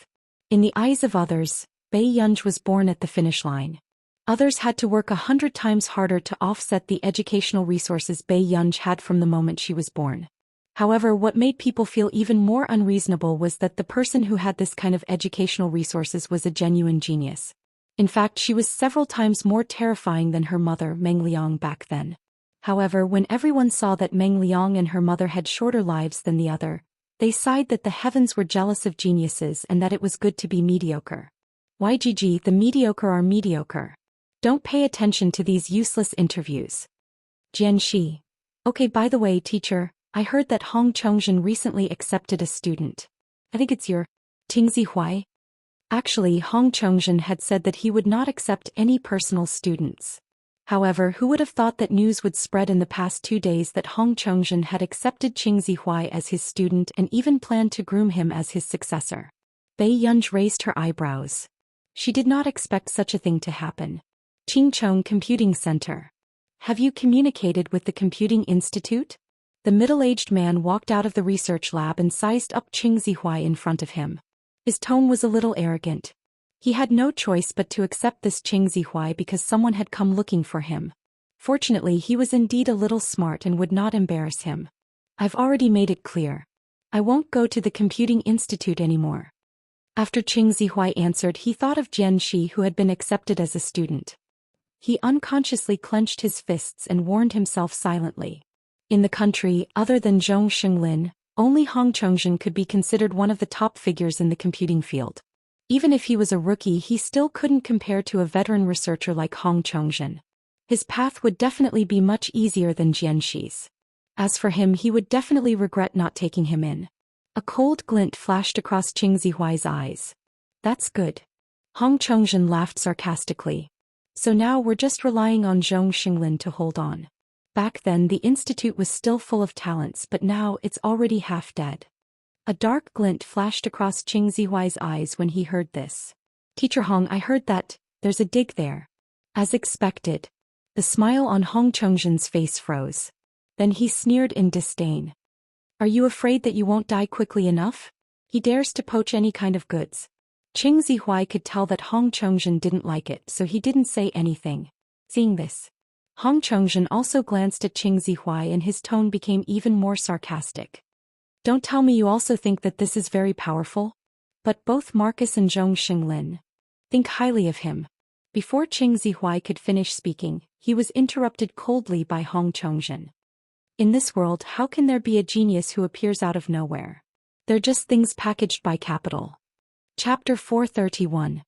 In the eyes of others, Bei Yunj was born at the finish line. Others had to work 100 times harder to offset the educational resources Bei Yunj had from the moment she was born. However, what made people feel even more unreasonable was that the person who had this kind of educational resources was a genuine genius. In fact, she was several times more terrifying than her mother, Meng Liang, back then. However, when everyone saw that Meng Liang and her mother had shorter lives than the other, they sighed that the heavens were jealous of geniuses and that it was good to be mediocre. YGG, the mediocre are mediocre. Don't pay attention to these useless interviews. Jian Shi. Okay, by the way, teacher, I heard that Hong Chongjin recently accepted a student. I think it's your Tingzi Huai. Actually, Hong Chongjin had said that he would not accept any personal students. However, who would have thought that news would spread in the past 2 days that Hong Chongjin had accepted Qing Zihuai as his student and even planned to groom him as his successor? Bei Yunj raised her eyebrows. She did not expect such a thing to happen. Qingchong Computing Center. Have you communicated with the Computing Institute? The middle-aged man walked out of the research lab and sized up Qing Zihuai in front of him. His tone was a little arrogant. He had no choice but to accept this Qing Zihuai because someone had come looking for him. Fortunately, he was indeed a little smart and would not embarrass him. I've already made it clear. I won't go to the Computing Institute anymore. After Qing Zihuai answered, he thought of Jian Shi, who had been accepted as a student. He unconsciously clenched his fists and warned himself silently. In the country, other than Zhong Xinglin, only Hong Chongjin could be considered one of the top figures in the computing field. Even if he was a rookie, he still couldn't compare to a veteran researcher like Hong Chongjin. His path would definitely be much easier than Jian Shi's. As for him, he would definitely regret not taking him in. A cold glint flashed across Qing Zihuai's eyes. That's good. Hong Chongjin laughed sarcastically. So now we're just relying on Zhong Xinglin to hold on. Back then the institute was still full of talents, but now it's already half dead. A dark glint flashed across Qing Zihuai's eyes when he heard this. Teacher Hong, I heard that there's a dig there. As expected. The smile on Hong Chongjin's face froze. Then he sneered in disdain. Are you afraid that you won't die quickly enough? He dares to poach any kind of goods. Qing Zihuai could tell that Hong Chongjin didn't like it, so he didn't say anything. Seeing this, Hong Chongjin also glanced at Qing Zihuai and his tone became even more sarcastic. Don't tell me you also think that this is very powerful? But both Marcus and Zhong Xinglin think highly of him. Before Qing Zihuai could finish speaking, he was interrupted coldly by Hong Chongjin. In this world, how can there be a genius who appears out of nowhere? They're just things packaged by capital. Chapter 431.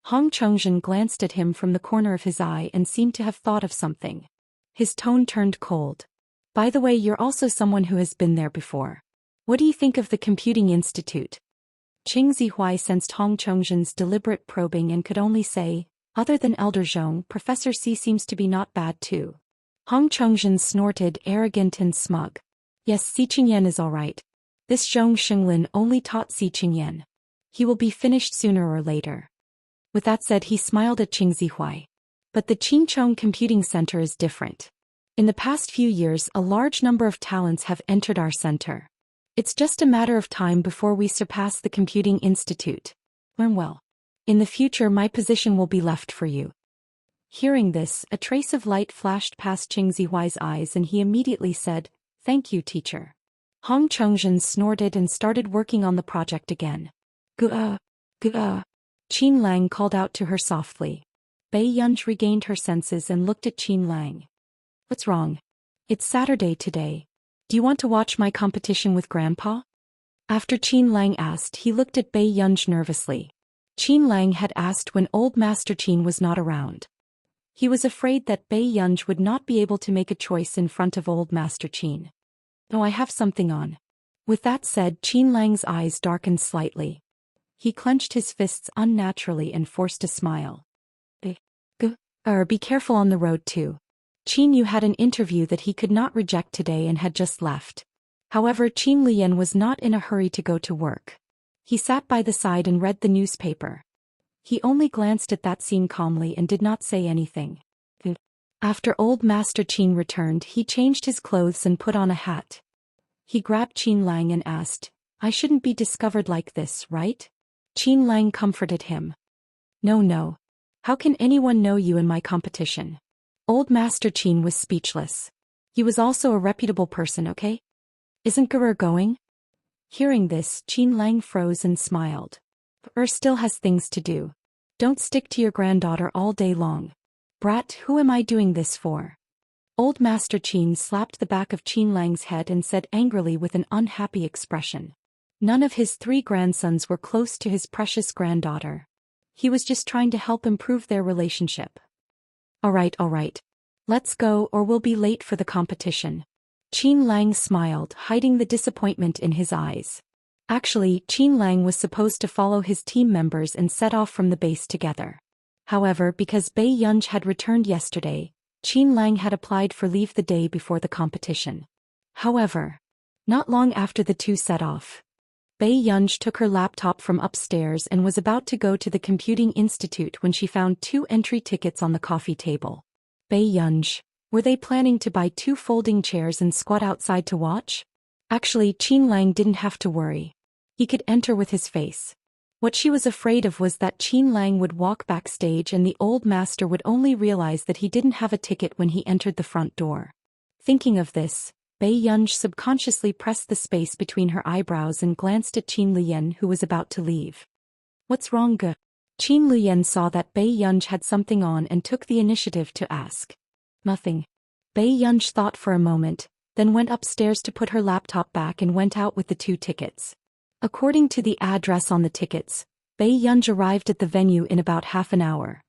Hong Chongjin glanced at him from the corner of his eye and seemed to have thought of something. His tone turned cold. By the way, you're also someone who has been there before. What do you think of the Computing Institute? Qing Zihuai sensed Hong Chongjin's deliberate probing and could only say, other than Elder Zhong, Professor C seems to be not bad too. Hong Chongjin snorted, arrogant and smug. Yes, Si Qingyan is all right. This Zhong Xinglin only taught Si Qingyan. He will be finished sooner or later. With that said, he smiled at Qing Zihuai. But the Qingchong Computing Center is different. In the past few years, a large number of talents have entered our center. It's just a matter of time before we surpass the Computing Institute. Learn well. In the future, my position will be left for you. Hearing this, a trace of light flashed past Qing Zihuai's eyes and he immediately said, "Thank you, teacher." Hong Chongjin snorted and started working on the project again. Gu-uh, gu-uh. Qin Lang called out to her softly. Bei Yunj regained her senses and looked at Qin Lang. What's wrong? It's Saturday today. Do you want to watch my competition with Grandpa? After Qin Lang asked, he looked at Bei Yunj nervously. Qin Lang had asked when old Master Qin was not around. He was afraid that Bei Yunj would not be able to make a choice in front of old Master Qin. "Oh, I have something on." With that said, Qin Lang's eyes darkened slightly. He clenched his fists unnaturally and forced a smile. Be careful on the road too. Qin Yu had an interview that he could not reject today and had just left. However, Qin Lian was not in a hurry to go to work. He sat by the side and read the newspaper. He only glanced at that scene calmly and did not say anything. After old Master Qin returned, he changed his clothes and put on a hat. He grabbed Qin Lang and asked, "I shouldn't be discovered like this, right?" Qin Lang comforted him. No. How can anyone know you in my competition?" Old Master Qin was speechless. He was also a reputable person, okay? "Isn't Guru going?" Hearing this, Qin Lang froze and smiled. Still has things to do. Don't stick to your granddaughter all day long. Brat, who am I doing this for? Old Master Qin slapped the back of Qin Lang's head and said angrily with an unhappy expression. None of his 3 grandsons were close to his precious granddaughter. He was just trying to help improve their relationship. All right. Let's go or we'll be late for the competition. Qin Lang smiled, hiding the disappointment in his eyes. Actually, Qin Lang was supposed to follow his team members and set off from the base together. However, because Bei Yunj had returned yesterday, Qin Lang had applied for leave the day before the competition. However, not long after the two set off, Bei Yunj took her laptop from upstairs and was about to go to the Computing Institute when she found 2 entry tickets on the coffee table. Bei Yunj, were they planning to buy 2 folding chairs and squat outside to watch? Actually, Qin Lang didn't have to worry. He could enter with his face. What she was afraid of was that Qin Lang would walk backstage and the old master would only realize that he didn't have a ticket when he entered the front door. Thinking of this, Bei Yunj subconsciously pressed the space between her eyebrows and glanced at Qin Lian, who was about to leave. What's wrong, Ge? Qin Lian saw that Bei Yunj had something on and took the initiative to ask. Nothing. Bei Yunj thought for a moment, then went upstairs to put her laptop back and went out with the 2 tickets. According to the address on the tickets, Bei Yunj arrived at the venue in about half an hour.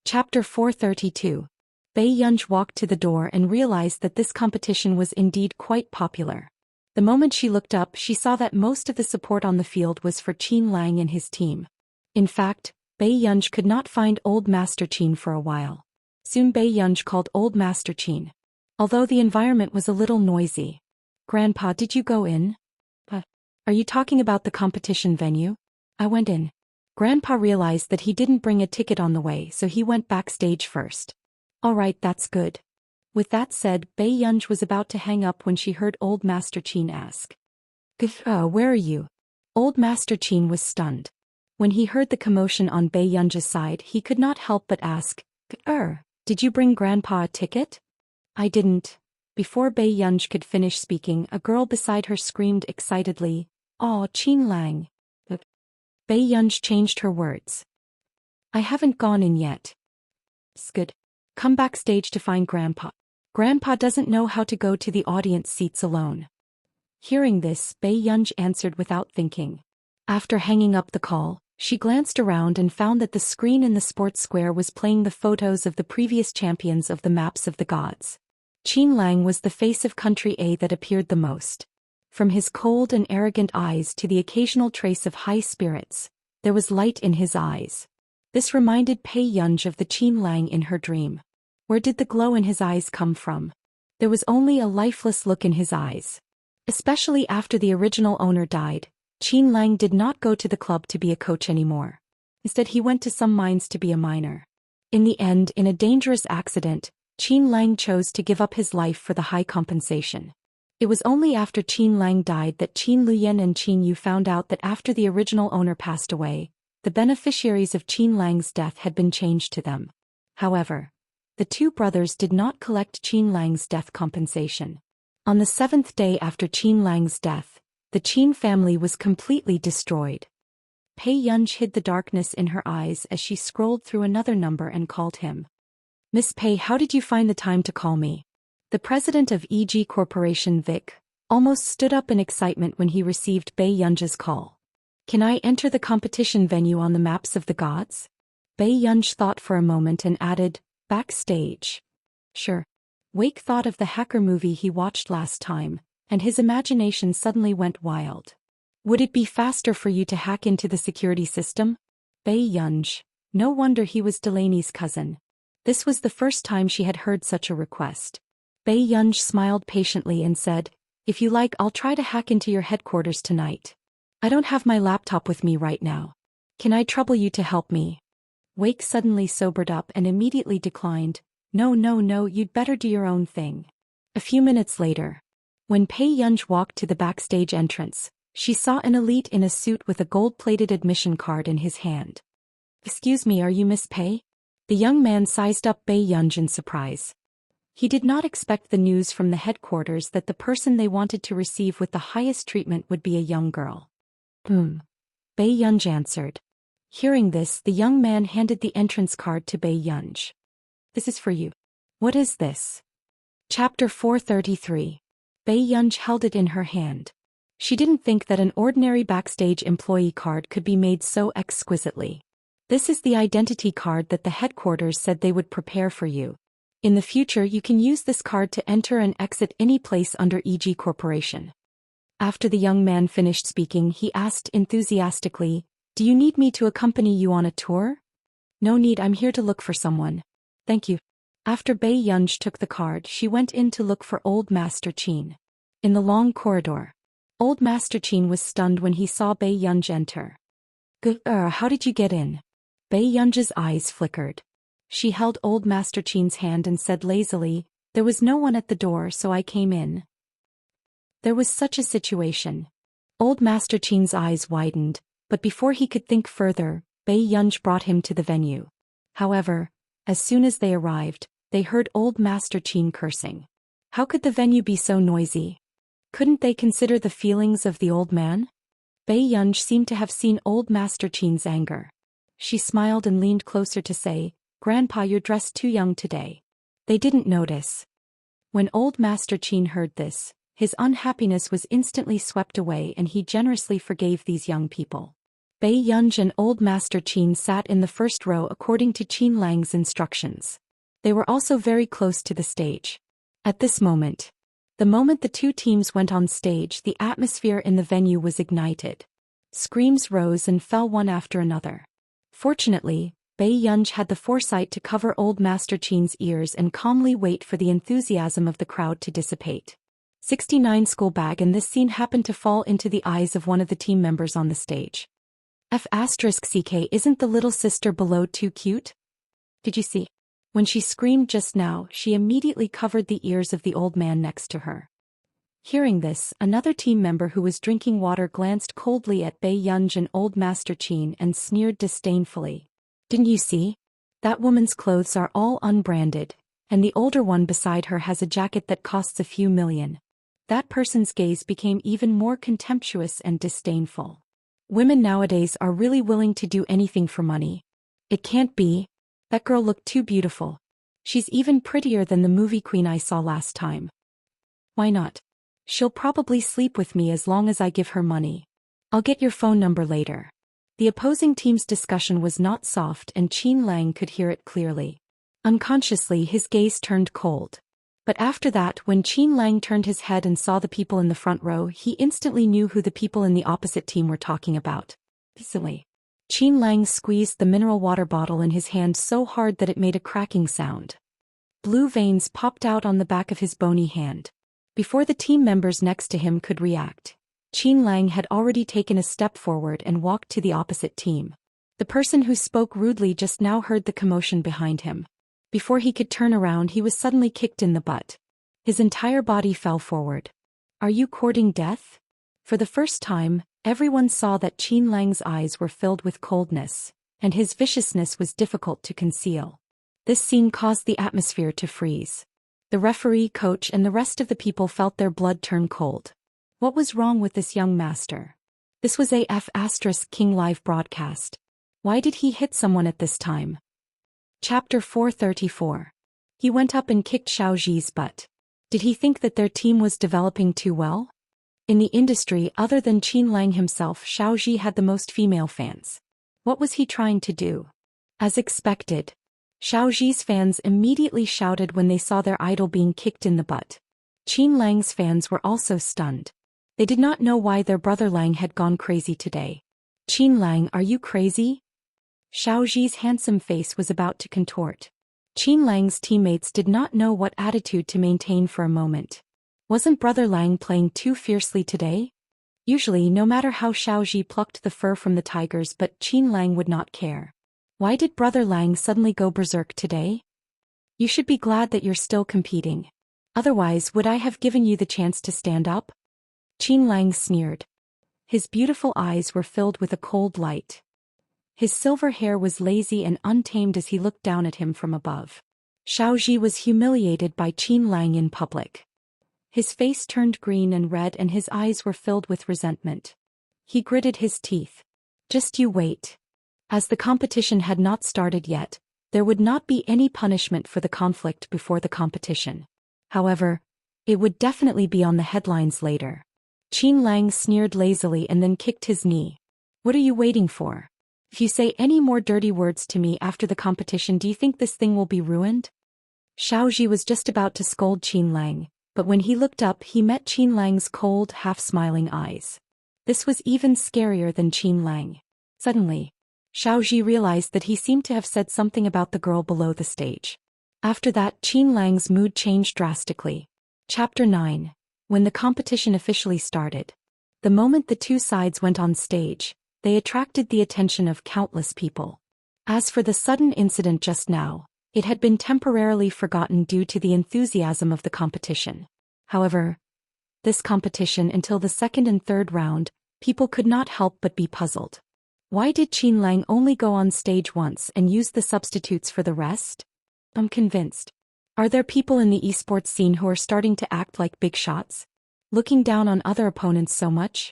Chapter 432. Bei Yunj walked to the door and realized that this competition was indeed quite popular. The moment she looked up, she saw that most of the support on the field was for Qin Lang and his team. In fact, Bei Yunj could not find old Master Qin for a while. Soon Bei Yunj called old Master Qin. Although the environment was a little noisy. "Grandpa, did you go in?" "Are you talking about the competition venue?" "I went in." Grandpa realized that he didn't bring a ticket on the way, so he went backstage first. "All right, that's good." With that said, Bei Yunj was about to hang up when she heard old Master Qin ask. Where are you?" Old Master Qin was stunned. When he heard the commotion on Bei Yunj's side, he could not help but ask, "Did you bring Grandpa a ticket?" "I didn't." Before Bei Yunj could finish speaking, a girl beside her screamed excitedly, "Aw, Qin Lang." Bei Yunj changed her words. "I haven't gone in yet." "Good. Come backstage to find Grandpa. Grandpa doesn't know how to go to the audience seats alone." Hearing this, Bei Yunj answered without thinking. After hanging up the call, she glanced around and found that the screen in the sports square was playing the photos of the previous champions of the Maps of the Gods. Qin Lang was the face of Country A that appeared the most. From his cold and arrogant eyes to the occasional trace of high spirits, there was light in his eyes. This reminded Bei Yunj of the Qin Lang in her dream. Where did the glow in his eyes come from? There was only a lifeless look in his eyes. Especially after the original owner died, Qin Lang did not go to the club to be a coach anymore. Instead he went to some mines to be a miner. In the end, in a dangerous accident, Qin Lang chose to give up his life for the high compensation. It was only after Qin Lang died that Qin Luyan and Qin Yu found out that after the original owner passed away, the beneficiaries of Qin Lang's death had been changed to them. However, the two brothers did not collect Qin Lang's death compensation. On the 7th day after Qin Lang's death, the Qin family was completely destroyed. Pei Yunj hid the darkness in her eyes as she scrolled through another number and called him. Miss Pei, how did you find the time to call me? The president of EG Corporation Vic almost stood up in excitement when he received Pei Yunj's call. Can I enter the competition venue on the maps of the gods? Pei Yunj thought for a moment and added, backstage. Sure. Wake thought of the hacker movie he watched last time, and his imagination suddenly went wild. Would it be faster for you to hack into the security system? Pei Yunj. No wonder he was Delaney's cousin. This was the first time she had heard such a request. Pei Yunj smiled patiently and said, if you like, I'll try to hack into your headquarters tonight. I don't have my laptop with me right now. Can I trouble you to help me? Wake suddenly sobered up and immediately declined. No, you'd better do your own thing. A few minutes later, when Pei Yunj walked to the backstage entrance, she saw an elite in a suit with a gold-plated admission card in his hand. Excuse me, are you Miss Pei? The young man sized up Pei Yunj in surprise. He did not expect the news from the headquarters that the person they wanted to receive with the highest treatment would be a young girl. Pei Yunj answered. Hearing this, the young man handed the entrance card to Pei Yunj. This is for you. What is this? Chapter 433. Pei Yunj held it in her hand. She didn't think that an ordinary backstage employee card could be made so exquisitely. This is the identity card that the headquarters said they would prepare for you. In the future, you can use this card to enter and exit any place under EG Corporation. After the young man finished speaking, he asked enthusiastically, do you need me to accompany you on a tour? No need, I'm here to look for someone. Thank you. After Pei Yunj took the card, she went in to look for Old Master Qin. In the long corridor, Old Master Qin was stunned when he saw Pei Yunj enter. How did you get in? Pei Yunj's eyes flickered. She held Old Master Qin's hand and said lazily, there was no one at the door, so I came in. There was such a situation. Old Master Qin's eyes widened, but before he could think further, Pei Yunj brought him to the venue. However, as soon as they arrived, they heard Old Master Qin cursing. How could the venue be so noisy? Couldn't they consider the feelings of the old man? Pei Yunj seemed to have seen Old Master Qin's anger. She smiled and leaned closer to say, Grandpa, you're dressed too young today. They didn't notice. When Old Master Qin heard this, his unhappiness was instantly swept away and he generously forgave these young people. Pei Yunj and Old Master Qin sat in the first row according to Qin Lang's instructions. They were also very close to the stage. At this moment, the moment the two teams went on stage, the atmosphere in the venue was ignited. Screams rose and fell one after another. Fortunately, Pei Yunj had the foresight to cover Old Master Qin's ears and calmly wait for the enthusiasm of the crowd to dissipate. 69 school bag, and this scene happened to fall into the eyes of one of the team members on the stage. F***CK, isn't the little sister below too cute? Did you see? When she screamed just now, she immediately covered the ears of the old man next to her. Hearing this, another team member who was drinking water glanced coldly at Pei Yunj and Old Master Qin and sneered disdainfully. Didn't you see? That woman's clothes are all unbranded, and the older one beside her has a jacket that costs a few million. That person's gaze became even more contemptuous and disdainful. Women nowadays are really willing to do anything for money. It can't be. That girl looked too beautiful. She's even prettier than the movie queen I saw last time. Why not? She'll probably sleep with me as long as I give her money. I'll get your phone number later. The opposing team's discussion was not soft and Qin Lang could hear it clearly. Unconsciously, his gaze turned cold. But after that, when Qin Lang turned his head and saw the people in the front row, he instantly knew who the people in the opposite team were talking about. Instantly, Qin Lang squeezed the mineral water bottle in his hand so hard that it made a cracking sound. Blue veins popped out on the back of his bony hand. Before the team members next to him could react, Qin Lang had already taken a step forward and walked to the opposite team. The person who spoke rudely just now heard the commotion behind him. Before he could turn around, he was suddenly kicked in the butt. His entire body fell forward. Are you courting death? For the first time, everyone saw that Qin Lang's eyes were filled with coldness, and his viciousness was difficult to conceal. This scene caused the atmosphere to freeze. The referee, coach, and the rest of the people felt their blood turn cold. What was wrong with this young master? This was King live broadcast. Why did he hit someone at this time? Chapter 434. He went up and kicked Xiaoji's butt. Did he think that their team was developing too well? In the industry other than Qin Lang himself, Xiaoji had the most female fans. What was he trying to do? As expected, Xiaoji's fans immediately shouted when they saw their idol being kicked in the butt. Qin Lang's fans were also stunned. They did not know why their brother Lang had gone crazy today. Qin Lang, are you crazy? Xiaoji's handsome face was about to contort. Qin Lang's teammates did not know what attitude to maintain for a moment. Wasn't brother Lang playing too fiercely today? Usually, no matter how Xiaoji plucked the fur from the tigers, but Qin Lang would not care. Why did brother Lang suddenly go berserk today? You should be glad that you're still competing. Otherwise, would I have given you the chance to stand up? Qin Lang sneered. His beautiful eyes were filled with a cold light. His silver hair was lazy and untamed as he looked down at him from above. Xiaoji was humiliated by Qin Lang in public. His face turned green and red and his eyes were filled with resentment. He gritted his teeth. Just you wait. As the competition had not started yet, there would not be any punishment for the conflict before the competition. However, it would definitely be on the headlines later. Qin Lang sneered lazily and then kicked his knee. What are you waiting for? If you say any more dirty words to me after the competition, do you think this thing will be ruined? Xiaoji was just about to scold Qin Lang, but when he looked up he met Qin Lang's cold, half-smiling eyes. This was even scarier than Qin Lang. Suddenly, Xiaoji realized that he seemed to have said something about the girl below the stage. After that, Qin Lang's mood changed drastically. Chapter 9. When the competition officially started. The moment the two sides went on stage, they attracted the attention of countless people. As for the sudden incident just now, it had been temporarily forgotten due to the enthusiasm of the competition. However, this competition until the second and third round, people could not help but be puzzled. Why did Qin Lang only go on stage once and use the substitutes for the rest? I'm convinced. Are there people in the esports scene who are starting to act like big shots? Looking down on other opponents so much?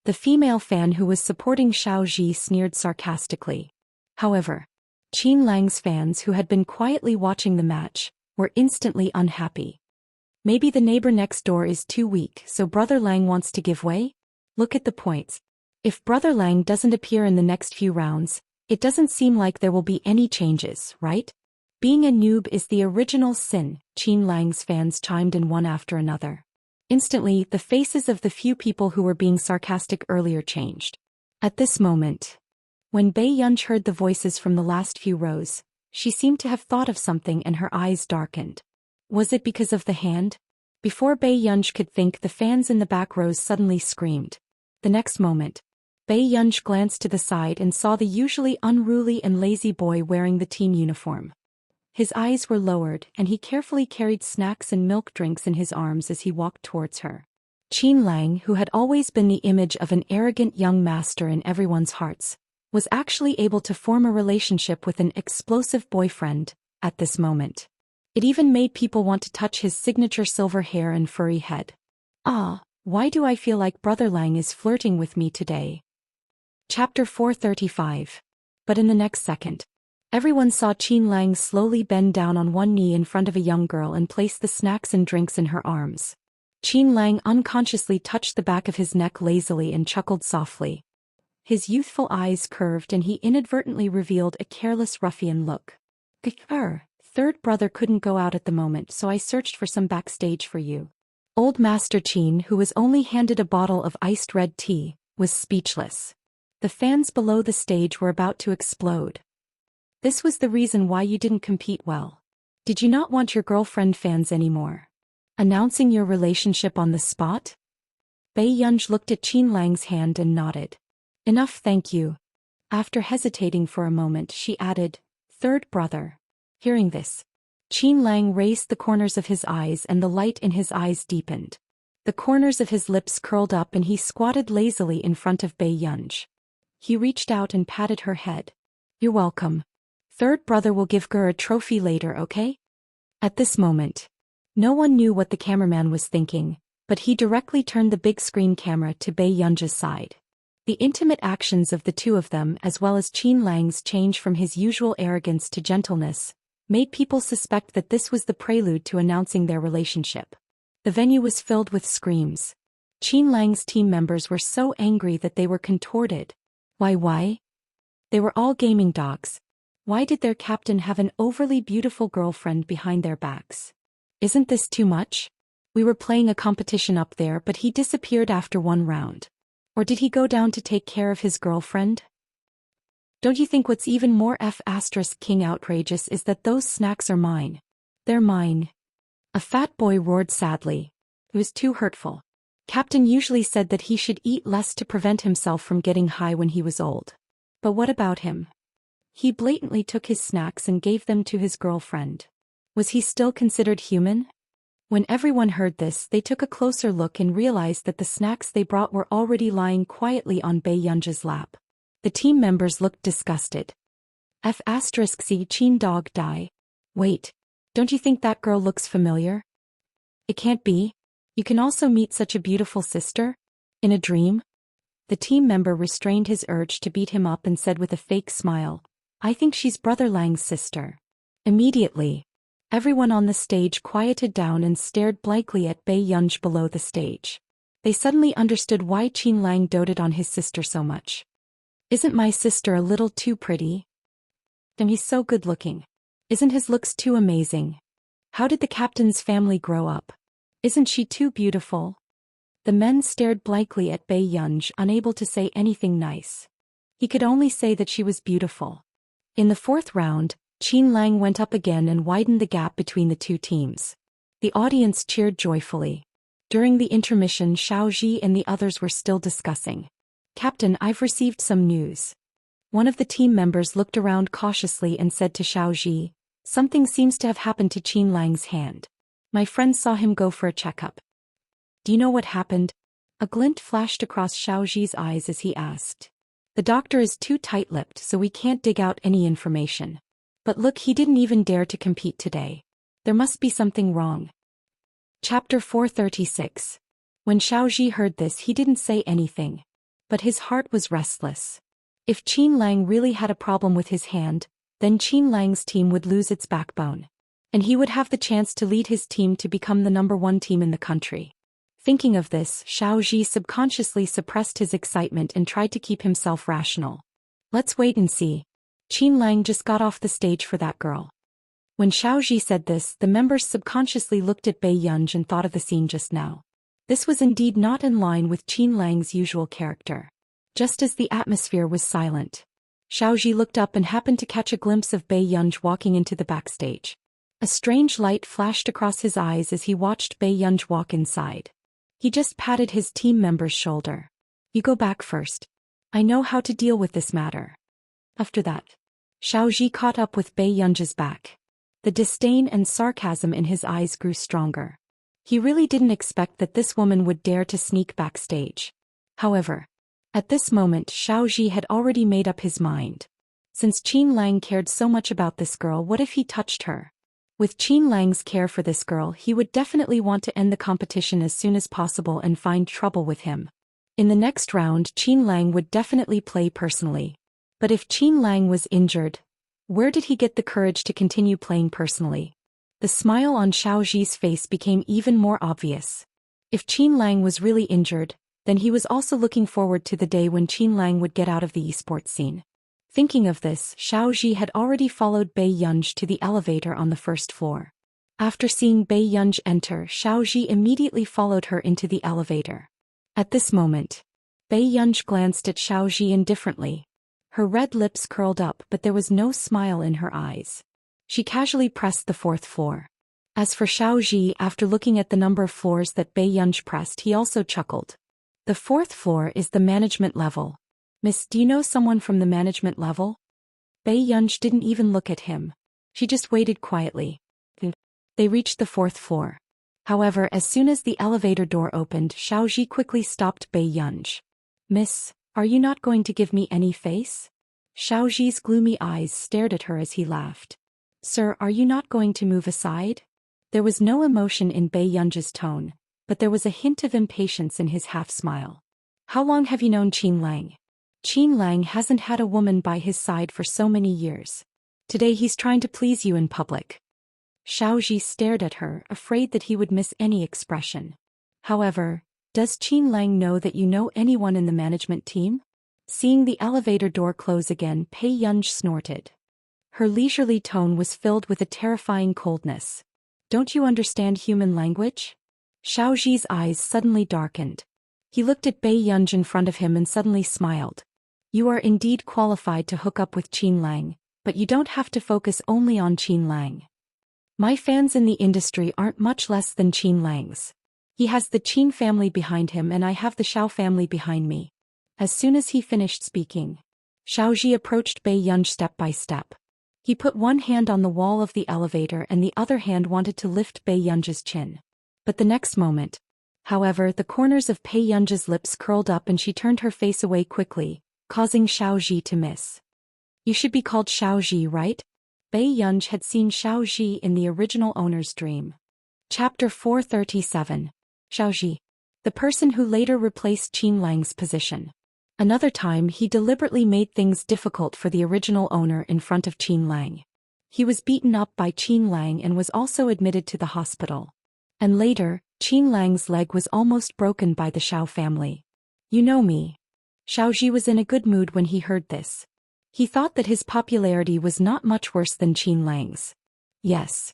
The female fan who was supporting Xiaoji sneered sarcastically. However, Qin Lang's fans who had been quietly watching the match were instantly unhappy. Maybe the neighbor next door is too weak, so brother Lang wants to give way? Look at the points. If brother Lang doesn't appear in the next few rounds, it doesn't seem like there will be any changes, right? Being a noob is the original sin, Qin Lang's fans chimed in one after another. Instantly, the faces of the few people who were being sarcastic earlier changed. At this moment, when Bai Yunj heard the voices from the last few rows, she seemed to have thought of something and her eyes darkened. Was it because of the hand? Before Bai Yunj could think, the fans in the back rows suddenly screamed. The next moment, Bai Yunj glanced to the side and saw the usually unruly and lazy boy wearing the team uniform. His eyes were lowered, and he carefully carried snacks and milk drinks in his arms as he walked towards her. Qin Lang, who had always been the image of an arrogant young master in everyone's hearts, was actually able to form a relationship with an explosive boyfriend at this moment. It even made people want to touch his signature silver hair and furry head. Ah, why do I feel like brother Lang is flirting with me today? Chapter 435. But in the next second, everyone saw Qin Lang slowly bend down on one knee in front of a young girl and place the snacks and drinks in her arms. Qin Lang unconsciously touched the back of his neck lazily and chuckled softly. His youthful eyes curved and he inadvertently revealed a careless ruffian look. Third brother couldn't go out at the moment, so I searched for some backstage for you. Old Master Qin, who was only handed a bottle of iced red tea, was speechless. The fans below the stage were about to explode. This was the reason why you didn't compete well. Did you not want your girlfriend fans anymore? Announcing your relationship on the spot? Bei Yunj looked at Qin Lang's hand and nodded. Enough, thank you. After hesitating for a moment, she added, third brother. Hearing this, Qin Lang raised the corners of his eyes and the light in his eyes deepened. The corners of his lips curled up and he squatted lazily in front of Bei Yunj. He reached out and patted her head. You're welcome. Third brother will give Ger a trophy later, okay? At this moment, no one knew what the cameraman was thinking, but he directly turned the big screen camera to Bei Yunj's side. The intimate actions of the two of them, as well as Qin Lang's change from his usual arrogance to gentleness, made people suspect that this was the prelude to announcing their relationship. The venue was filled with screams. Qin Lang's team members were so angry that they were contorted. Why? They were all gaming dogs. Why did their captain have an overly beautiful girlfriend behind their backs? Isn't this too much? We were playing a competition up there, but he disappeared after one round. Or did he go down to take care of his girlfriend? Don't you think what's even more King outrageous is that those snacks are mine? They're mine. A fat boy roared sadly. It was too hurtful. Captain usually said that he should eat less to prevent himself from getting high when he was old. But what about him? He blatantly took his snacks and gave them to his girlfriend. Was he still considered human? When everyone heard this, they took a closer look and realized that the snacks they brought were already lying quietly on Bei Yunj's lap. The team members looked disgusted. C Qin dog die. Wait, don't you think that girl looks familiar? It can't be. You can also meet such a beautiful sister? In a dream? The team member restrained his urge to beat him up and said with a fake smile, I think she's Brother Lang's sister. Immediately, everyone on the stage quieted down and stared blankly at Bei Yunj below the stage. They suddenly understood why Qin Lang doted on his sister so much. Isn't my sister a little too pretty? Damn, he's so good looking. Isn't his looks too amazing? How did the captain's family grow up? Isn't she too beautiful? The men stared blankly at Bei Yunj, unable to say anything nice. He could only say that she was beautiful. In the fourth round, Qin Lang went up again and widened the gap between the two teams. The audience cheered joyfully. During the intermission, Xiao Ji and the others were still discussing. Captain, I've received some news. One of the team members looked around cautiously and said to Xiao Ji, something seems to have happened to Qin Lang's hand. My friend saw him go for a checkup. Do you know what happened? A glint flashed across Xiao Ji's eyes as he asked. The doctor is too tight-lipped, so we can't dig out any information. But look, he didn't even dare to compete today. There must be something wrong. Chapter 436. When Xiao Ji heard this, he didn't say anything. But his heart was restless. If Qin Lang really had a problem with his hand, then Qin Lang's team would lose its backbone. And he would have the chance to lead his team to become the #1 team in the country. Thinking of this, Xiao Ji subconsciously suppressed his excitement and tried to keep himself rational. Let's wait and see. Qin Lang just got off the stage for that girl. When Xiao Ji said this, the members subconsciously looked at Bei Yunj and thought of the scene just now. This was indeed not in line with Qin Lang's usual character. Just as the atmosphere was silent, Xiao Ji looked up and happened to catch a glimpse of Bei Yunj walking into the backstage. A strange light flashed across his eyes as he watched Bei Yunj walk inside. He just patted his team member's shoulder. You go back first. I know how to deal with this matter. After that, Xiao Ji caught up with Bei Yunj's back. The disdain and sarcasm in his eyes grew stronger. He really didn't expect that this woman would dare to sneak backstage. However, at this moment Xiao Ji had already made up his mind. Since Qin Lang cared so much about this girl, what if he touched her? With Qin Lang's care for this girl, he would definitely want to end the competition as soon as possible and find trouble with him. In the next round, Qin Lang would definitely play personally. But if Qin Lang was injured, where did he get the courage to continue playing personally? The smile on Xiao Ji's face became even more obvious. If Qin Lang was really injured, then he was also looking forward to the day when Qin Lang would get out of the esports scene. Thinking of this, Xiao Ji had already followed Bei Yunj to the elevator on the first floor. After seeing Bei Yunj enter, Xiao Ji immediately followed her into the elevator. At this moment, Bei Yunj glanced at Xiao Ji indifferently. Her red lips curled up, but there was no smile in her eyes. She casually pressed the fourth floor. As for Xiao Ji, after looking at the number of floors that Bei Yunj pressed, he also chuckled. The fourth floor is the management level. Miss, do you know someone from the management level? Bei Yunj didn't even look at him. She just waited quietly. They reached the fourth floor. However, as soon as the elevator door opened, Xiao Ji quickly stopped Bei Yunj. Miss, are you not going to give me any face? Xiao Ji's gloomy eyes stared at her as he laughed. Sir, are you not going to move aside? There was no emotion in Bei Yunj's tone, but there was a hint of impatience in his half-smile. How long have you known Qin Lang? Qin Lang hasn't had a woman by his side for so many years. Today he's trying to please you in public. Xiao Ji stared at her, afraid that he would miss any expression. However, does Qin Lang know that you know anyone in the management team? Seeing the elevator door close again, Bei Yunj snorted. Her leisurely tone was filled with a terrifying coldness. Don't you understand human language? Xiao Ji's eyes suddenly darkened. He looked at Bei Yunj in front of him and suddenly smiled. You are indeed qualified to hook up with Qin Lang, but you don't have to focus only on Qin Lang. My fans in the industry aren't much less than Qin Lang's. He has the Qin family behind him and I have the Xiao family behind me. As soon as he finished speaking, Xiao Ji approached Bei Yunj step by step. He put one hand on the wall of the elevator and the other hand wanted to lift Bei Yunj's chin. But the next moment, however, the corners of Bei Yunj's lips curled up and she turned her face away quickly, causing Xiao Ji to miss. You should be called Xiao Ji, right? Bei Yunj had seen Xiao Ji in the original owner's dream. Chapter 437. Xiao Ji. The person who later replaced Qin Lang's position. Another time he deliberately made things difficult for the original owner in front of Qin Lang. He was beaten up by Qin Lang and was also admitted to the hospital. And later, Qin Lang's leg was almost broken by the Xiao family. You know me. Xiao Ji was in a good mood when he heard this. He thought that his popularity was not much worse than Qin Lang's. Yes.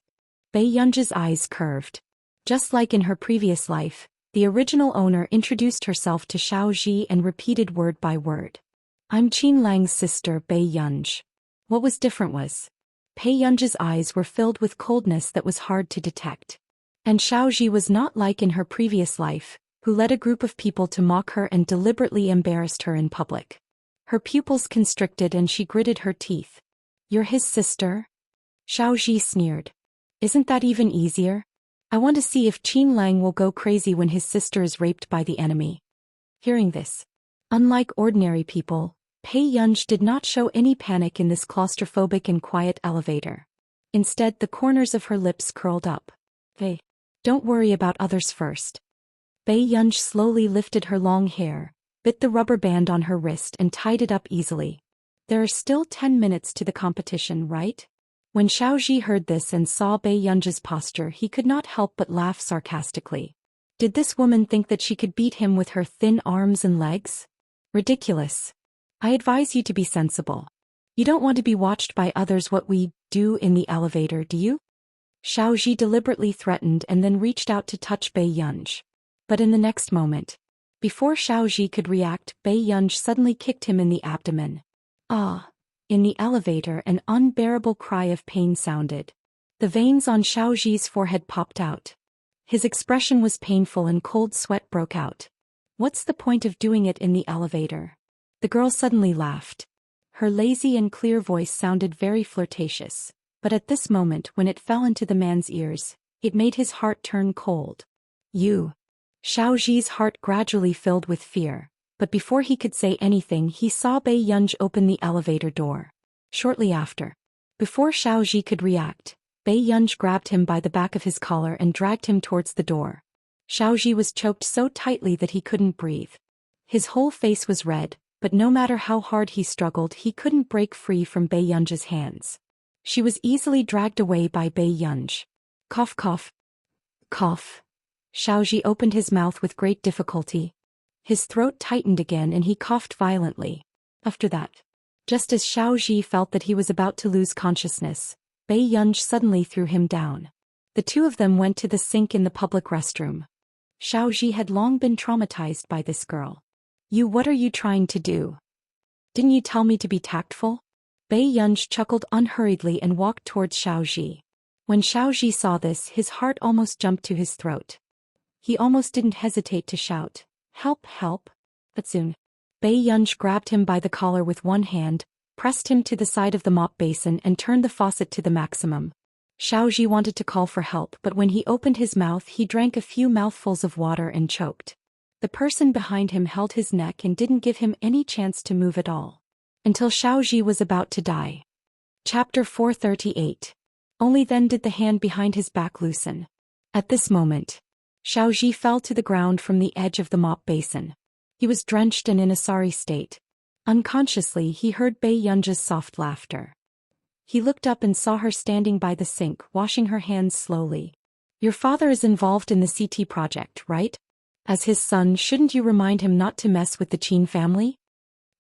Bei Yunj's eyes curved. Just like in her previous life, the original owner introduced herself to Xiao Ji and repeated word by word. I'm Qin Lang's sister, Bei Yunj. What was different was, Bei Yunj's eyes were filled with coldness that was hard to detect. And Xiao Ji was not like in her previous life, who led a group of people to mock her and deliberately embarrassed her in public. Her pupils constricted and she gritted her teeth. You're his sister? Xiao Ji sneered. Isn't that even easier? I want to see if Qin Lang will go crazy when his sister is raped by the enemy. Hearing this, unlike ordinary people, Bei Yunj did not show any panic in this claustrophobic and quiet elevator. Instead, the corners of her lips curled up. Hey, don't worry about others first. Bei Yunj slowly lifted her long hair, bit the rubber band on her wrist and tied it up easily. There are still 10 minutes to the competition, right? When Xiao Ji heard this and saw Bei Yunj's posture, he could not help but laugh sarcastically. Did this woman think that she could beat him with her thin arms and legs? Ridiculous. I advise you to be sensible. You don't want to be watched by others what we do in the elevator, do you? Xiao Ji deliberately threatened and then reached out to touch Bei Yunj. But in the next moment, before Xiao Ji could react, Bei Yunj suddenly kicked him in the abdomen. Ah! In the elevator, an unbearable cry of pain sounded. The veins on Xiao Ji's forehead popped out. His expression was painful and cold sweat broke out. What's the point of doing it in the elevator? The girl suddenly laughed. Her lazy and clear voice sounded very flirtatious, but at this moment when it fell into the man's ears, it made his heart turn cold. You. Xiao Ji's heart gradually filled with fear. But before he could say anything, he saw Bei Yunj open the elevator door. Shortly after, before Xiao Ji could react, Bei Yunj grabbed him by the back of his collar and dragged him towards the door. Xiao Ji was choked so tightly that he couldn't breathe. His whole face was red, but no matter how hard he struggled, he couldn't break free from Bei Yunj's hands. She was easily dragged away by Bei Yunj. Cough cough. Cough. Xiao Ji opened his mouth with great difficulty. His throat tightened again and he coughed violently. After that, just as Xiao Ji felt that he was about to lose consciousness, Bei Yunj suddenly threw him down. The two of them went to the sink in the public restroom. Xiao Ji had long been traumatized by this girl. What are you trying to do? Didn't you tell me to be tactful? Bei Yunji chuckled unhurriedly and walked towards Xiaoji. When Xiaoji saw this, his heart almost jumped to his throat. He almost didn't hesitate to shout, "Help, help!" But soon, Bei Yunji grabbed him by the collar with one hand, pressed him to the side of the mop basin and turned the faucet to the maximum. Xiaoji wanted to call for help, but when he opened his mouth he drank a few mouthfuls of water and choked. The person behind him held his neck and didn't give him any chance to move at all. Until Xiaoji was about to die. Chapter 438. Only then did the hand behind his back loosen. At this moment, Xiaoji fell to the ground from the edge of the mop basin. He was drenched and in a sorry state. Unconsciously he heard Bei Yunji's soft laughter. He looked up and saw her standing by the sink, washing her hands slowly. "Your father is involved in the CT project, right? As his son, shouldn't you remind him not to mess with the Qin family?"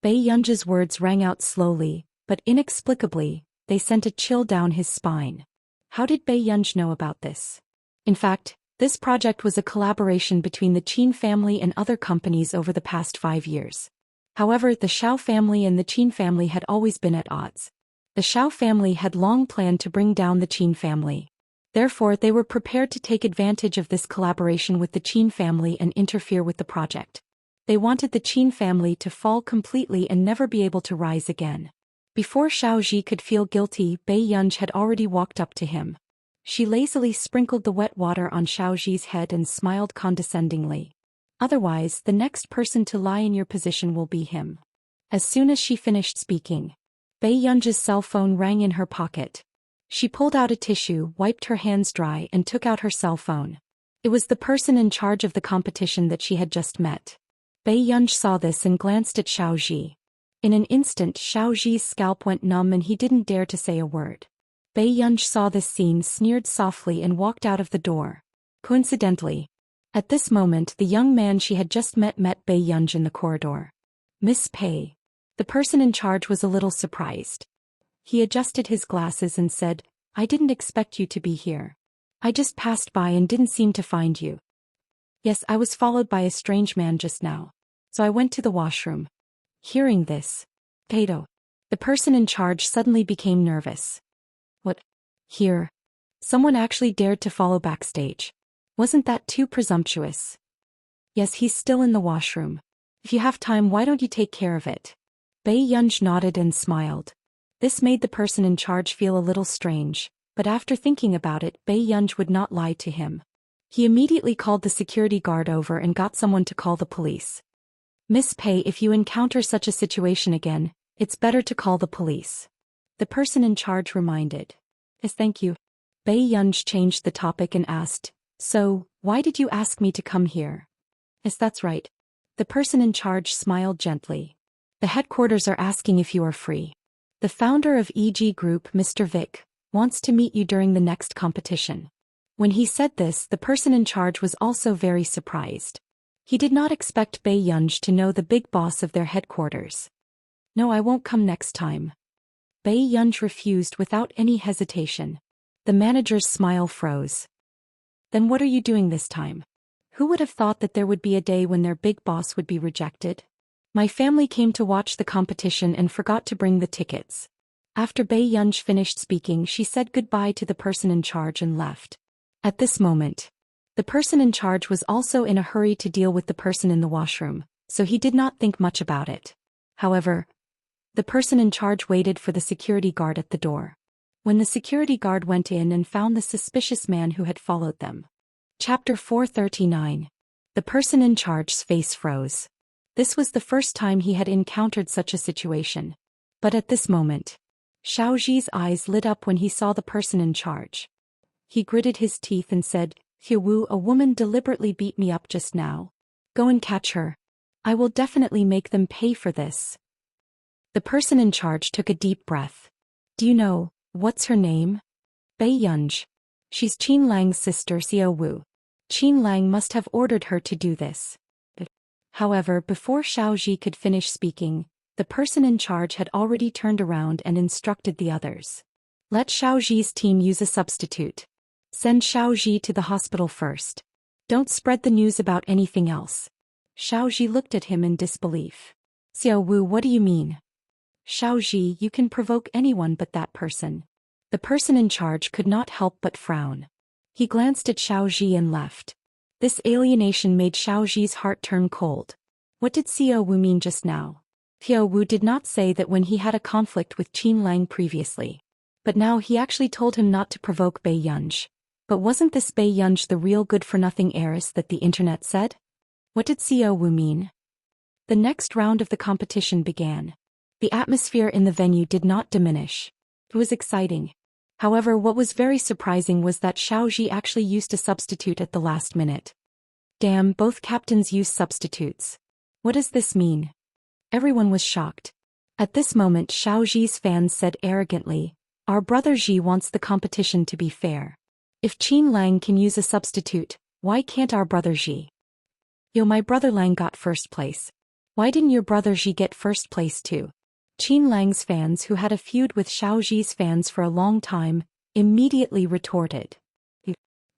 Bei Yunji's words rang out slowly, but inexplicably, they sent a chill down his spine. How did Bei Yunji know about this? In fact, this project was a collaboration between the Qin family and other companies over the past 5 years. However, the Xiao family and the Qin family had always been at odds. The Xiao family had long planned to bring down the Qin family. Therefore, they were prepared to take advantage of this collaboration with the Qin family and interfere with the project. They wanted the Qin family to fall completely and never be able to rise again. Before Xiaoji could feel guilty, Bei Yunji had already walked up to him. She lazily sprinkled the wet water on Xiaoji's head and smiled condescendingly. "Otherwise, the next person to lie in your position will be him." As soon as she finished speaking, Bei Yunji's cell phone rang in her pocket. She pulled out a tissue, wiped her hands dry and took out her cell phone. It was the person in charge of the competition that she had just met. Bei Yunji saw this and glanced at Xiaoji. In an instant Xiaoji's scalp went numb and he didn't dare to say a word. Bei Yunji saw this scene, sneered softly and walked out of the door. Coincidentally, at this moment the young man she had just met Bei Yunji in the corridor. "Miss Pei." The person in charge was a little surprised. He adjusted his glasses and said, "I didn't expect you to be here. I just passed by and didn't seem to find you." "Yes, I was followed by a strange man just now. So I went to the washroom." Hearing this, Kato, the person in charge, suddenly became nervous. "What? Here? Someone actually dared to follow backstage. Wasn't that too presumptuous?" "Yes, he's still in the washroom. If you have time, why don't you take care of it?" Bei Yunji nodded and smiled. This made the person in charge feel a little strange, but after thinking about it, Bei Yunji would not lie to him. He immediately called the security guard over and got someone to call the police. "Miss Pei, if you encounter such a situation again, it's better to call the police," the person in charge reminded. "Yes, thank you." Bei Yunji changed the topic and asked, "So, why did you ask me to come here?" "Yes, that's right." The person in charge smiled gently. "The headquarters are asking if you are free. The founder of EG Group, Mr. Vic, wants to meet you during the next competition." When he said this, the person in charge was also very surprised. He did not expect Bei Yunji to know the big boss of their headquarters. "No, I won't come next time." Bei Yunji refused without any hesitation. The manager's smile froze. "Then what are you doing this time? Who would have thought that there would be a day when their big boss would be rejected?" "My family came to watch the competition and forgot to bring the tickets." After Bei Yunji finished speaking, she said goodbye to the person in charge and left. At this moment, the person in charge was also in a hurry to deal with the person in the washroom, so he did not think much about it. However, the person in charge waited for the security guard at the door. When the security guard went in and found the suspicious man who had followed them. Chapter 439. The person in charge's face froze. This was the first time he had encountered such a situation. But at this moment, Xiaoji's eyes lit up when he saw the person in charge. He gritted his teeth and said, "Wu, a woman deliberately beat me up just now. Go and catch her. I will definitely make them pay for this." The person in charge took a deep breath. "Do you know, what's her name?" "Bei Yunji. She's Qin Lang's sister, Wu. Qin Lang must have ordered her to do this." However, before Xiaoji could finish speaking, the person in charge had already turned around and instructed the others. "Let Xiaoji's team use a substitute. Send Xiaoji to the hospital first. Don't spread the news about anything else." Xiaoji looked at him in disbelief. "Wu, what do you mean?" Xiaoji, you can provoke anyone but that person. The person in charge could not help but frown. He glanced at Xiaoji and left. This alienation made Xiaoji's heart turn cold. What did Xiao Wu mean just now? Xiao Wu did not say that when he had a conflict with Qin Lang previously. But now he actually told him not to provoke Bai Yunj. But wasn't this Bai Yunj the real good-for-nothing heiress that the internet said? What did Xiao Wu mean? The next round of the competition began. The atmosphere in the venue did not diminish. It was exciting. However, what was very surprising was that Xiaoji actually used a substitute at the last minute. Damn, both captains used substitutes. What does this mean? Everyone was shocked. At this moment, Xiaoji's fans said arrogantly, "Our brother Ji wants the competition to be fair. If Qin Lang can use a substitute, why can't our brother Ji? Yo, my brother Lang got first place. Why didn't your brother Ji get first place too?" Qin Lang's fans, who had a feud with Xiaoji's fans for a long time, immediately retorted.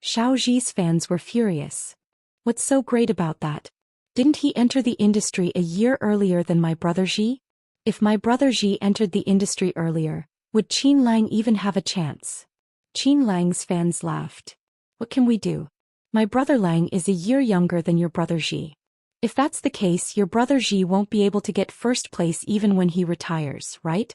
Xiaoji's fans were furious. What's so great about that? Didn't he enter the industry a year earlier than my brother Ji? If my brother Ji entered the industry earlier, would Qin Lang even have a chance? Qin Lang's fans laughed. What can we do? My brother Lang is a year younger than your brother Ji. If that's the case, your brother Ji won't be able to get first place even when he retires, right?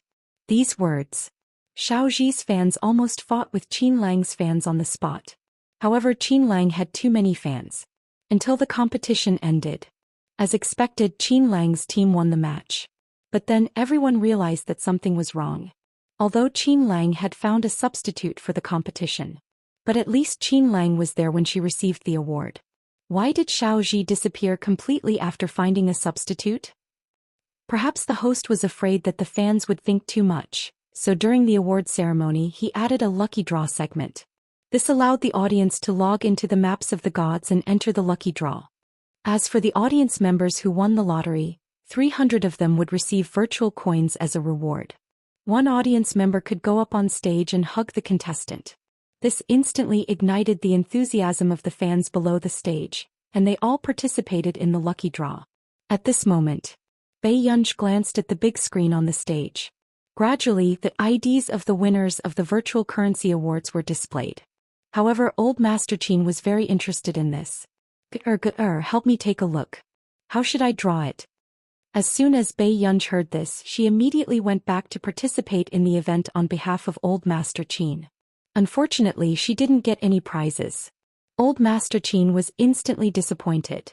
These words. Xiaoji's fans almost fought with Qin Lang's fans on the spot. However, Qin Lang had too many fans. Until the competition ended. As expected, Qin Lang's team won the match. But then everyone realized that something was wrong. Although Qin Lang had found a substitute for the competition. But at least Qin Lang was there when she received the award. Why did Xiaoji disappear completely after finding a substitute? Perhaps the host was afraid that the fans would think too much, so during the award ceremony he added a lucky draw segment. This allowed the audience to log into the maps of the gods and enter the lucky draw. As for the audience members who won the lottery, 300 of them would receive virtual coins as a reward. One audience member could go up on stage and hug the contestant. This instantly ignited the enthusiasm of the fans below the stage, and they all participated in the lucky draw. At this moment, Bai Yunj glanced at the big screen on the stage. Gradually, the IDs of the winners of the virtual currency awards were displayed. However, old Master Qin was very interested in this. Help me take a look. How should I draw it? As soon as Bai Yunj heard this, she immediately went back to participate in the event on behalf of old Master Qin. Unfortunately, she didn't get any prizes. Old Master Qin was instantly disappointed.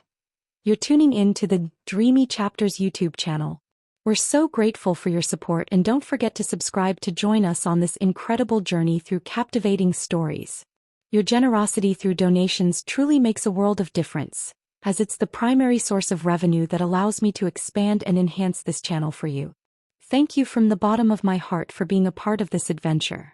You're tuning in to the Dreamy Chapters YouTube channel. We're so grateful for your support, and don't forget to subscribe to join us on this incredible journey through captivating stories. Your generosity through donations truly makes a world of difference, as it's the primary source of revenue that allows me to expand and enhance this channel for you. Thank you from the bottom of my heart for being a part of this adventure.